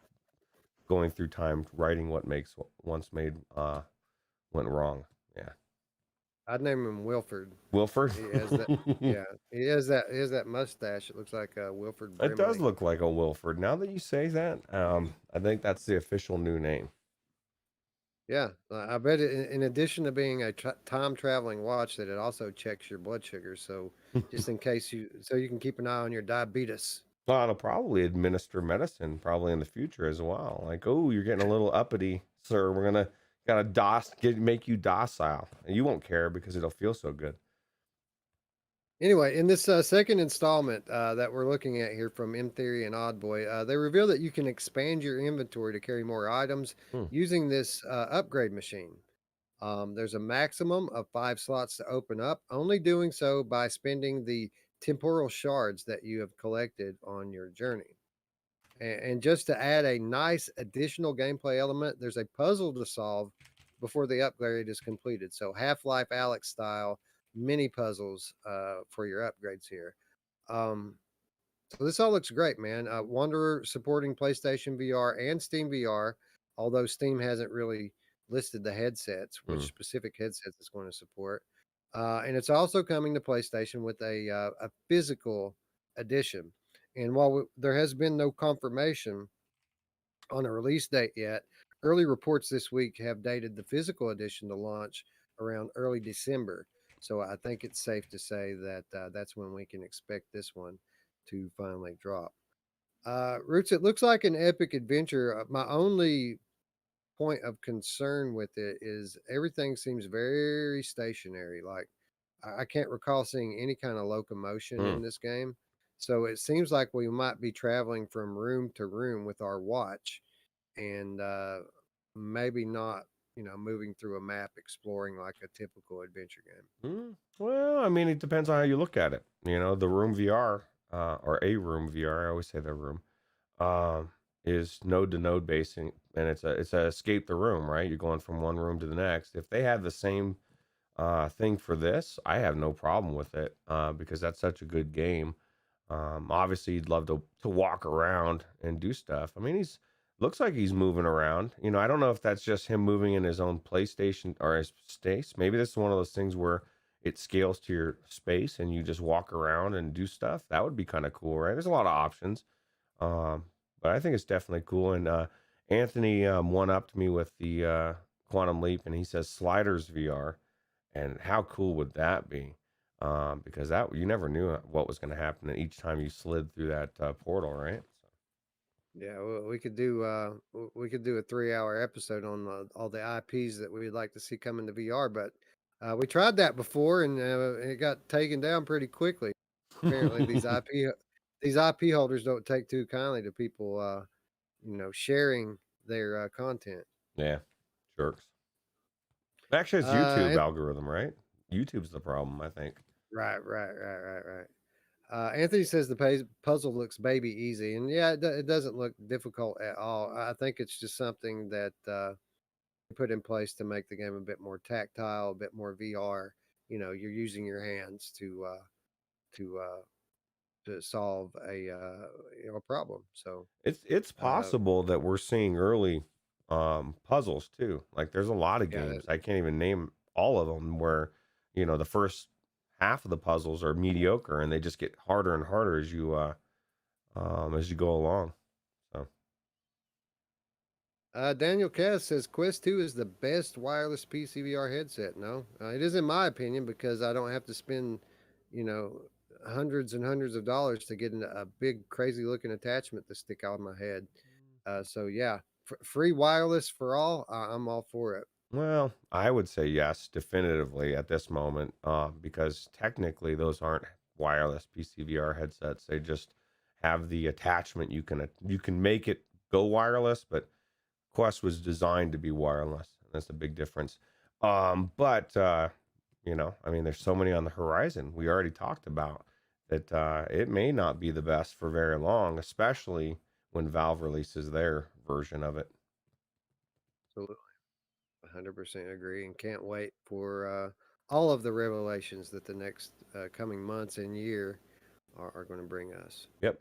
going through time writing what makes what once made went wrong. Yeah. I'd name him Wilford. Wilford. He has that. Yeah, he has that mustache. It looks like Wilford It does Brimley. look like a Wilford. Now that you say that, I think that's the official new name. Yeah, I bet it, in addition to being a time traveling watch, that it also checks your blood sugar. So just in case so you can keep an eye on your diabetes. Well, it'll probably administer medicine probably in the future as well. Like, oh, you're getting a little uppity, sir. We're gonna make you docile, and you won't care because it'll feel so good. Anyway, in this second installment that we're looking at here from M Theory and Oddboy, they reveal that you can expand your inventory to carry more items Hmm. using this upgrade machine. There's a maximum of 5 slots to open up, only doing so by spending the temporal shards that you have collected on your journey. And just to add a nice additional gameplay element, there's a puzzle to solve before the upgrade is completed. So Half-Life Alex style mini puzzles for your upgrades here. So this all looks great, man. Wanderer supporting PlayStation VR and Steam VR, although Steam hasn't really listed the headsets, Hmm. which specific headsets it's going to support. And it's also coming to PlayStation with a physical edition. And while there has been no confirmation on a release date yet, early reports this week have dated the physical edition to launch around early December. So I think it's safe to say that that's when we can expect this one to finally drop. Roots, it looks like an epic adventure. My only point of concern with it is everything seems very stationary. Like I can't recall seeing any kind of locomotion Hmm. in this game. So it seems like we might be traveling from room to room with our watch and maybe not, moving through a map exploring like a typical adventure game. Well, I mean, it depends on how you look at it. The Room VR, or a Room VR, I always say the Room, um, is node to node basing, and it's a escape the room, right? You're going from one room to the next. If they had the same thing for this, I have no problem with it, because that's such a good game. Obviously, you'd love to walk around and do stuff. I mean, he's looks like he's moving around. I don't know if that's just him moving in his own PlayStation or his space. Maybe this is one of those things where it scales to your space and you just walk around and do stuff. That would be kind of cool, right? There's a lot of options, um, but I think it's definitely cool. And Anthony one upped me with the Quantum Leap, and he says Sliders VR. And how cool would that be? Because that you never knew what was going to happen each time you slid through that portal, right? Yeah, well, we could do a 3-hour episode on all the IPs that we'd like to see come into VR, but we tried that before and it got taken down pretty quickly. Apparently, these So IP holders don't take too kindly to people, sharing their content. yeah, jerks. Actually, it's YouTube And algorithm, right? YouTube's the problem, I think. right. Anthony says the puzzle looks baby easy, and yeah, it doesn't look difficult at all. I think it's just something that put in place to make the game a bit more tactile, a bit more VR. You're using your hands to solve a problem. So It's uh, possible that we're seeing early puzzles too. Like there's a lot of yeah, games. I can't even name all of them where, the first half of the puzzles are mediocre and they just get harder and harder as you go along. So, Daniel Kess says Quest 2 is the best wireless PC VR headset. No, it is in my opinion because I don't have to spend, you know, hundreds and hundreds of dollars to get a big, crazy looking attachment to stick on my head. So yeah, free wireless for all. I'm all for it. well, I would say yes, definitively at this moment, because technically those aren't wireless PCVR headsets. They just have the attachment. You can make it go wireless, but Quest was designed to be wireless. That's a big difference. But I mean, there's so many on the horizon. We already talked about that. It may not be the best for very long, especially when Valve releases their version of it. Absolutely, 100% agree, and can't wait for all of the revelations that the next coming months and year are going to bring us. Yep.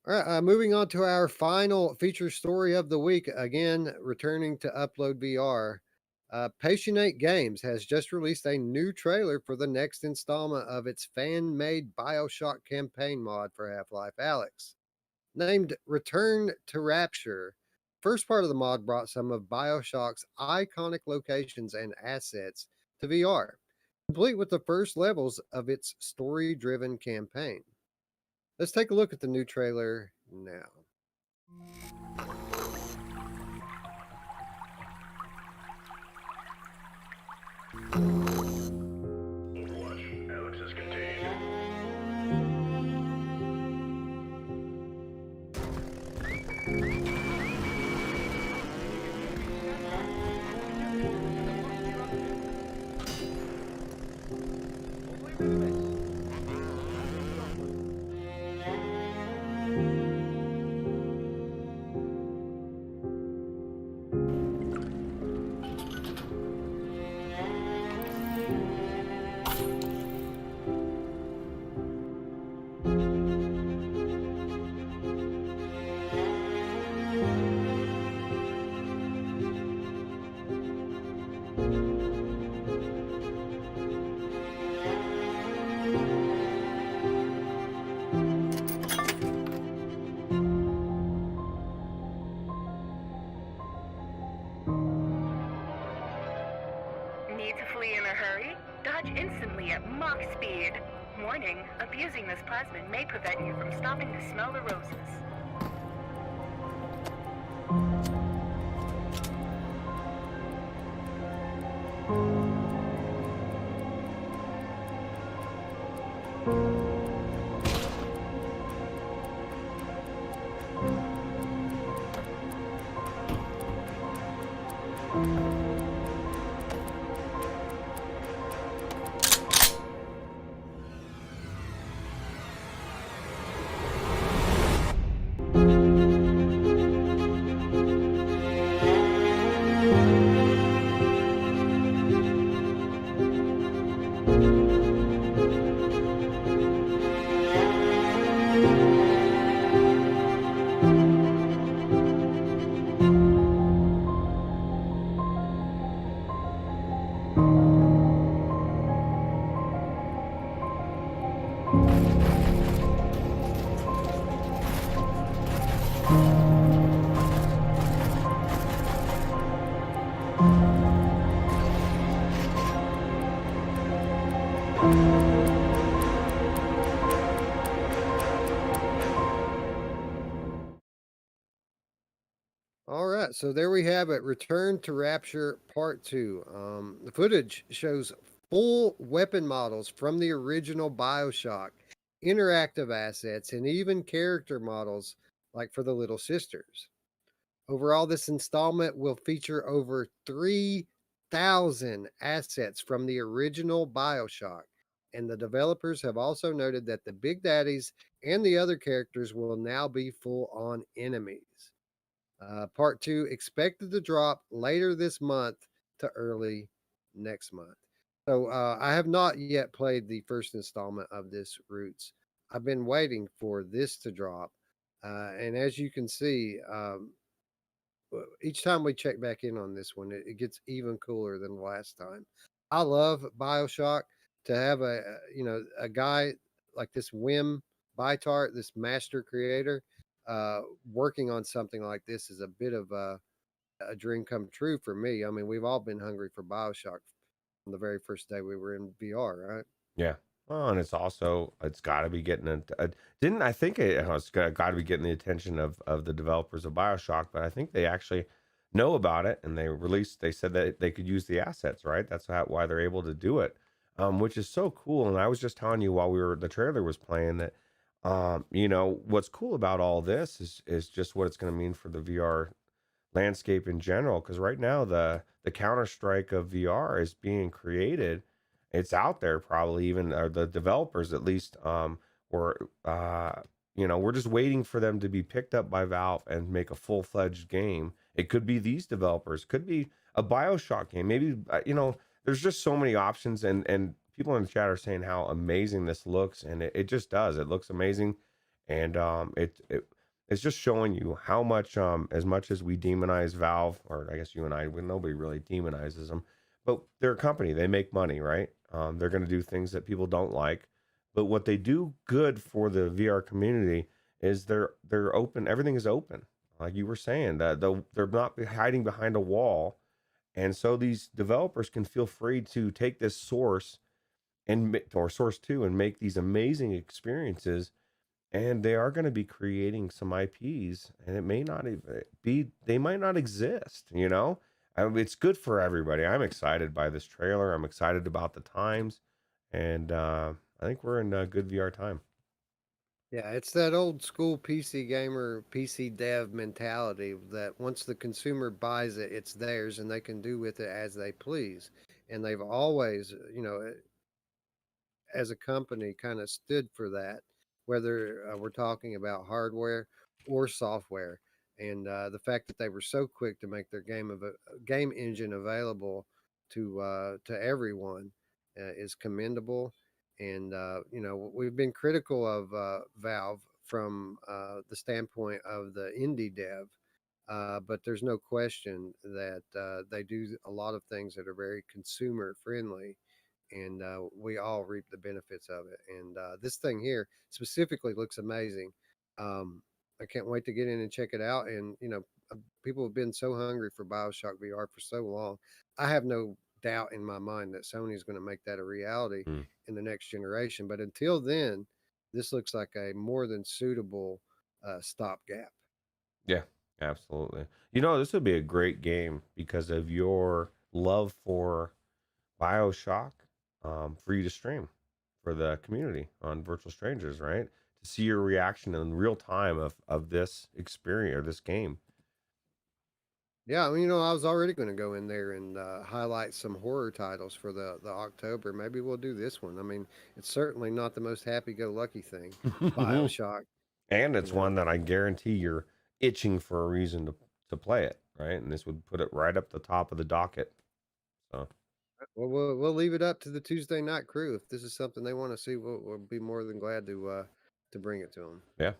All right, moving on to our final feature story of the week. Again, returning to Upload VR. Patient8 Games has just released a new trailer for the next installment of its fan made Bioshock campaign mod for Half Life Alyx. Named Return to Rapture, first part of the mod brought some of Bioshock's iconic locations and assets to VR, complete with the first levels of its story driven campaign. Let's take a look at the new trailer now. Overwatch. Alex is contained. energy at Mach speed. Warning, abusing this plasmid may prevent you from stopping to smell the roses. All right, so there we have it. Return to Rapture Part 2. The footage shows full weapon models from the original Bioshock, interactive assets, and even character models like for the Little Sisters. Overall, this installment will feature over 3,000 assets from the original Bioshock, and the developers have also noted that the Big Daddies and the other characters will now be full on enemies. Part 2 expected to drop later this month to early next month. So I have not yet played the first installment of this Roots. I've been waiting for this to drop. And as you can see, each time we check back in on this one, it gets even cooler than the last time. I love Bioshock. To have a guy like this Wim Bytart, this master creator, working on something like this is a bit of a dream come true for me. I mean, we've all been hungry for Bioshock from the very first day we were in VR, right? Yeah. Well, and it's got to be getting didn't I think it's got to be getting the attention of the developers of BioShock, but I think they actually know about it and they said that they could use the assets, right? That's why they're able to do it. Which is so cool. And I was just telling you while the trailer was playing that what's cool about all this is just what it's going to mean for the VR landscape in general, because right now the Counter-Strike of VR is being created. It's out there, probably even the developers at least were we're just waiting for them to be picked up by Valve and make a full-fledged game. It could be these developers, could be a BioShock game, maybe there's just so many options, and people in the chat are saying how amazing this looks, and it just does. It looks amazing, and it's just showing you how much, as much as we demonize Valve, or I guess you and I, nobody really demonizes them, but they're a company. They make money, right? They're going to do things that people don't like, but what they do good for the VR community is they're open. Everything is open, like you were saying. That they're not hiding behind a wall, and so these developers can feel free to take this source or source two and make these amazing experiences, and they are going to be creating some IPs, and it may not even they might not exist. It's good for everybody. I'm excited by this trailer. I'm excited about the times, and I think we're in a good VR time. Yeah, it's that old school PC gamer, PC dev mentality that once the consumer buys it, it's theirs and they can do with it as they please. And they've always, as a company, kind of stood for that, whether we're talking about hardware or software. And the fact that they were so quick to make their game engine available to everyone is commendable. And we've been critical of Valve from the standpoint of the indie dev, but there's no question that they do a lot of things that are very consumer friendly, and we all reap the benefits of it. And this thing here specifically looks amazing. I can't wait to get in and check it out. And people have been so hungry for Bioshock VR for so long. I have no doubt in my mind that Sony is going to make that a reality Mm. in the next generation. But until then, this looks like a more than suitable stopgap. Yeah, absolutely. You know, this would be a great game because of your love for BioShock, for you to stream for the community on Virtual Strangers, right? To see your reaction in real time of this experience or this game. Yeah, I mean, I was already going to go in there and highlight some horror titles for the October. Maybe we'll do this one. I mean, it's certainly not the most happy-go-lucky thing. BioShock, And you it's know. one that I guarantee you're itching for a reason to play it, right? And this would put it right up the top of the docket. So Well, we'll leave it up to the Tuesday night crew. If this is something they want to see, we'll be more than glad to bring it to them. yeah.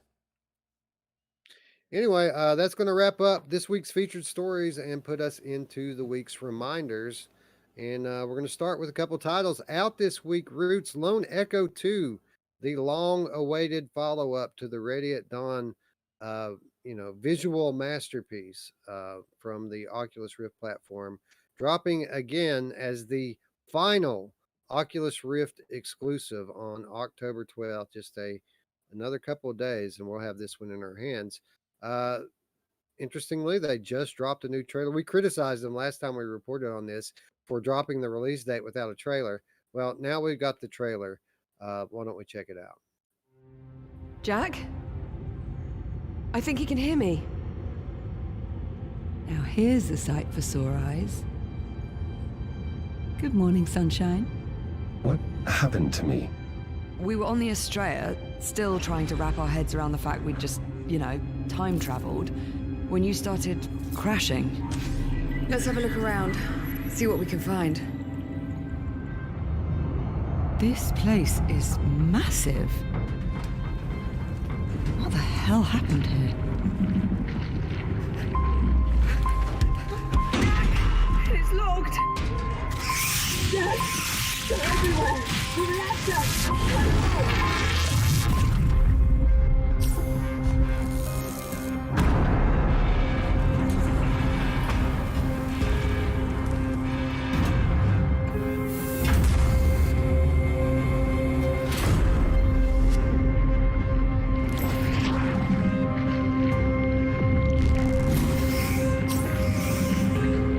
Anyway, that's going to wrap up this week's featured stories and put us into the week's reminders. And we're going to start with a couple titles out this week. Roots Lone Echo 2, the long-awaited follow-up to the Ready at Dawn, uh, visual masterpiece from the Oculus Rift platform, dropping again as the final Oculus Rift exclusive on October 12th. Just another couple of days, and we'll have this one in our hands. Uh, Interestingly, they just dropped a new trailer. We criticized them last time we reported on this for dropping the release date without a trailer. Well, now we've got the trailer. Why don't we check it out? Jack? I think he can hear me. Now here's a sight for sore eyes. Good morning, sunshine. What happened to me? We were on the Estrella, still trying to wrap our heads around the fact we'd just, time traveled, when you started crashing. Let's have a look around, see what we can find. This place is massive. What the hell happened here? It's locked! Yes! They're everywhere! We've left us!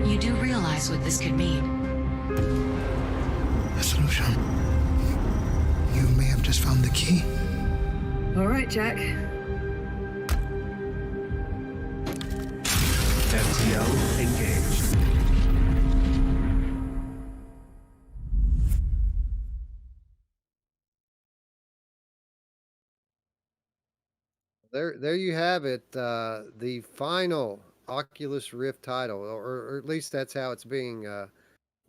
You do realize what this could mean? A solution. You may have just found the key. All right, Jack. FTL engaged. There you have it. The final Oculus Rift title, or at least that's how it's being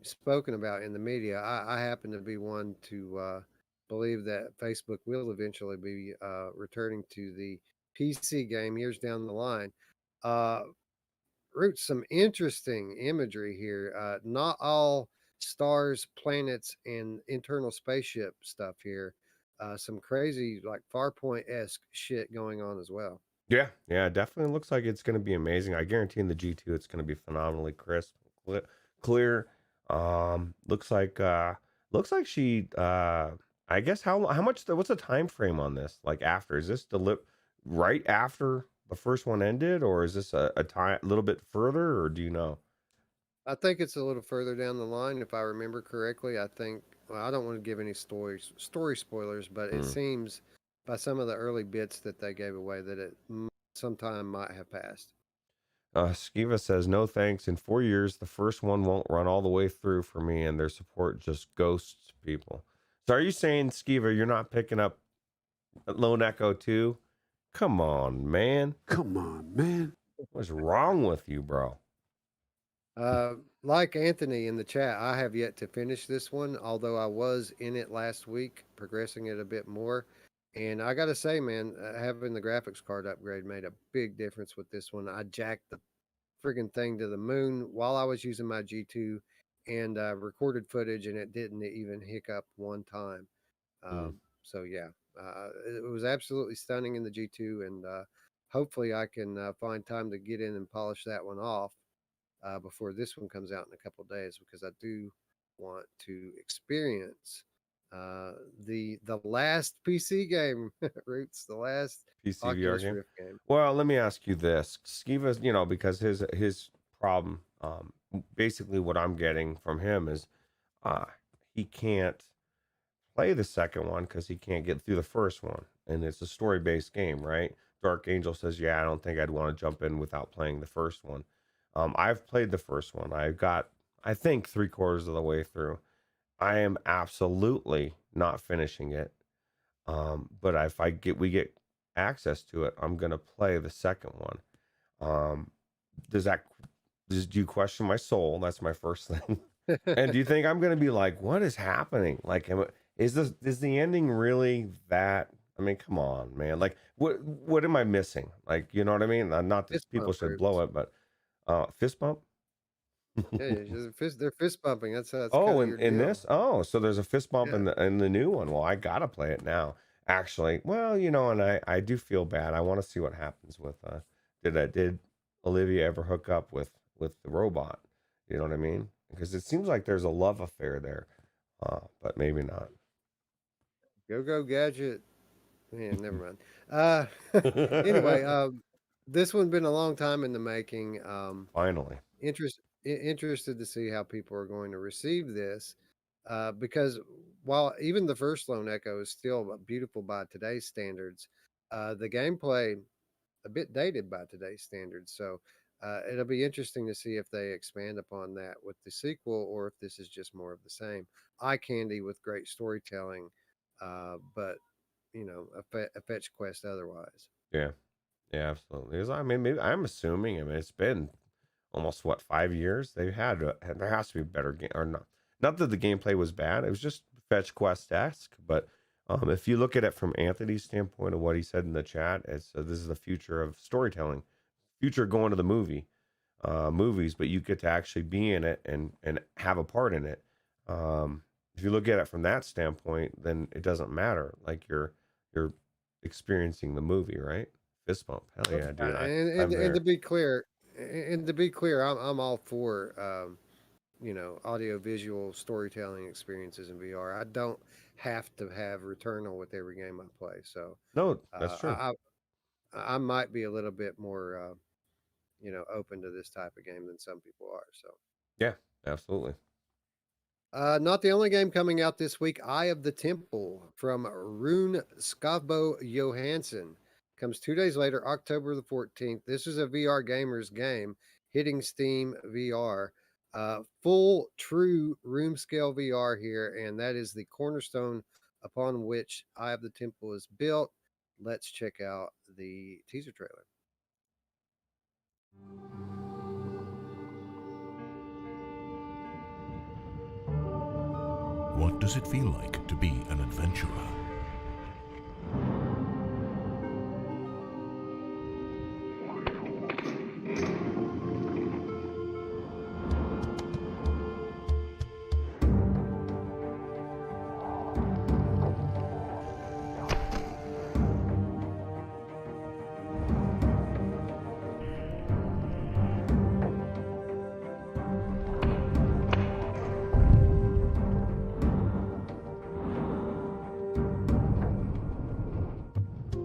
spoken about in the media. I happen to be one to believe that Facebook will eventually be returning to the PC game years down the line. Uh, Roots, some interesting imagery here. Not all stars, planets, and internal spaceship stuff here. Some crazy, like Farpoint esque shit going on as well. Yeah, yeah, it definitely looks like it's going to be amazing. I guarantee in the G2 it's going to be phenomenally crisp, clear. Looks like she I guess how much what's the time frame on this? Like after is this right after the first one ended, or is this a time a little bit further, or do you know? I think it's a little further down the line, if I remember correctly. I think, well, I don't want to give any story spoilers, but it Mm. seems by some of the early bits that they gave away that it sometime might have passed. Skiva says, no thanks. In 4 years, the first one won't run all the way through for me, and their support just ghosts people. So are you saying, Skiva, you're not picking up Lone Echo 2? Come on, man. Come on, man. What's wrong with you, bro? Like Anthony in the chat, I have yet to finish this one, although I was in it last week, progressing it a bit more. And I got to say, man, having the graphics card upgrade made a big difference with this one. I jacked the friggin' thing to the moon while I was using my G2 and recorded footage, and it didn't even hiccup one time. So, yeah, it was absolutely stunning in the G2, and hopefully I can find time to get in and polish that one off before this one comes out in a couple of days, because I do want to experience the last PC game, Roots, the last PC VR Oculus game. Rift game. Well, let me ask you this. Skiva's, because his problem, basically what I'm getting from him is he can't play the second one because he can't get through the first one. And it's a story-based game, right? Dark Angel says, yeah, I don't think I'd want to jump in without playing the first one. I've played the first one. I got, I think, 3/4 of the way through. I am absolutely not finishing it. But if we get access to it, I'm gonna play the second one. Um, do you question my soul? That's my first thing. And do you think I'm gonna be like, what is happening? Like, is the ending really that? I mean, come on, man. Like, what am I missing? Like, you know what I mean? Not that Fist people bump, should Roots. blow it, but fist bump. Yeah, they're fist bumping. That's kind Oh, of your in deal. this? Oh, so there's a fist bump Yeah. in the new one. Well, I gotta play it now. Actually, well, and I do feel bad. I want to see what happens with did Olivia ever hook up with the robot? You know what I mean? Because it seems like there's a love affair there, but maybe not. Go Gadget. Man, never mind. Anyway, this one's been a long time in the making. Finally. Interested to see how people are going to receive this, because while even the first Lone Echo is still beautiful by today's standards, the gameplay a bit dated by today's standards. So it'll be interesting to see if they expand upon that with the sequel, or if this is just more of the same eye candy with great storytelling, but a fetch quest otherwise. Yeah, absolutely. 'Cause I mean, maybe I'm assuming. I mean, it's been almost 5 years. There has to be a better game, or not. Not that the gameplay was bad. It was just fetch quest esque. But if you look at it from Anthony's standpoint of what he said in the chat, it's this is the future of storytelling, future going to the movies, but you get to actually be in it and have a part in it. If you look at it from that standpoint, then it doesn't matter. Like you're experiencing the movie, right? Fist bump. Hell yeah, dude. And to be clear, I'm all for audio visual storytelling experiences in VR. I don't have to have Returnal with every game I play. So no, that's true. I might be a little bit more open to this type of game than some people are. So yeah, absolutely. Not the only game coming out this week. Eye of the Temple from Rune Skavbo Johansson comes 2 days later, October the 14th. This is a VR gamer's game hitting Steam VR. Full true room scale VR here, and that is the cornerstone upon which Eye of the Temple is built. Let's check out the teaser trailer. What does it feel like to be an adventurer?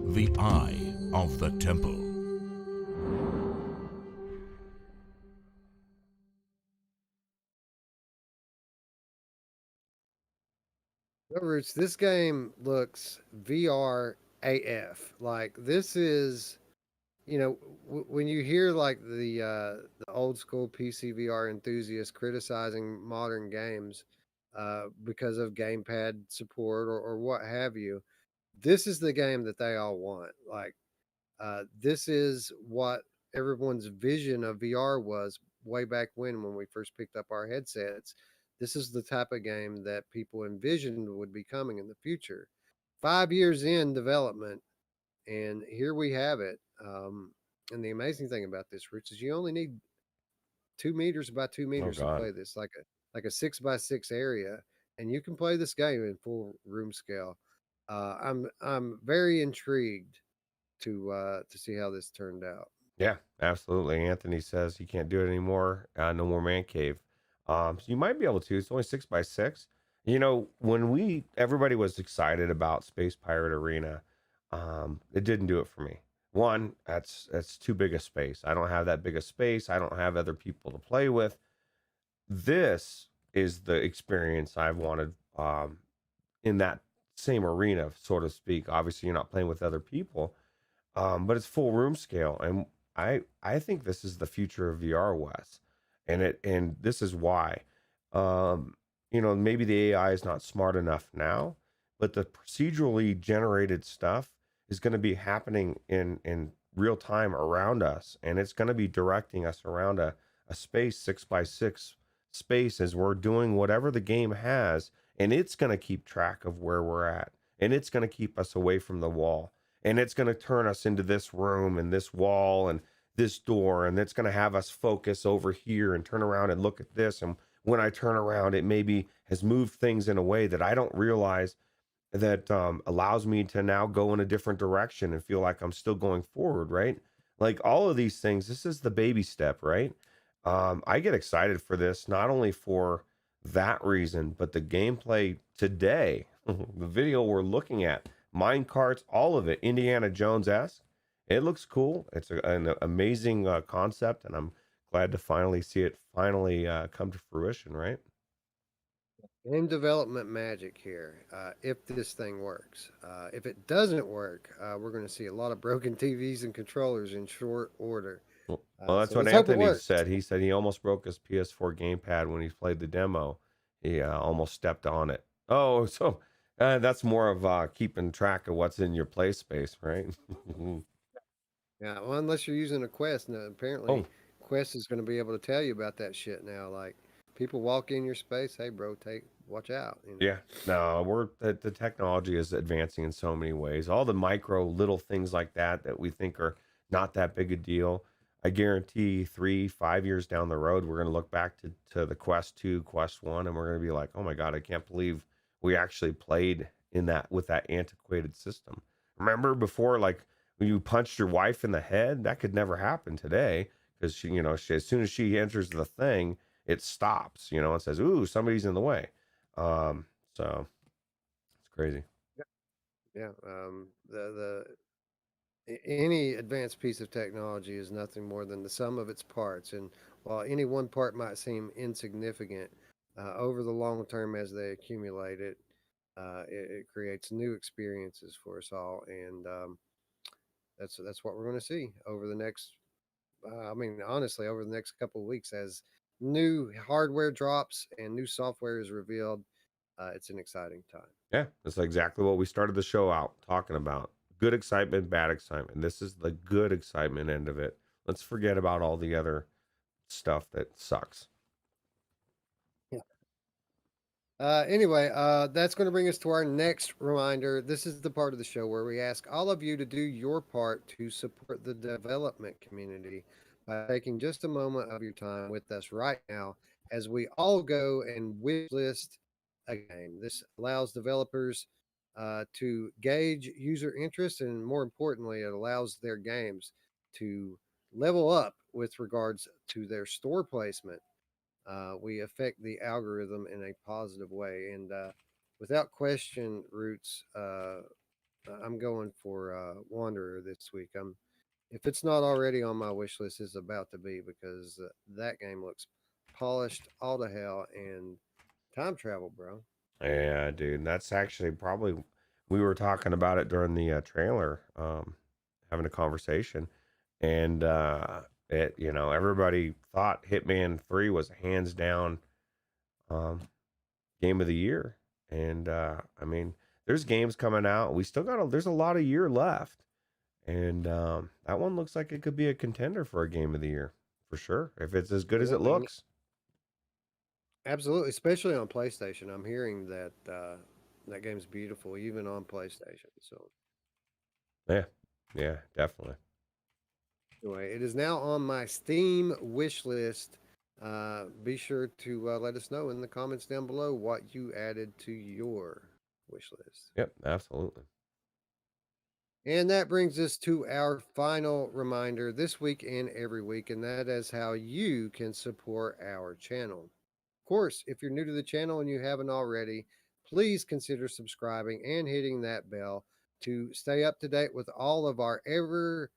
The Eye of the Temple. Roots, this game looks VR AF. Like this is, when you hear like the old school PC VR enthusiasts criticizing modern games because of gamepad support or what have you, this is the game that they all want. Like this is what everyone's vision of VR was way back when we first picked up our headsets. This is the type of game that people envisioned would be coming in the future. 5 years in development, and here we have it. And the amazing thing about this, Rich, is you only need 2 meters by 2 meters to play this, like a 6x6 area, and you can play this game in full room scale. I'm very intrigued to see how this turned out. Yeah, absolutely. Anthony says he can't do it anymore. No more man cave. So you might be able to. It's only 6x6. You know, when everybody was excited about Space Pirate Arena, it didn't do it for me. One, that's too big a space. I don't have that big a space. I don't have other people to play with. This is the experience I've wanted in that same arena, so to speak. Obviously, you're not playing with other people, but it's full room scale, and I think this is the future of VR, Wes, and this is why. Um, you know, maybe the AI is not smart enough now, but the procedurally generated stuff is going to be happening in real time around us, and it's going to be directing us around a space 6x6 space as we're doing whatever the game has, and it's going to keep track of where we're at, and it's going to keep us away from the wall, and it's going to turn us into this room and this wall and this door, and it's going to have us focus over here and turn around and look at this. And when I turn around, it maybe has moved things in a way that I don't realize, that allows me to now go in a different direction and feel like I'm still going forward, right? Like all of these things, this is the baby step, right? I get excited for this, not only for that reason, but the gameplay today, the video we're looking at, mine carts, all of it, Indiana Jones-esque. It looks cool. It's an amazing concept, and I'm glad to finally see it come to fruition, right? Game development magic here. If this thing works, if it doesn't work, we're going to see a lot of broken TVs and controllers in short order. Well, that's So what let's hope it Anthony works. said. He said he almost broke his PS4 gamepad when he played the demo. He almost stepped on it. Oh, so that's more of keeping track of what's in your play space, right? Yeah, well, unless you're using a Quest, now apparently Oh, Quest is going to be able to tell you about that shit now. Like people walk in your space, hey bro, watch out. You know. yeah. No, the technology is advancing in so many ways. All the micro little things like that we think are not that big a deal. I guarantee 3, 5 years down the road, we're going to look back to the Quest 2, Quest 1, and we're going to be like, oh my God, I can't believe we actually played in that with that antiquated system. Remember before, like when you punched your wife in the head, that could never happen today because as soon as she enters the thing, it stops, and says, ooh, somebody's in the way. So it's crazy. Yeah. Any advanced piece of technology is nothing more than the sum of its parts, and while any one part might seem insignificant, over the long term as they accumulate it creates new experiences for us all, and that's what we're going to see over the next. I mean, honestly, over the next couple of weeks, as new hardware drops and new software is revealed, it's an exciting time. Yeah, that's exactly what we started the show out talking about. Good excitement, bad excitement. This is the good excitement end of it. Let's forget about all the other stuff that sucks. Anyway, that's going to bring us to our next reminder. This is the part of the show where we ask all of you to do your part to support the development community by taking just a moment of your time with us right now as we all go and wish list a game. This allows developers to gauge user interest, and more importantly, it allows their games to level up with regards to their store placement. We affect the algorithm in a positive way. And without question, Roots, I'm going for Wanderer this week. If it's not already on my wish list, it's about to be because that game looks polished all to hell and time travel, bro. Yeah, dude. That's actually probably, we were talking about it during the trailer, having a conversation. And everybody thought Hitman 3 was hands down um, game of the year. And I mean, there's games coming out. We still there's a lot of year left. And that one looks like it could be a contender for a game of the year for sure, if it's as good as it looks. Absolutely, especially on PlayStation. I'm hearing that that game's beautiful, even on PlayStation. So, Yeah, definitely. anyway, it is now on my Steam wish list. Be sure to let us know in the comments down below what you added to your wish list. Yep, absolutely. And that brings us to our final reminder this week and every week, and that is how you can support our channel. course, if you're new to the channel and you haven't already, please consider subscribing and hitting that bell to stay up to date with all of our ever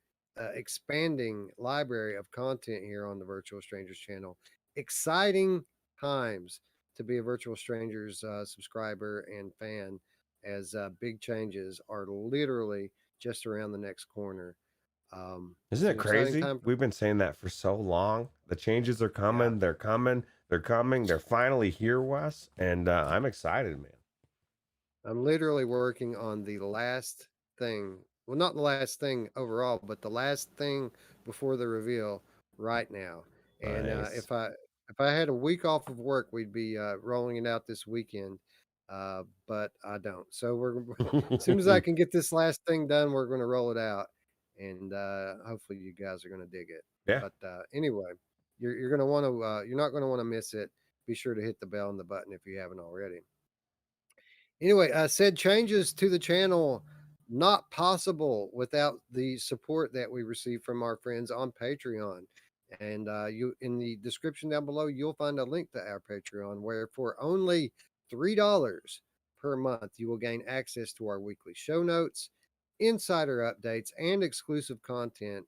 expanding library of content here on the Virtual Strangers channel. Exciting times to be a Virtual Strangers subscriber and fan, as big changes are literally just around the next corner. Isn't it's it an exciting crazy? time. We've been saying that for so long. The changes are Yeah. coming. They're coming. They're coming. They're finally here, Wes. And I'm excited, man. I'm literally working on the last thing. Well, not the last thing overall, but the last thing before the reveal right now. And Nice. if I had a week off of work, we'd be rolling it out this weekend. But I don't. So we're as soon as I can get this last thing done, we're going to roll it out, and hopefully you guys are going to dig it. Yeah. But anyway, you're going to want to you're not going to want to miss it. Be sure to hit the bell and the button if you haven't already. Anyway, said changes to the channel not possible without the support that we receive from our friends on Patreon. And you in the description down below, you'll find a link to our Patreon, where for only $3 per month, you will gain access to our weekly show notes, insider updates, and exclusive content,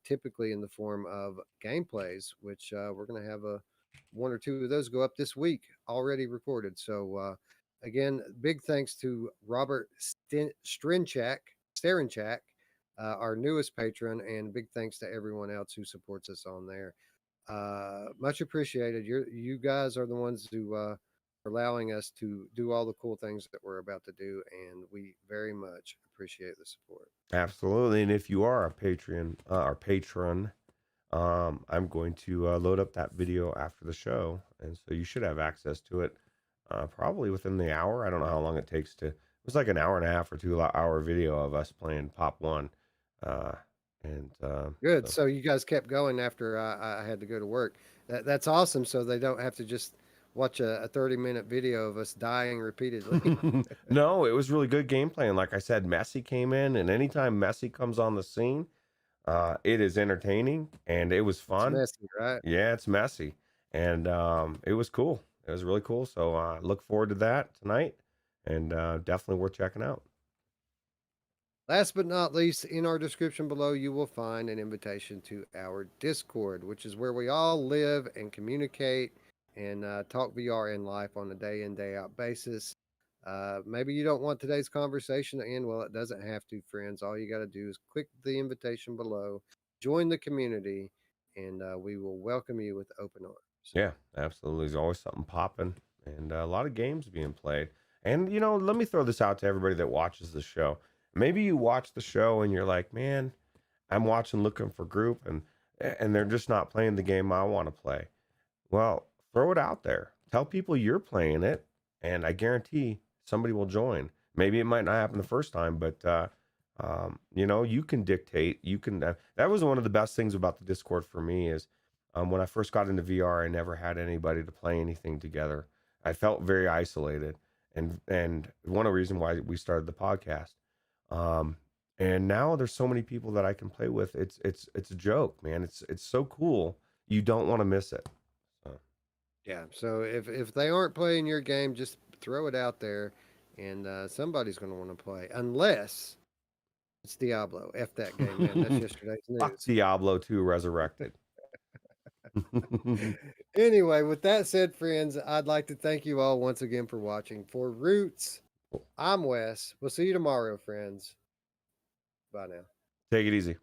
typically in the form of gameplays, which we're going to have one or two of those go up this week, already recorded. So again, big thanks to Robert Sterinchak, our newest patron, and big thanks to everyone else who supports us on there. Much appreciated. You guys are the ones who are allowing us to do all the cool things that we're about to do, and we very much appreciate the support. Absolutely. And if you are a Patreon, our patron, I'm going to load up that video after the show. And so you should have access to it probably within the hour. I don't know how long it takes to, it was like an hour and a half or 2 hour video of us playing Pop 1. Good. So you guys kept going after I had to go to work. That's awesome. So they don't have to just watch a 30-minute video of us dying repeatedly. No, it was really good gameplay. And like I said, Messi came in, and anytime Messi comes on the scene, it is entertaining and it was fun. It's messy, right? Yeah, it's messy. And it was cool. It was really cool. So look forward to that tonight, and definitely worth checking out. Last but not least, in our description below, you will find an invitation to our Discord, which is where we all live and communicate and talk VR in life on a day in, day out basis. Maybe you don't want today's conversation to end. Well, it doesn't have to, friends. All you got to do is click the invitation below, join the community, and we will welcome you with open arms. Yeah, absolutely. There's always something popping, and a lot of games being played. And, you know, let me throw this out to everybody that watches the show. Maybe you watch the show and you're like, man, I'm watching looking for group, and they're just not playing the game I want to play. Well, throw it out there. Tell people you're playing it, and I guarantee somebody will join. Maybe it might not happen the first time, but you know, you can dictate. You can. That was one of the best things about the Discord for me is when I first got into VR, I never had anybody to play anything together. I felt very isolated, and one of the reasons why we started the podcast. And now there's so many people that I can play with. It's a joke, man. It's so cool. You don't want to miss it. So. Yeah. So if they aren't playing your game, just throw it out there, and somebody's going to want to play, unless it's Diablo. F that game, man. That's yesterday's news. Fuck Diablo 2 Resurrected. Anyway, with that said, friends, I'd like to thank you all once again for watching. For Roots, I'm Wes. We'll see you tomorrow, friends. Bye now. Take it easy.